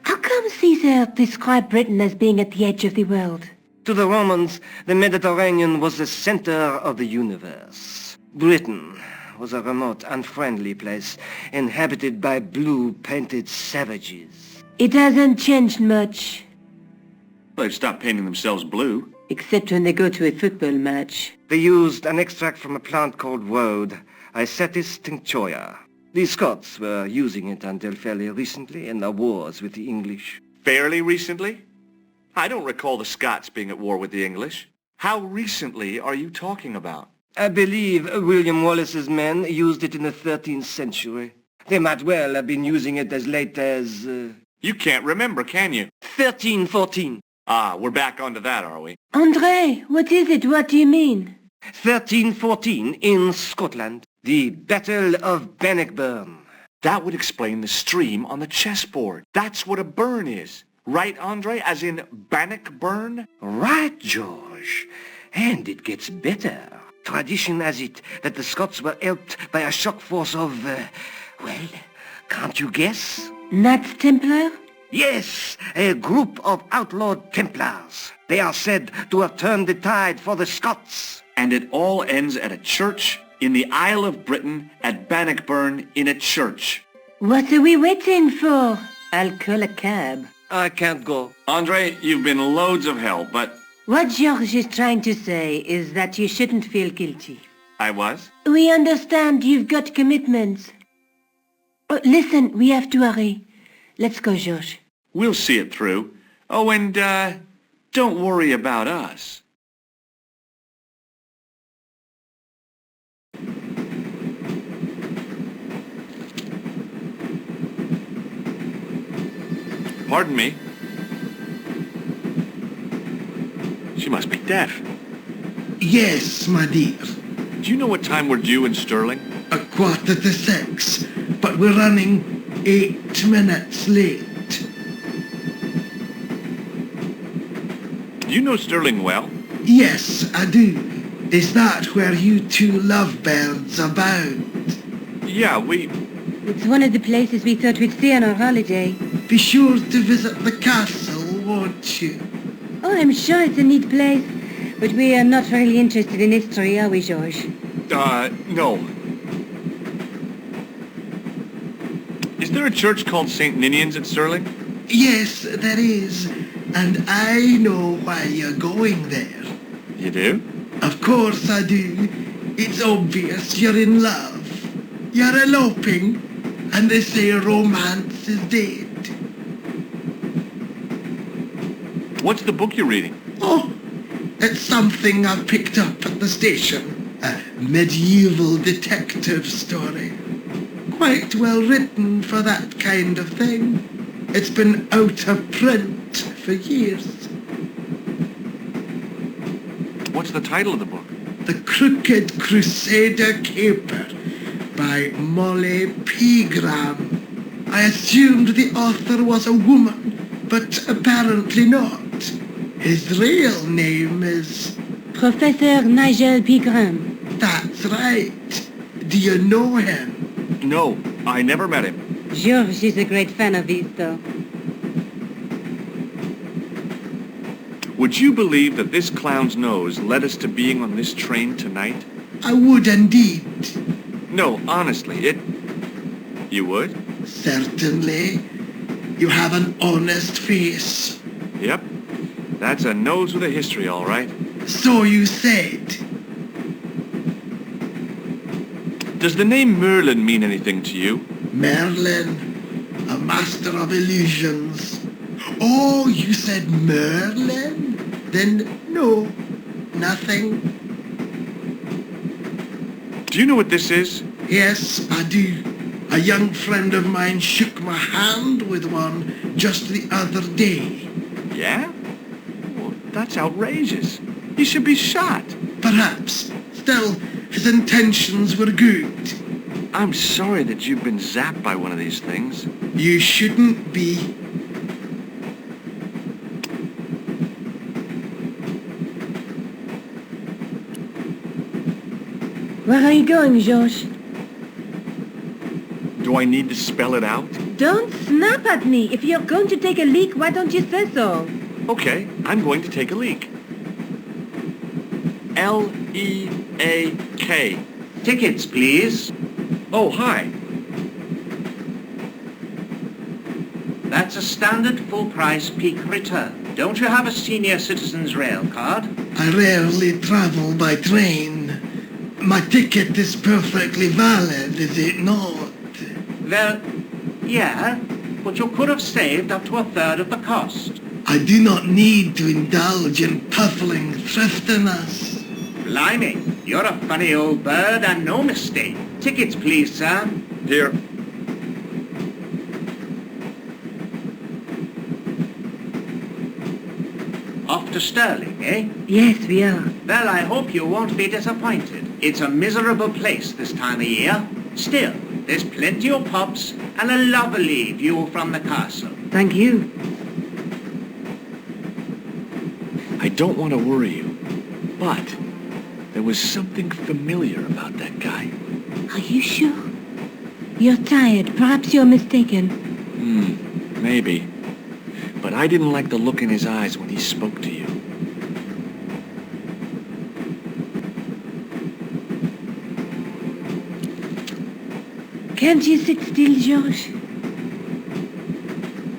How come Caesar described Britain as being at the edge of the world? To the Romans, the Mediterranean was the center of the universe. Britain was a remote, unfriendly place, inhabited by blue-painted savages. It hasn't changed much. They've stopped painting themselves blue. Except when they go to a football match. They used an extract from a plant called woad, Icetis tinctoria. The Scots were using it until fairly recently in their wars with the English. Fairly recently? I don't recall the Scots being at war with the English. How recently are you talking about? I believe William Wallace's men used it in the 13th century. They might well have been using it as late as... You can't remember, can you? 1314. Ah, we're back onto that, are we? Andre, what is it? What do you mean? 1314 in Scotland. The Battle of Bannockburn. That would explain the stream on the chessboard. That's what a burn is. Right, Andre? As in Bannockburn? Right, George. And it gets better. Tradition has it that the Scots were helped by a shock force of, well, can't you guess? Knights Templar? Yes, a group of outlawed Templars. They are said to have turned the tide for the Scots. And it all ends at a church in the Isle of Britain at Bannockburn in a church. What are we waiting for? I'll call a cab. I can't go. Andre, you've been loads of help, but... What George is trying to say is that you shouldn't feel guilty. I was? We understand you've got commitments. Oh, listen, we have to hurry. Let's go, George. We'll see it through. Oh, and, don't worry about us. Pardon me. She must be deaf. Yes, my dear. Do you know what time we're due in Stirling? 6:15. but we're running 8 minutes late. Do you know Stirling well? Yes, I do. Is that where you two lovebirds abound? Yeah, we... It's one of the places we thought we'd see on our holiday. Be sure to visit the castle, won't you? Oh, I'm sure it's a neat place. But we are not really interested in history, are we, George? No. Is there a church called St. Ninian's at Stirling? Yes, there is. And I know why you're going there. You do? Of course I do. It's obvious you're in love. You're eloping, and they say romance is dead. What's the book you're reading? Oh, it's something I picked up at the station. A medieval detective story. Quite well written for that kind of thing. It's been out of print for years. What's the title of the book? The Crooked Crusader Caper by Molly Pegram. I assumed the author was a woman, but apparently not. His real name is... Professor Nigel Pegram. That's right. Do you know him? No, I never met him. George is a great fan of his, though. Would you believe that this clown's nose led us to being on this train tonight? I would indeed. No, honestly, You would? Certainly. You have an honest face. Yep. That's a nose with a history, all right. So you said. Does the name Merlin mean anything to you? Merlin, a master of illusions. Oh, you said Merlin? Then no, nothing. Do you know what this is? Yes, I do. A young friend of mine shook my hand with one just the other day. Yeah? Well, that's outrageous. He should be shot. Perhaps. Still, his intentions were good. I'm sorry that you've been zapped by one of these things. You shouldn't be. Where are you going, George? Do I need to spell it out? Don't snap at me. If you're going to take a leak, why don't you say so? Okay, I'm going to take a leak. L-E-A-K. Tickets, please. Oh, hi. That's a standard full-price peak return. Don't you have a senior citizen's rail card? I rarely travel by train. My ticket is perfectly valid, is it not? Well, yeah, but you could have saved up to a third of the cost. I do not need to indulge in puffling thriftiness. Blimey, you're a funny old bird and no mistake. Tickets, please, sir. Here. Off to Stirling, eh? Yes, we are. Well, I hope you won't be disappointed. It's a miserable place this time of year. Still, there's plenty of pubs and a lovely view from the castle. Thank you. I don't want to worry you, but there was something familiar about that guy. Are you sure? You're tired. Perhaps you're mistaken. Maybe. But I didn't like the look in his eyes when he spoke to you. Can't you sit still, George?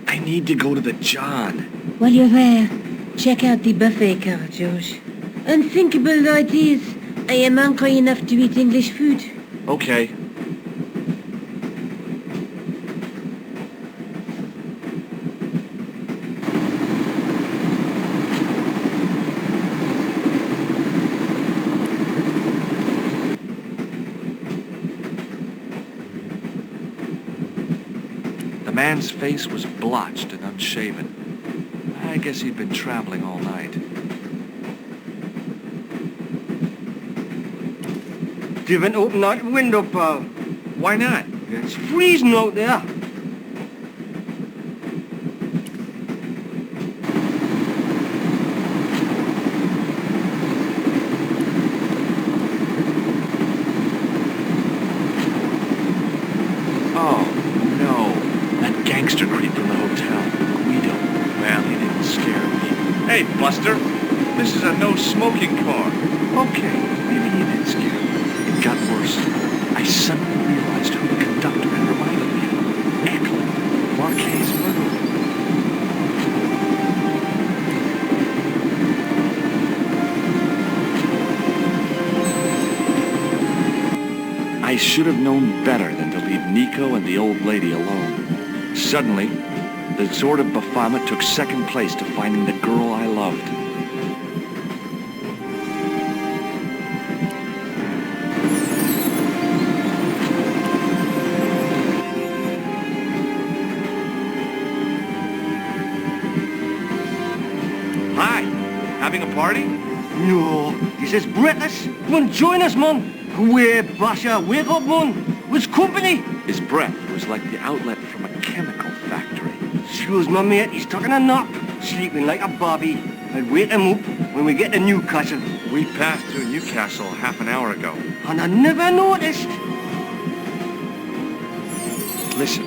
I need to go to the John. While you're there, check out the buffet car, George. Unthinkable though it is, I am hungry enough to eat English food. Okay. The man's face was blotched and unshaven. I guess he'd been traveling all night. You haven't opened that window, pal. Why not? It's freezing out there. Oh, no. That gangster creep from the hotel. Guido. Well, he didn't scare me. Hey, Buster. This is a no-smoking car. Okay, maybe he did scare me. It got worse. I suddenly realized who the conductor had reminded me of. Eklund, Marquet's murderer. I should have known better than to leave Nico and the old lady alone. Suddenly, the sword of Baphomet took second place to finding the girl I loved. Hi. Having a party? No, this is British. Come on, join us, man. Away, Basher, wake up, man. What's company? His breath was like the outlet from a chemical factory. Excuse my mate, he's taking a nap. Sleeping like a bobby. I'll wake him up when we get to Newcastle. We passed through Newcastle half an hour ago. And I never noticed. Listen,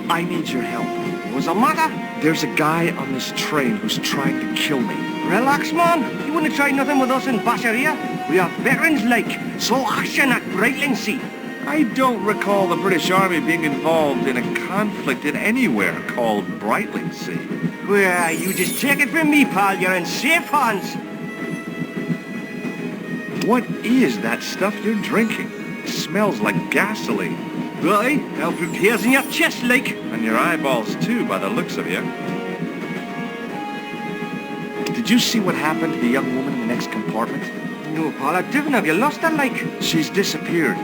I need your help. What's the matter? There's a guy on this train who's trying to kill me. Relax, man. You wouldn't try nothing with us in Basharia. We are veterans like, so action at Brightlingsea. I don't recall the British Army being involved in a conflict in anywhere called Brightlingsea. Well, you just take it from me, pal. You're in safe hands. What is that stuff you're drinking? It smells like gasoline. Right, I'll put hairs in your chest, like. And your eyeballs, too, by the looks of you. Did you see what happened to the young woman in the next compartment? No, pal, I didn't. Have you lost her, like? She's disappeared.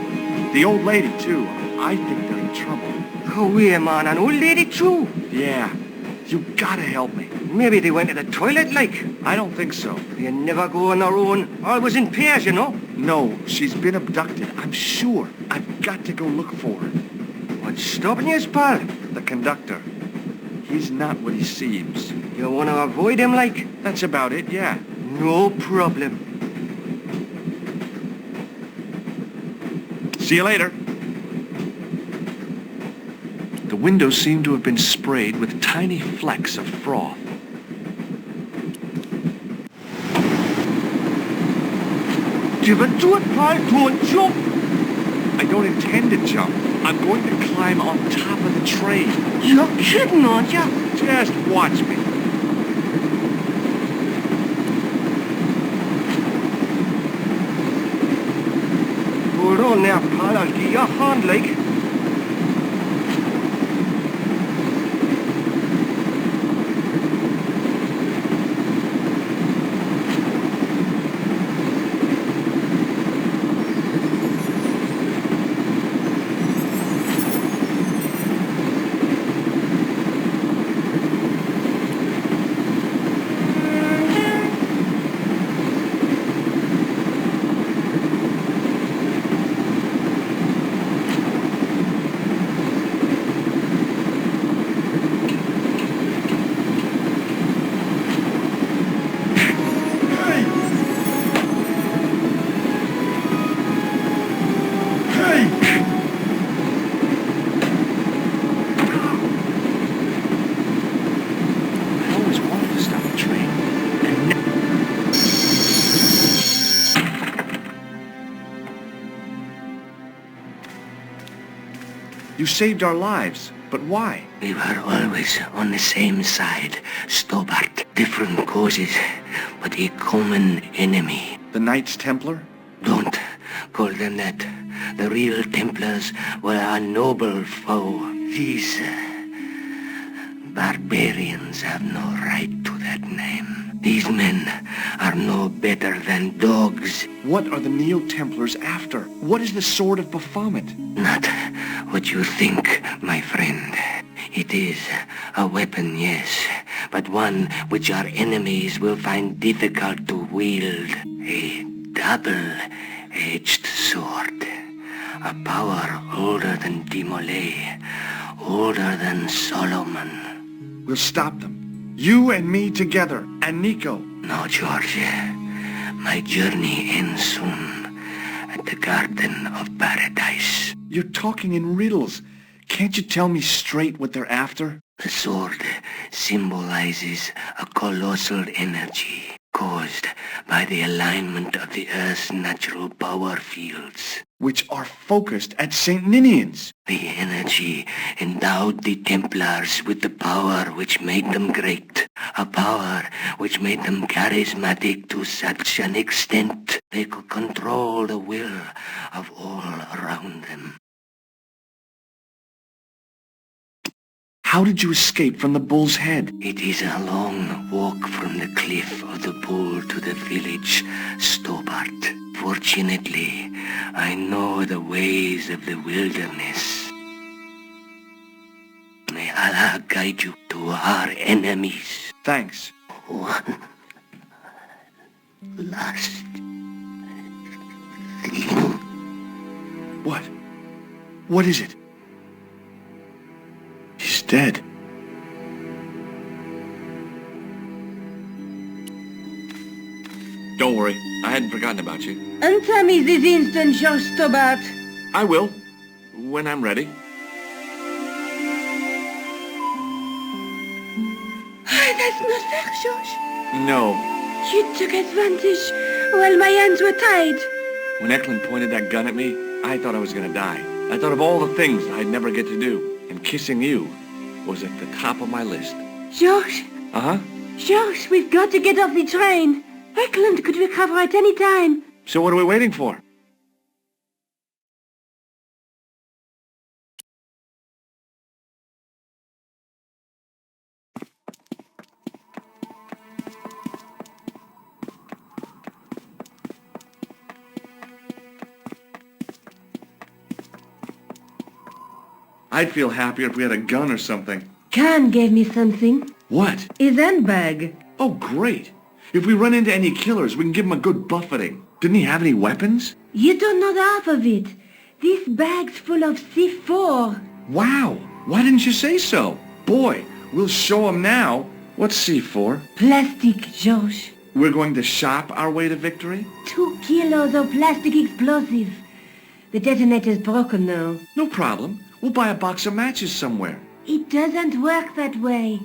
The old lady, too. I think they're in trouble. Oh, yeah, man. An old lady, too. Yeah. You gotta help me. Maybe they went to the toilet, like. I don't think so. They never go on their own. Always in pairs, you know. No, she's been abducted. I'm sure. I've got to go look for her. What's stopping you, pal? The conductor. He's not what he seems. You want to avoid him, like? That's about it, yeah. No problem. See you later. The windows seem to have been sprayed with tiny flecks of froth. Give it to it, pal. Don't jump. I don't intend to jump. I'm going to climb on top of the train. You're kidding, aren't you? Just watch me. Hold on now, pal. I'll give you a hand, like. You saved our lives, but why? We were always on the same side, Stobart. Different causes, but a common enemy. The Knights Templar? Don't call them that. The real Templars were a noble foe. These barbarians have no right to that name. These men are no better than dogs. What are the Neo-Templars after? What is the Sword of Baphomet? Not what you think, my friend. It is a weapon, yes, but one which our enemies will find difficult to wield. A double-edged sword. A power older than Demolay, older than Solomon. We'll stop them. You and me together, and Nico. No, George. My journey ends soon at the Garden of Paradise. You're talking in riddles. Can't you tell me straight what they're after? The sword symbolizes a colossal energy caused by the alignment of the Earth's natural power fields. Which are focused at St. Ninian's. The energy endowed the Templars with the power which made them great. A power which made them charismatic to such an extent they could control the will of all around them. How did you escape from the bull's head? It is a long walk from the cliff of the bull to the village Stobart. Fortunately, I know the ways of the wilderness. May Allah guide you to our enemies. Thanks. One last thing. What? What is it? He's dead. Don't worry. I hadn't forgotten about you. Answer me this instant, George Stobart. I will. When I'm ready. That's not fair, George. No. You took advantage while my hands were tied. When Eklund pointed that gun at me, I thought I was gonna die. I thought of all the things I'd never get to do. And kissing you was at the top of my list. George. Uh-huh. George, we've got to get off the train. Eklund could recover at any time. So what are we waiting for? I'd feel happier if we had a gun or something. Khan gave me something. What? His handbag. Oh, great. If we run into any killers, we can give them a good buffeting. Didn't he have any weapons? You don't know the half of it. This bag's full of C4. Wow. Why didn't you say so? Boy, we'll show them now. What's C4? Plastic, George. We're going to shop our way to victory? 2 kilos of plastic explosive. The detonator's broken now. No problem. We'll buy a box of matches somewhere. It doesn't work that way.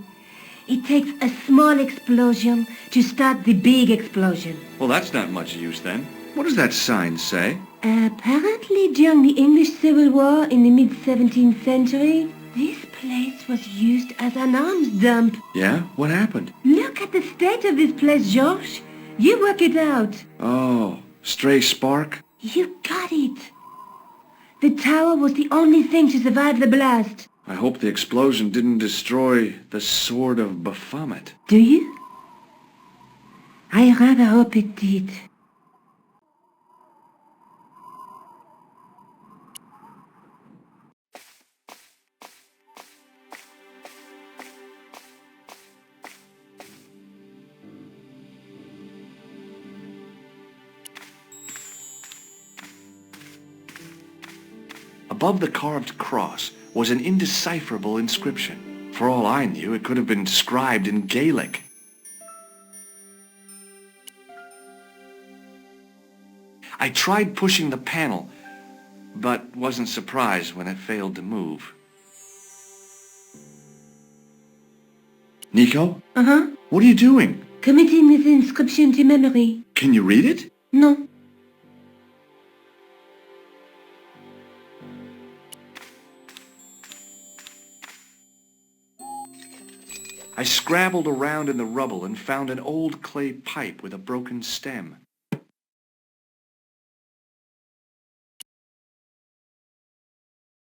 It takes a small explosion to start the big explosion. Well, that's not much use then. What does that sign say? Apparently during the English Civil War in the mid-17th century, this place was used as an arms dump. Yeah? What happened? Look at the state of this place, George. You work it out. Oh, stray spark? You got it. The tower was the only thing to survive the blast. I hope the explosion didn't destroy the Sword of Baphomet. Do you? I rather hope it did. Above the carved cross was an indecipherable inscription. For all I knew, it could have been scribed in Gaelic. I tried pushing the panel, but wasn't surprised when it failed to move. Nico? Uh-huh. What are you doing? Committing this inscription to memory. Can you read it? No. I scrabbled around in the rubble and found an old clay pipe with a broken stem.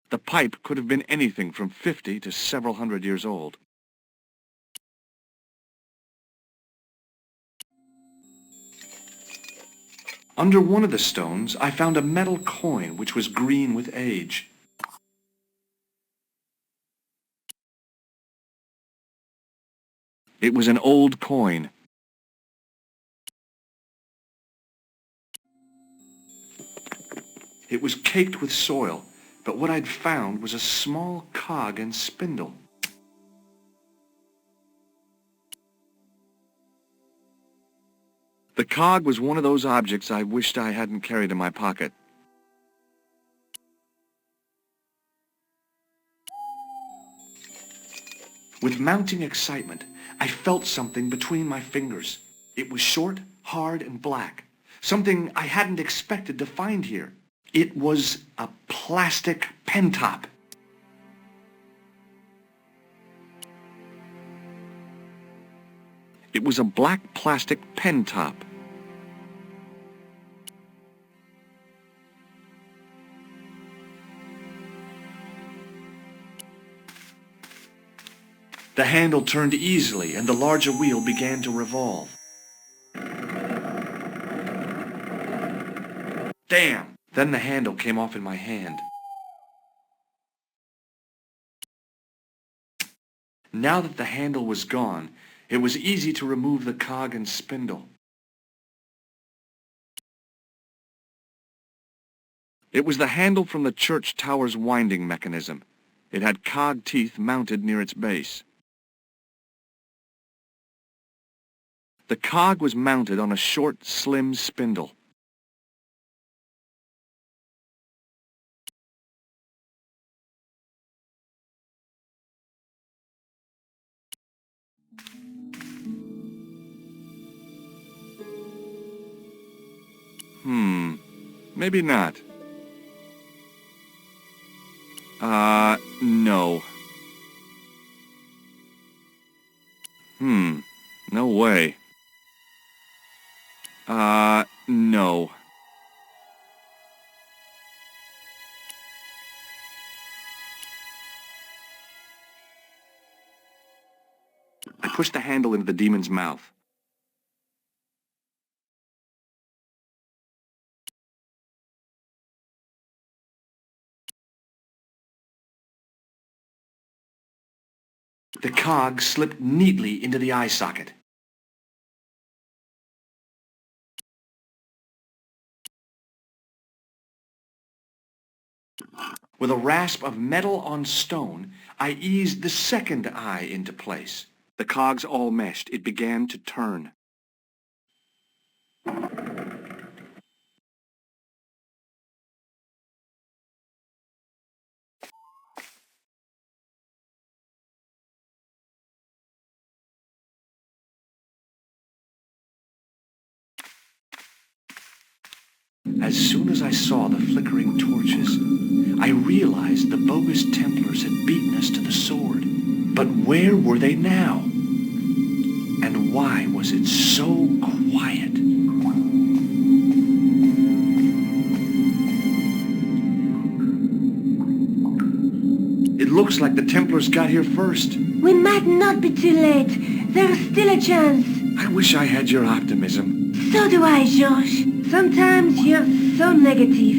The pipe could have been anything from 50 to several hundred years old. Under one of the stones, I found a metal coin which was green with age. It was an old coin. It was caked with soil, but what I'd found was a small cog and spindle. The cog was one of those objects I wished I hadn't carried in my pocket. With mounting excitement, I felt something between my fingers. It was short, hard, and black. Something I hadn't expected to find here. It was a plastic pen top. It was a black plastic pen top. The handle turned easily, and the larger wheel began to revolve. Damn! Then the handle came off in my hand. Now that the handle was gone, it was easy to remove the cog and spindle. It was the handle from the church tower's winding mechanism. It had cog teeth mounted near its base. The cog was mounted on a short, slim spindle. Maybe not. No. No way. No. I pushed the handle into the demon's mouth. The cog slipped neatly into the eye socket. With a rasp of metal on stone, I eased the second eye into place. The cogs all meshed. It began to turn. As soon as I saw the flickering torches, I realized the bogus Templars had beaten us to the sword. But where were they now? And why was it so quiet? It looks like the Templars got here first. We might not be too late. There's still a chance. I wish I had your optimism. So do I, George. Sometimes you're so negative.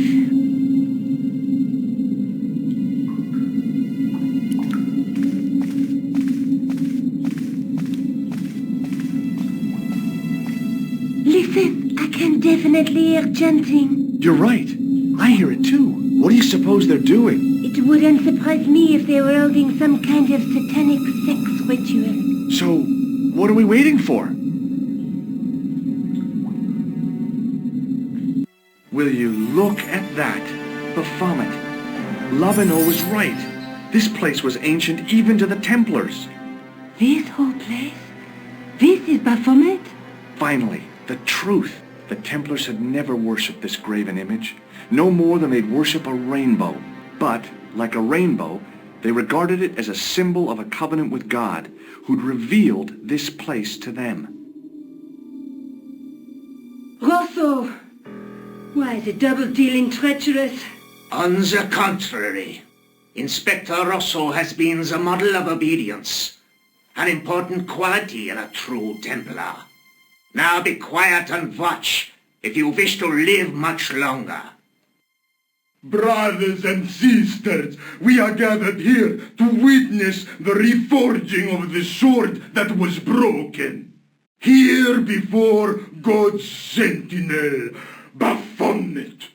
Listen, I can definitely hear chanting. You're right. I hear it too. What do you suppose they're doing? It wouldn't surprise me if they were holding some kind of satanic sex ritual. So, what are we waiting for? Will you look at that? Baphomet. Lavino was right. This place was ancient even to the Templars. This whole place? This is Baphomet? Finally, the truth. The Templars had never worshipped this graven image, no more than they'd worship a rainbow. But, like a rainbow, they regarded it as a symbol of a covenant with God, who'd revealed this place to them. Rosso! Why the double-dealing treacherous? On the contrary, Inspector Rosso has been the model of obedience, an important quality in a true Templar. Now be quiet and watch, if you wish to live much longer. Brothers and sisters, we are gathered here to witness the reforging of the sword that was broken. Here before God's sentinel, Baphomet.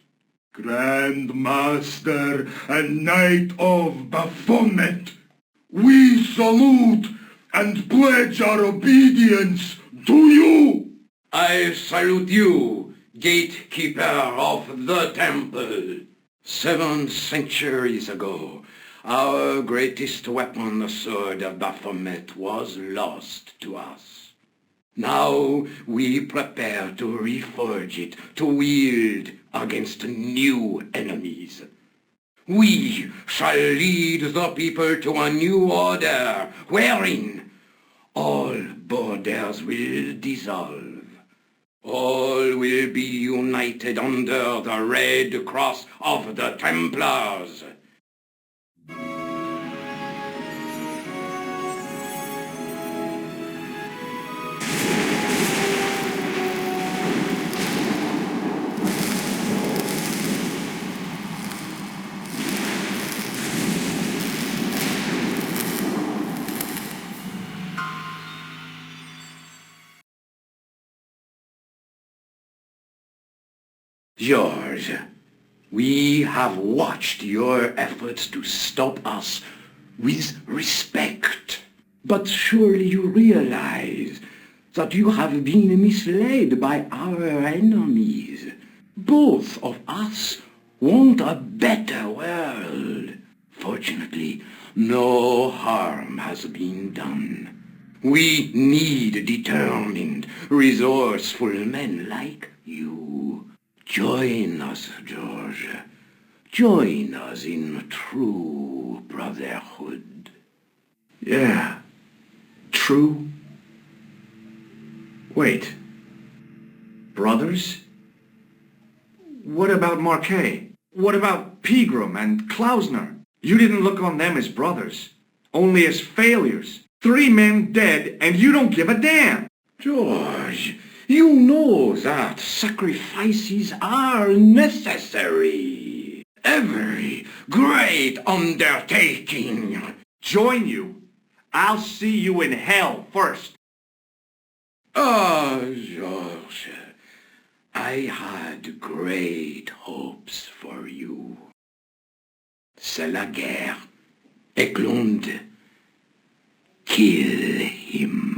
Grand Master and Knight of Baphomet, we salute and pledge our obedience to you. I salute you, gatekeeper of the temple. 7 centuries ago, our greatest weapon, the sword of Baphomet, was lost to us. Now we prepare to reforge it, to wield against new enemies. We shall lead the people to a new order, wherein all borders will dissolve. All will be united under the red cross of the Templars. George, we have watched your efforts to stop us with respect. But surely you realize that you have been misled by our enemies. Both of us want a better world. Fortunately, no harm has been done. We need determined, resourceful men like you. Join us, George. Join us in true brotherhood. Yeah. True. Wait. Brothers? What about Marquet? What about Pegram and Klausner? You didn't look on them as brothers, only as failures. 3 men dead, and you don't give a damn. George, you know that sacrifices are necessary. Every great undertaking. Join you? I'll see you in hell first. Oh, George, I had great hopes for you. C'est la guerre. Eklund, kill him.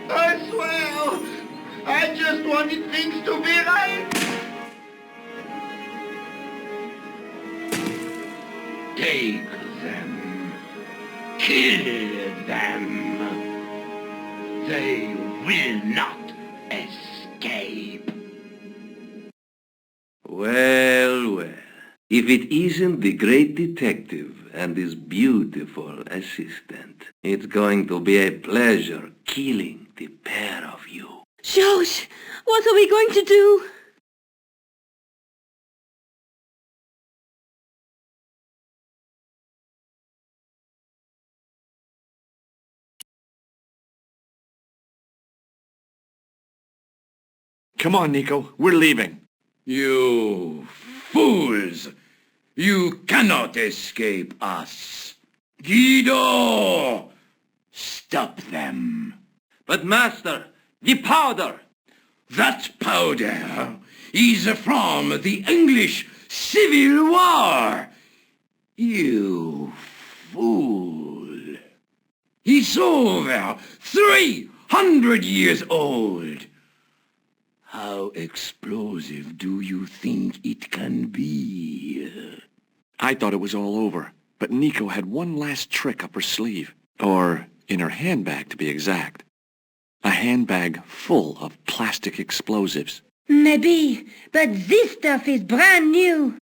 I swear, I just wanted things to be right. Take them. Kill them. They will not escape. Well, well. If it isn't the great detective and his beautiful assistant, it's going to be a pleasure killing the pair of you. George, what are we going to do? Come on, Nico. We're leaving. You fools! You cannot escape us. Guido! Stop them. But master, the powder! That powder is from the English Civil War. You fool. It's over 300 years old. How explosive do you think it can be? I thought it was all over, but Nico had one last trick up her sleeve. Or in her handbag, to be exact. A handbag full of plastic explosives. Maybe, but this stuff is brand new.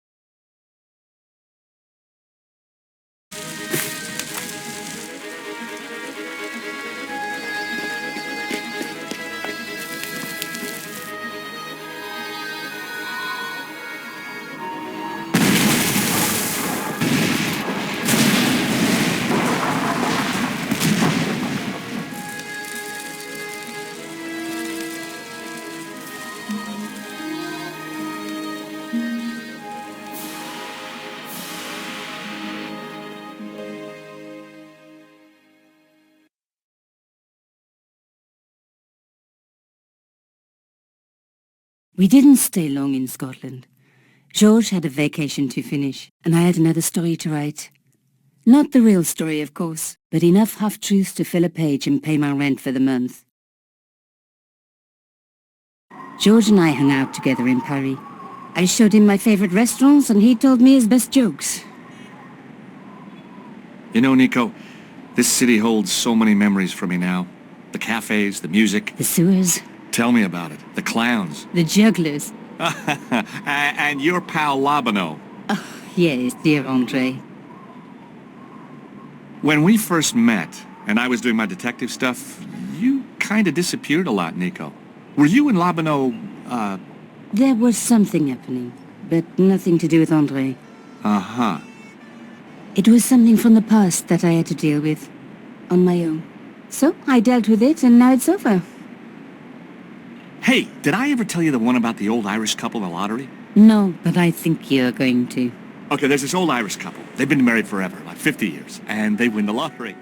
We didn't stay long in Scotland. George had a vacation to finish, and I had another story to write. Not the real story, of course, but enough half-truths to fill a page and pay my rent for the month. George and I hung out together in Paris. I showed him my favorite restaurants, and he told me his best jokes. You know, Nico, this city holds so many memories for me now. The cafes, the music. The sewers. Tell me about it. The clowns. The jugglers. And your pal Labano. Oh, yes, dear Andre. When we first met, and I was doing my detective stuff, you kind of disappeared a lot, Nico. Were you and Labano, There was something happening, but nothing to do with Andre. Uh-huh. It was something from the past that I had to deal with, on my own. So, I dealt with it, and now it's over. Hey, did I ever tell you the one about the old Irish couple in the lottery? No, but I think you're going to. Okay, there's this old Irish couple. They've been married forever, like 50 years, and they win the lottery.